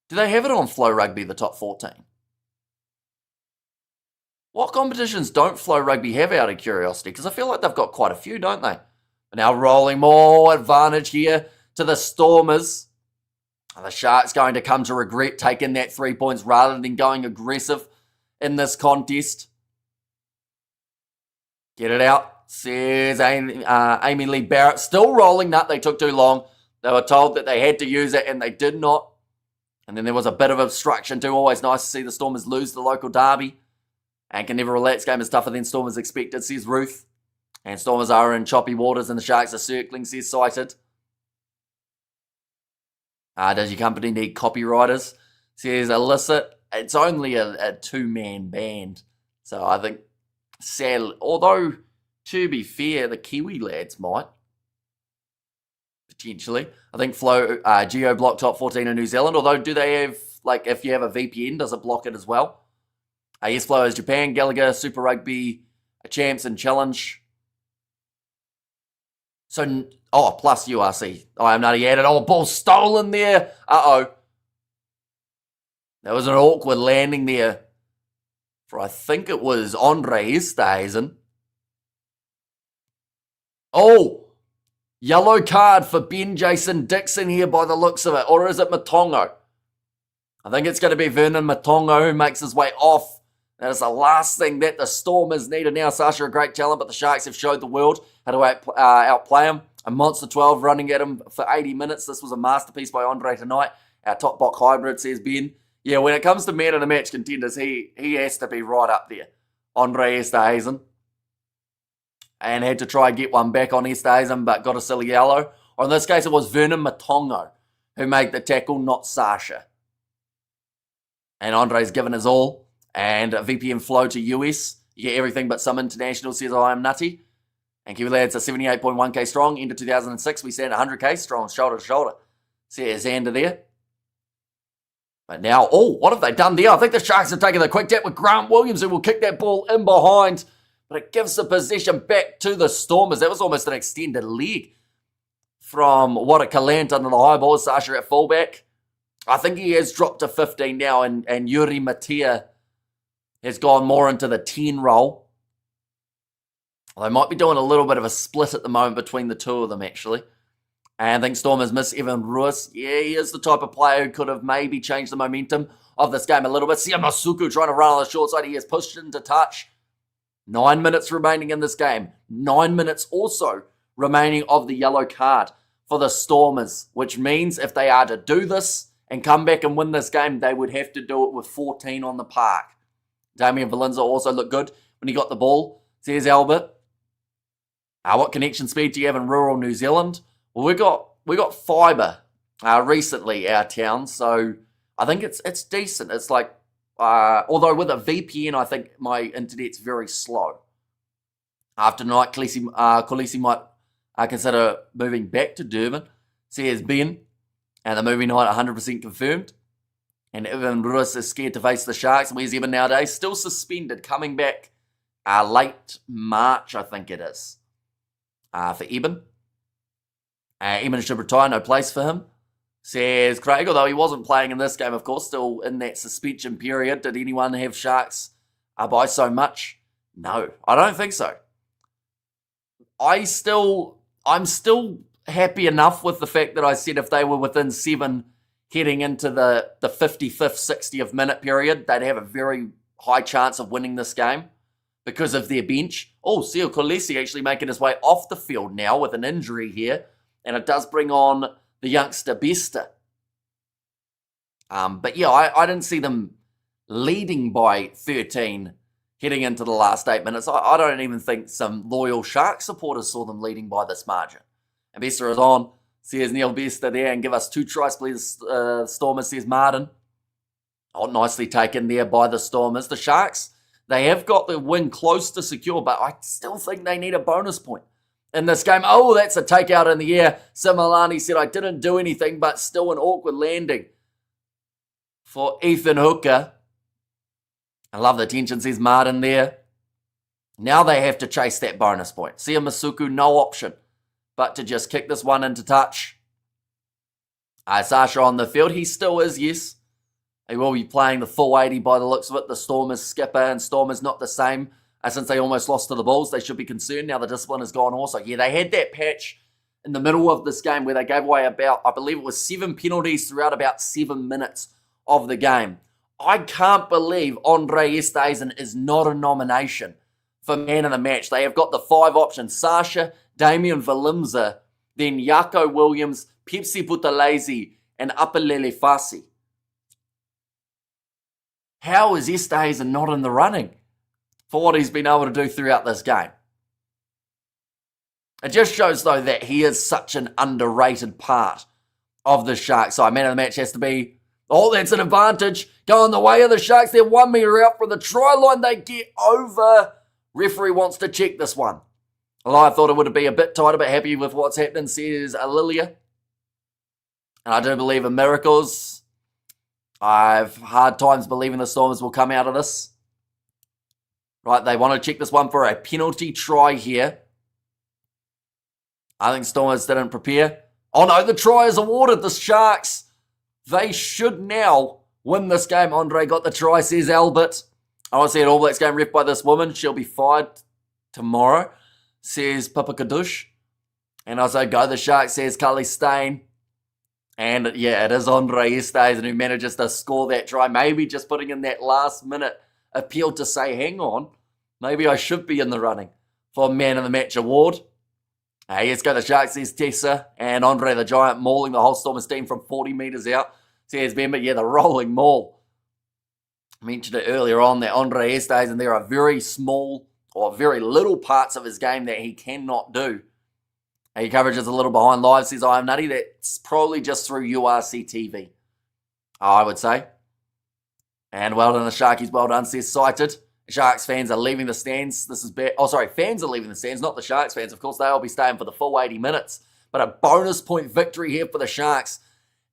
Do they have it on Flow Rugby, the top 14? What competitions don't Flow Rugby have, out of curiosity? Because I feel like they've got quite a few, don't they? But now rolling more advantage here to the Stormers. And the Sharks going to come to regret taking that 3 points rather than going aggressive in this contest. Get it out, says Amy Lee Barrett. Still rolling nut. They took too long. They were told that they had to use it, and they did not. And then there was a bit of obstruction too. Always nice to see the Stormers lose the local derby. And can never relax. Game is tougher than Stormers expected, says Ruth. And Stormers are in choppy waters and the Sharks are circling, says Cited. Does your company need copywriters? Says Alyssa. It's only a 2-man band. So I think, sadly, although, to be fair, the Kiwi lads might. Potentially. I think Flow, Geo block top 14 in New Zealand. Although, do they have, like, if you have a VPN, does it block it as well? Yes, Flow is Japan, Gallagher, Super Rugby, Champs and Challenge. So, plus URC. I am nutty added. Ball stolen there. Uh-oh. That was an awkward landing there for, I think it was Andre Estesen. Yellow card for Ben Jason Dixon here by the looks of it. Or is it Matongo? I think it's going to be Vernon Matongo who makes his way off. That is the last thing that the Stormers need. And now Sasha, a great talent, but the Sharks have showed the world how to outplay him. A monster 12 running at him for 80 minutes. This was a masterpiece by Andre tonight. Our top box hybrid, says Ben. Yeah, when it comes to man of the match contenders, he has to be right up there. Andre Esterhazen. and had to try and get one back on Easthuizen, but got a silly yellow. Or in this case, it was Vernon Matongo who made the tackle, not Sasha. And Andre's given his all. And VPN flow to US. You get everything but some international, says I am nutty. And Kiwi lads are 78.1k strong. Into 2006, we stand 100k strong, shoulder to shoulder. See his hand there. But now, oh, what have they done there? I think the Sharks are taking the quick tap with Grant Williams, who will kick that ball in behind. But it gives the possession back to the Stormers. That was almost an extended leg from Wada Kalant under the high ball. Sasha at fullback. I think he has dropped to 15 now, and Yuri Matia has gone more into the 10 role. They might be doing a little bit of a split at the moment between the two of them, actually. And I think Stormers miss Evan Ruiz. Yeah, he is the type of player who could have maybe changed the momentum of this game a little bit. Sia Masuku trying to run on the short side. He has pushed into touch. 9 minutes remaining in this game. 9 minutes also remaining of the yellow card for the Stormers, which means if they are to do this and come back and win this game, they would have to do it with 14 on the park. Damien Valenza also looked good when he got the ball. Says Albert. What connection speed do you have in rural New Zealand? Well, we got fibre recently, our town, so I think it's decent. It's like, although with a VPN, I think my internet's very slow. After tonight, Khaleesi might consider moving back to Durban. Says Ben, and the movie night 100% confirmed. And Evan Ruiz is scared to face the Sharks. Where's Evan nowadays? Still suspended, coming back late March, I think it is, for Evan. Eamon should retire, no place for him, says Craig, although he wasn't playing in this game, of course, still in that suspension period. Did anyone have Sharks by so much? No, I don't think so. I'm still happy enough with the fact that I said if they were within 7 heading into the 55th, 60th minute period, they'd have a very high chance of winning this game because of their bench. Oh, Sio Kolesi actually making his way off the field now with an injury here. And it does bring on the youngster Bester. But yeah, I didn't see them leading by 13 heading into the last 8 minutes. I don't even think some loyal Shark supporters saw them leading by this margin. And Bester is on. Says Neil Bester there and give us 2 tries, please. Stormers, says Martin. Oh, nicely taken there by the Stormers. The Sharks, they have got the win close to secure, but I still think they need a bonus point in this game. Oh, that's a takeout in the air. Similani said, I didn't do anything, but still an awkward landing for Ethan Hooker. I love the tension, says Martin there. Now they have to chase that bonus point. Sia Masuku, no option but to just kick this one into touch. Sasha on the field. He still is, yes. He will be playing the full 80 by the looks of it. The Stormers skipper, and Stormers not the same. Since they almost lost to the Bulls, they should be concerned. Now the discipline has gone also. Yeah, they had that patch in the middle of this game where they gave away about, I believe it was 7 penalties throughout about 7 minutes of the game. I can't believe Andre Easthuizen is not a nomination for man of the match. They have got the 5 options. Sasha, Damian Valimza, then Yako Williams, Pepsi Buthelezi, and Apelele Fasi. How is Easthuizen not in the running for what he's been able to do throughout this game? It just shows, though, that he is such an underrated part of the Sharks side. Man of the match has to be, oh, that's an advantage. Going the way of the Sharks. They're 1 metre out from the try line. They get over. Referee wants to check this one. Well, I thought it would be a bit tighter, but happy with what's happening, says Alilia. And I do believe in miracles. I've hard times believing the Stormers will come out of this. Right, they want to check this one for a penalty try here. I think Stormers didn't prepare. Oh no, the try is awarded. The Sharks, they should now win this game. Andre got the try, says Albert. I want to see an All Blacks game ref by this woman. She'll be fired tomorrow, says Papa Kadush. And also go the Sharks, says Carly Stain. And yeah, it is Andre Easthuizen who manages to score that try. Maybe just putting in that last minute appeal to say, hang on, maybe I should be in the running for Man of the Match award. Let's go the Sharks, says Tessa. And Andre the Giant mauling the whole Stormers team from 40 metres out, says Ben. But yeah, the rolling maul. I mentioned it earlier on that Andre Easthuizen, they're a very small or very little parts of his game that he cannot do. Your coverage is a little behind live, says I am nutty. That's probably just through URC TV, I would say. And well done the Sharkies, well done, says Cited. Sharks fans are leaving the stands. This is bad. Oh, sorry, fans are leaving the stands, not the Sharks fans. Of course, they'll be staying for the full 80 minutes. But a bonus point victory here for the Sharks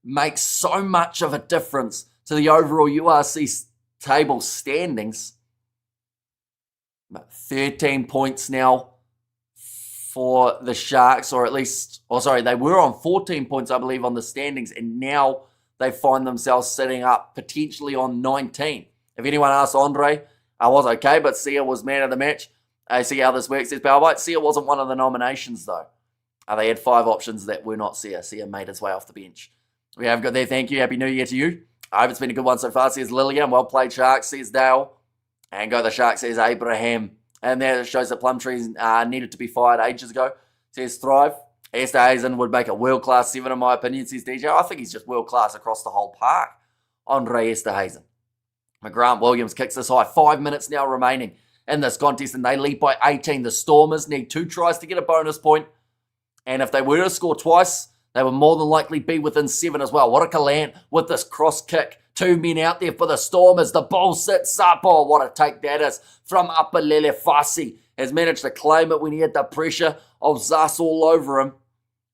makes so much of a difference to the overall URC table standings. 13 points now for the Sharks, or at least, they were on 14 points, I believe, on the standings, and now they find themselves sitting up potentially on 19. If anyone asks Andre, I was okay, but Sia was man of the match. See how this works, says Powerbite. Sia wasn't one of the nominations, though. They had 5 options that were not Sia. Sia made his way off the bench. We have got there. Thank you. Happy New Year to you. I hope it's been a good one so far, says Lillian. Well played, Sharks, says Dale. And go the Sharks, says Abraham. And there it shows that Plumtree's needed to be fired ages ago, says Thrive. Esterhazen would make a world-class 7, in my opinion, says DJ. I think he's just world-class across the whole park. Andre Esterhazen. McGrant Williams kicks this high. 5 minutes now remaining in this contest, and they lead by 18. The Stormers need 2 tries to get a bonus point. And if they were to score twice, they would more than likely be within 7 as well. What a Kalan with this cross kick. 2 men out there for the Stormers. The ball sits up. Oh, what a take that is from Apalele Fasi. Has managed to claim it when he had the pressure of Zas all over him.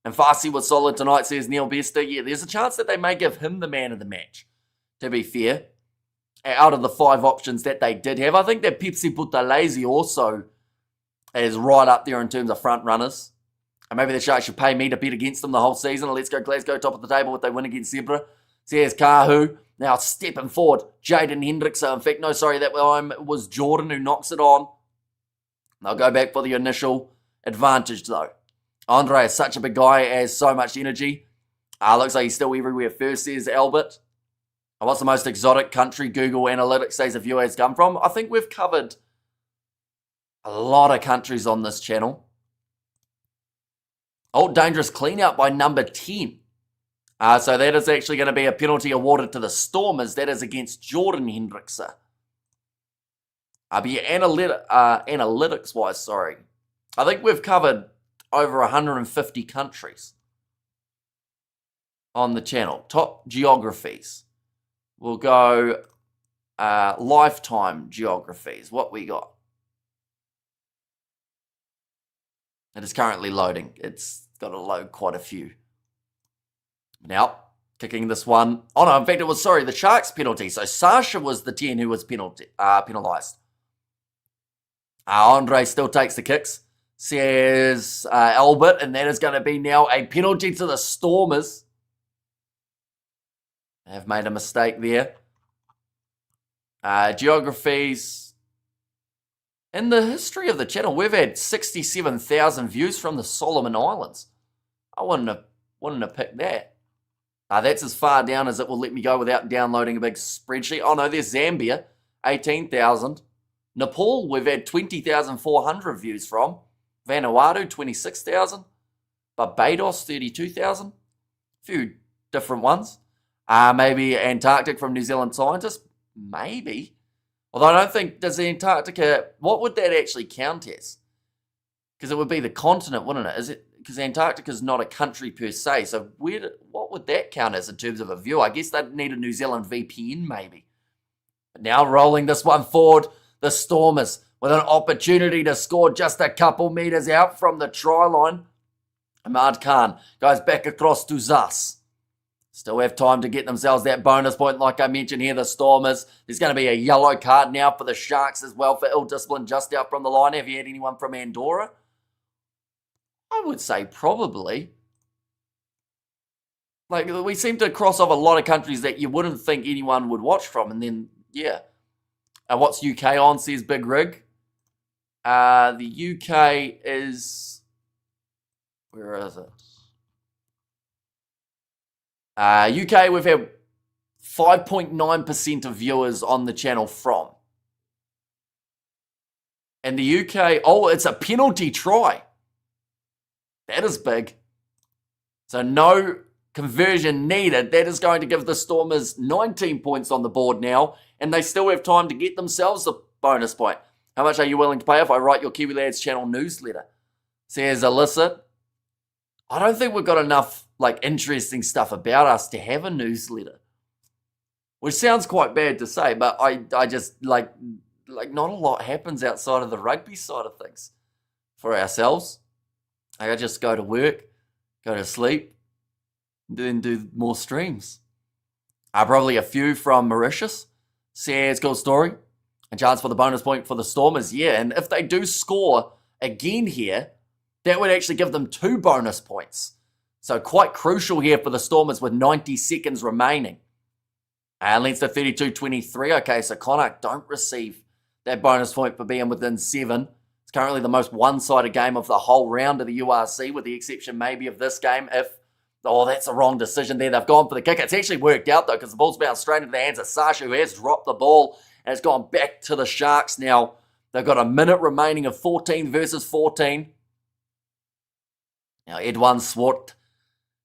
And Fasi was solid tonight, says Neil Bester. Yeah, there's a chance that they may give him the man of the match, to be fair. Out of the 5 options that they did have. I think that Pepsi Butalezi also is right up there in terms of front runners. And maybe the Sharks should pay me to bet against them the whole season. Let's go Glasgow, top of the table if they win against Zebra. Says Kahu. Now stepping forward. Jaden Hendrickson. In fact, no, sorry, that was Jordan who knocks it on. They'll go back for the initial advantage though. Andre is such a big guy, has so much energy. Looks like he's still everywhere first, says Albert. What's the most exotic country Google Analytics says a viewer has come from? I think we've covered a lot of countries on this channel. Oh, dangerous clean out by number 10. So that is actually going to be a penalty awarded to the Stormers. That is against Jordan Hendrickson. But yeah, analytics-wise, sorry. I think we've covered over 150 countries on the channel. Top geographies. We'll go lifetime geographies. What we got? It is currently loading. It's got to load quite a few. Now, kicking this one. Oh no, in fact it was, the Sharks penalty. So Sasha was the 10 who was penalised. Andre still takes the kicks, says Albert, and that is going to be now a penalty to the Stormers. Have made a mistake there. Geographies. In the history of the channel, we've had 67,000 views from the Solomon Islands. I wouldn't have picked that. That's as far down as it will let me go without downloading a big spreadsheet. Oh no, there's Zambia, 18,000. Nepal, we've had 20,400 views from. Vanuatu, 26,000. Barbados, 32,000. A few different ones. Maybe Antarctic from New Zealand scientists. Maybe. Although I don't think, does the Antarctica, what would that actually count as? Because it would be the continent, wouldn't it? Is it? Because Antarctica is not a country per se. So what would that count as in terms of a view? I guess they'd need a New Zealand VPN maybe. But now rolling this one forward, the Stormers with an opportunity to score just a couple metres out from the try line. Ahmad Khan goes back across to Zas. Still have time to get themselves that bonus point like I mentioned here, the Stormers. There's going to be a yellow card now for the Sharks as well for ill discipline just out from the line. Have you had anyone from Andorra? I would say probably. Like, we seem to cross off a lot of countries that you wouldn't think anyone would watch from. And then, yeah. What's UK on, says Big Rig. The UK is... Where is it? UK, we've had 5.9% of viewers on the channel from. And the UK, oh, it's a penalty try. That is big. So no conversion needed. That is going to give the Stormers 19 points on the board now. And they still have time to get themselves a bonus point. How much are you willing to pay if I write your Kiwi Lads channel newsletter? Says Alyssa. I don't think we've got enough interesting stuff about us to have a newsletter. Which sounds quite bad to say, but I just not a lot happens outside of the rugby side of things for ourselves. I just go to work, go to sleep, and then do more streams. Probably a few from Mauritius. Says cool story. A chance for the bonus point for the Stormers. Yeah, and if they do score again here, that would actually give them 2 bonus points. So quite crucial here for the Stormers with 90 seconds remaining. Leinster 32-23. Okay, so Connacht don't receive that bonus point for being within 7. It's currently the most one-sided game of the whole round of the URC, with the exception maybe of this game if... Oh, that's a wrong decision there. They've gone for the kick. It's actually worked out, though, because the ball's bounced straight into the hands of Sasha, who has dropped the ball and has gone back to the Sharks now. They've got a minute remaining of 14 versus 14. Now, Edwin Swart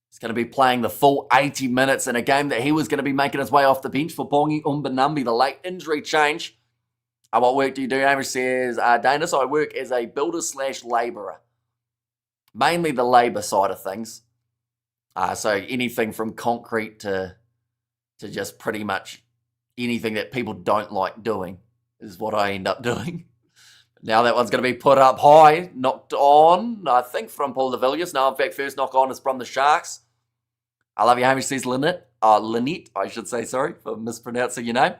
is going to be playing the full 80 minutes in a game that he was going to be making his way off the bench for Pongi Umbanambi, the late injury change. What work do you do? Hamish says, Dana, so I work as a builder/labourer. Mainly the labour side of things. So anything from concrete to just pretty much anything that people don't like doing is what I end up doing. Now that one's going to be put up high, knocked on, I think from Paul de Villiers. No, in fact, first knock on is from the Sharks. I love you, Hamish, says Lynette, I should say, sorry for mispronouncing your name.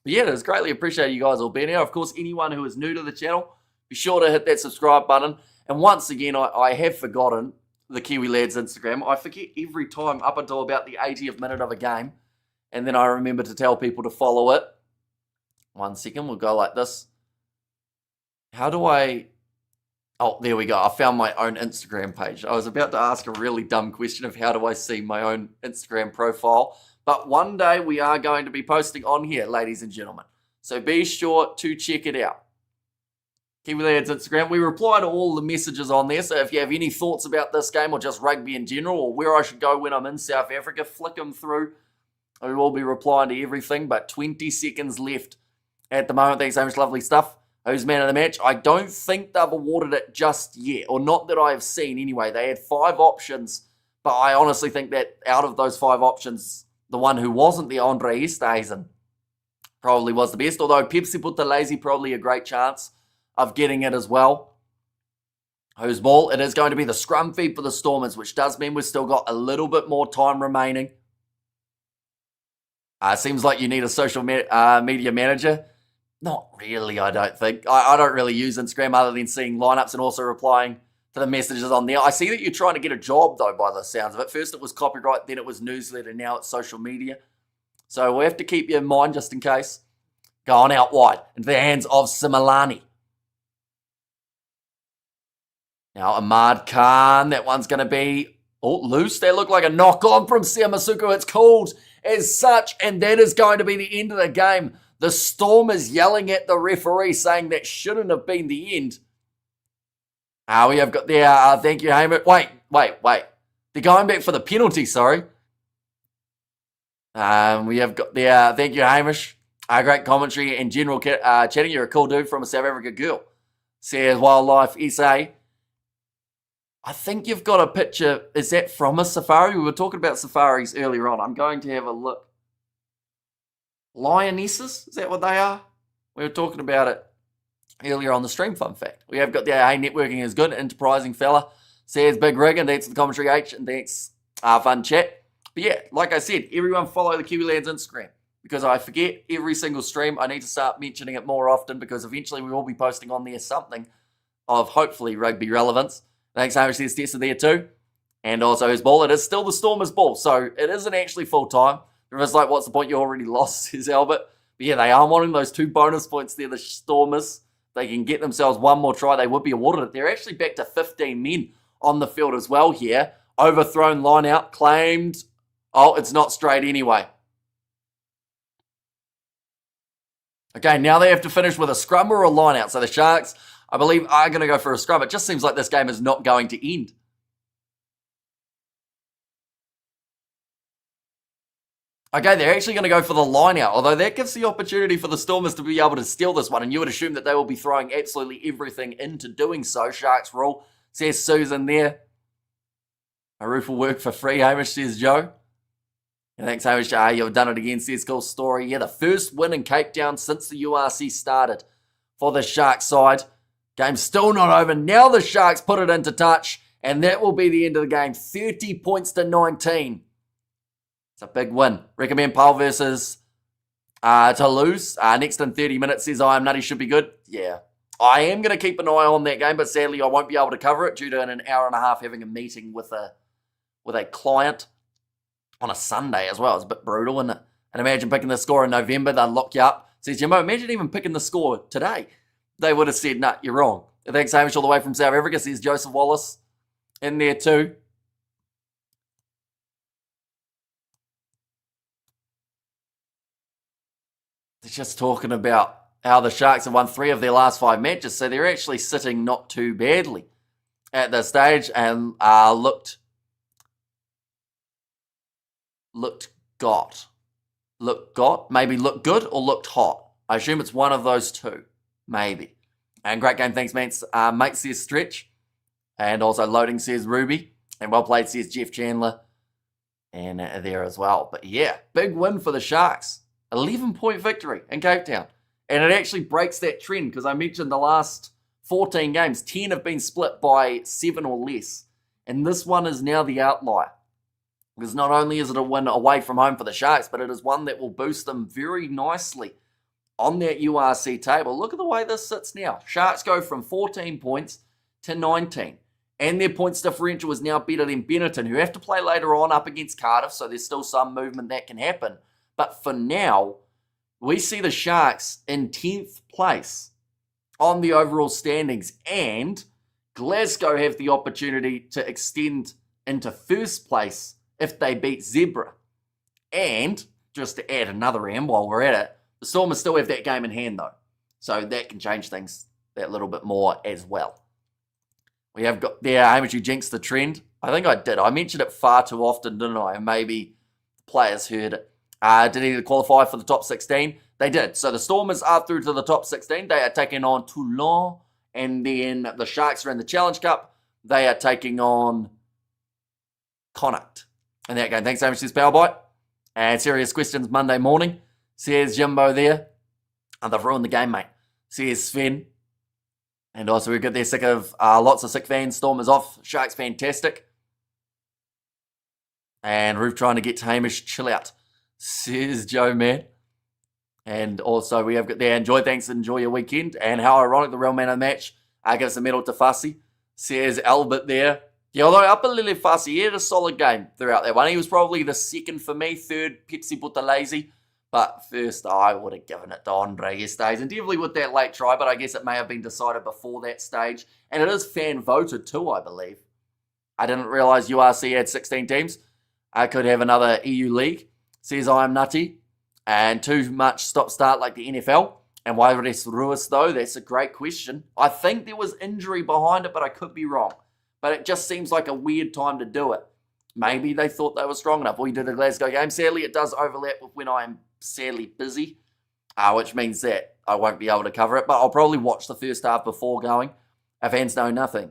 But yeah, it is greatly appreciated you guys all being here. Of course, anyone who is new to the channel, be sure to hit that subscribe button. And once again, I have forgotten the Kiwi Lads Instagram. I forget every time up until about the 80th minute of a game. And then I remember to tell people to follow it. 1 second, we'll go like this. How do I... Oh, there we go. I found my own Instagram page. I was about to ask a really dumb question of how do I see my own Instagram profile. But one day we are going to be posting on here, ladies and gentlemen. So be sure to check it out. Kiwi Lads Instagram. We reply to all the messages on there. So if you have any thoughts about this game or just rugby in general or where I should go when I'm in South Africa, flick them through. We will be replying to everything, but 20 seconds left at the moment. Thanks so much, lovely stuff. Who's man of the match? I don't think they've awarded it just yet, or not that I have seen anyway. They had 5 options, but I honestly think that out of those 5 options, the one who wasn't the Andre Esterhuizen probably was the best, although Pepsi put the lazy probably a great chance of getting it as well. Whose ball? It is going to be the scrum feed for the Stormers, which does mean we've still got a little bit more time remaining. Seems like you need a social media manager. Not really, I don't think. I don't really use Instagram other than seeing lineups and also replying to the messages on there. I see that you're trying to get a job, though, by the sounds of it. First it was copyright, then it was newsletter, now it's social media. So we have to keep you in mind just in case. Going out wide into the hands of Similani. Now Ahmad Khan, that one's going to be loose. That looked like a knock-on from Siamasuku. It's called as such, and that is going to be the end of the game. The Stormers yelling at the referee saying that shouldn't have been the end. We have got there, thank you, Hamish. Wait. They're going back for the penalty, sorry. We have got there, thank you, Hamish. Great commentary and general chatting. You're a cool dude from a South Africa girl. Says Wildlife SA. I think you've got a picture. Is that from a safari? We were talking about safaris earlier on. I'm going to have a look. Lionesses? Is that what they are? We were talking about it earlier on the stream, fun fact. We have got the hey, networking is good, enterprising fella. Says Big Rig, and that's the commentary H, and that's fun chat. But yeah, like I said, everyone follow the Kiwi Lads Instagram because I forget every single stream. I need to start mentioning it more often because eventually we will be posting on there something of hopefully rugby relevance. Thanks, Hamish. There's Tessa there too. And also his ball. It is still the Stormers' ball, so it isn't actually full time. There is like, what's the point? You already lost, says Albert. But yeah, they are wanting those 2 bonus points there, the Stormers. They can get themselves one more try. They would be awarded it. They're actually back to 15 men on the field as well here. Overthrown line out, claimed. Oh, it's not straight anyway. Okay, now they have to finish with a scrum or a line out. So the Sharks, I believe, are going to go for a scrum. It just seems like this game is not going to end. Okay, they're actually going to go for the line out, although that gives the opportunity for the Stormers to be able to steal this one, and you would assume that they will be throwing absolutely everything into doing so. Sharks rule, says Susan there. A roof will work for free, Hamish, says Joe. And thanks, Hamish. You've done it again, says Cool Story. Yeah, the first win in Cape Town since the URC started for the Sharks side. Game's still not over. Now the Sharks put it into touch, and that will be the end of the game. 30 points to 19. It's a big win. Recommend Pal versus Toulouse. Next in 30 minutes, says I am nutty, should be good. Yeah. I am going to keep an eye on that game, but sadly I won't be able to cover it due to in an hour and a half having a meeting with a client on a Sunday as well. It's a bit brutal, isn't it? And imagine picking the score in November, they'll lock you up. Says Jimbo, imagine even picking the score today. They would have said, nah, you're wrong. Thanks, Hamish, all the way from South Africa, says Joseph Wallace in there too. They're just talking about how the Sharks have won 3 of their last 5 matches, so they're actually sitting not too badly at this stage, and looked maybe looked good or looked hot. I assume it's one of those two, maybe. And great game, thanks, mates. Mate says Stretch, and also Loading says Ruby, and well played says Jeff Chandler, and there as well. But yeah, big win for the Sharks. 11-point victory in Cape Town. And it actually breaks that trend because I mentioned the last 14 games, 10 have been split by 7 or less. And this one is now the outlier. Because not only is it a win away from home for the Sharks, but it is one that will boost them very nicely on that URC table. Look at the way this sits now. Sharks go from 14 points to 19. And their points differential is now better than Benetton, who have to play later on up against Cardiff, so there's still some movement that can happen. But for now, we see the Sharks in 10th place on the overall standings, and Glasgow have the opportunity to extend into first place if they beat Zebra. And, just to add another M while we're at it, the Stormers still have that game in hand though. So that can change things that little bit more as well. We have got there, Hamish, you jinxed the trend. I think I did. I mentioned it far too often, didn't I? And maybe players heard it. Did he qualify for the top 16? They did. So the Stormers are through to the top 16. They are taking on Toulon. And then the Sharks are in the Challenge Cup. They are taking on Connacht in that game. Thanks so much, says Powerbite. And serious questions Monday morning, says Jimbo there. And they've ruined the game, mate, says Sven. And also we've got there sick of lots of sick fans. Stormers off. Sharks fantastic. And Roof trying to get to Hamish. Chill out, says Joe, man. And also we have got there, enjoy your weekend. And how ironic, the real man of the match gives the medal to Fussy, says Albert there. Yeah, although Upper Lily Fussy, he had a solid game throughout that one. He was probably the second for me, third Pepsi Butalese. But first, I would have given it to Andre yesterday. And definitely with that late try, but I guess it may have been decided before that stage. And it is fan voted too, I believe. I didn't realise URC had 16 teams. I could have another EU league, says I am nutty. And too much stop-start like the NFL. And why rest Ruiz though? That's a great question. I think there was injury behind it, but I could be wrong. But it just seems like a weird time to do it. Maybe they thought they were strong enough. We did the Glasgow game. Sadly, it does overlap with when I am sadly busy, which means that I won't be able to cover it. But I'll probably watch the first half before going. Our fans know nothing,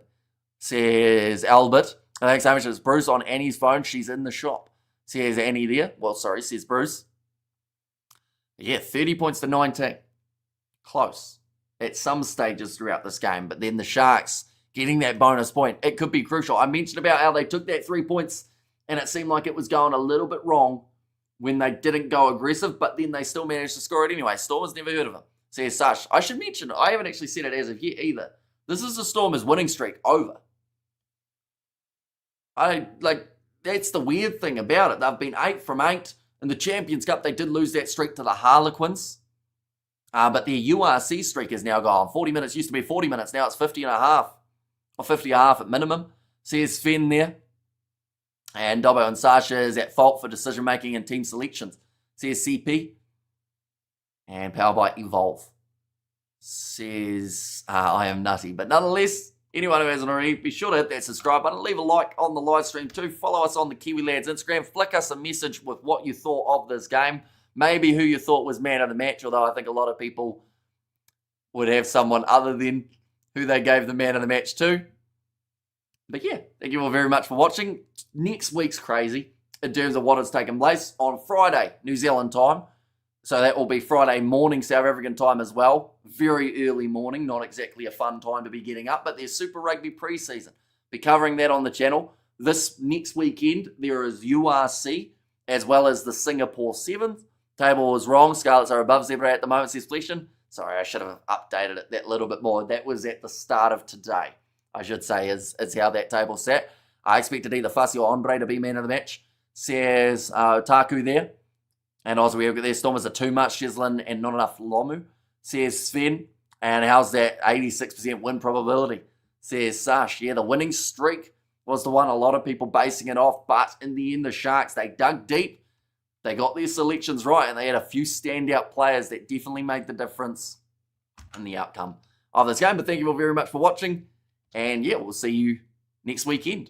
says Albert. And thanks so much. It's Bruce on Annie's phone. She's in the shop, says Annie there. Well, sorry, says Bruce. Yeah, 30 points to 19. Close at some stages throughout this game. But then the Sharks getting that bonus point, it could be crucial. I mentioned about how they took that 3 points and it seemed like it was going a little bit wrong when they didn't go aggressive, but then they still managed to score it anyway. Stormers never heard of him, says Sash. I should mention, I haven't actually said it as of yet either. This is the Stormers winning streak over. That's the weird thing about it. They've been 8 from 8. In the Champions Cup, they did lose that streak to the Harlequins. But their URC streak is now gone. 40 minutes used to be 40 minutes. Now it's 50 and a half. Or 50 and a half at minimum. Says Sven there. And Dobbo and Sasha is at fault for decision-making and team selections. Says CP. And Power by Evolve. Says I am nutty. But nonetheless, Anyone who hasn't already, be sure to hit that subscribe button. Leave a like on the live stream too. Follow us on the Kiwi Lads Instagram. Flick us a message with what you thought of this game. Maybe who you thought was man of the match, although I think a lot of people would have someone other than who they gave the man of the match to. But yeah, thank you all very much for watching. Next week's crazy in terms of what has taken place on Friday, New Zealand time. So that will be Friday morning, South African time as well. Very early morning, not exactly a fun time to be getting up, but there's Super Rugby preseason. Be covering that on the channel. This next weekend, there is URC as well as the Singapore Sevens. Table was wrong. Scarlets are above zebra at the moment, says Fleshin. Sorry, I should have updated it that little bit more. That was at the start of today, I should say, is how that table sat. I expected either Fussy or Andre to be man of the match. Says Taku there. And also we have got there, Stormers are too much, Shislin, and not enough Lomu. Says Sven. And how's that 86% win probability? Says Sash. Yeah, the winning streak was the one a lot of people basing it off. But in the end, the Sharks, they dug deep. They got their selections right. And they had a few standout players that definitely made the difference in the outcome of this game. But thank you all very much for watching. And yeah, we'll see you next weekend.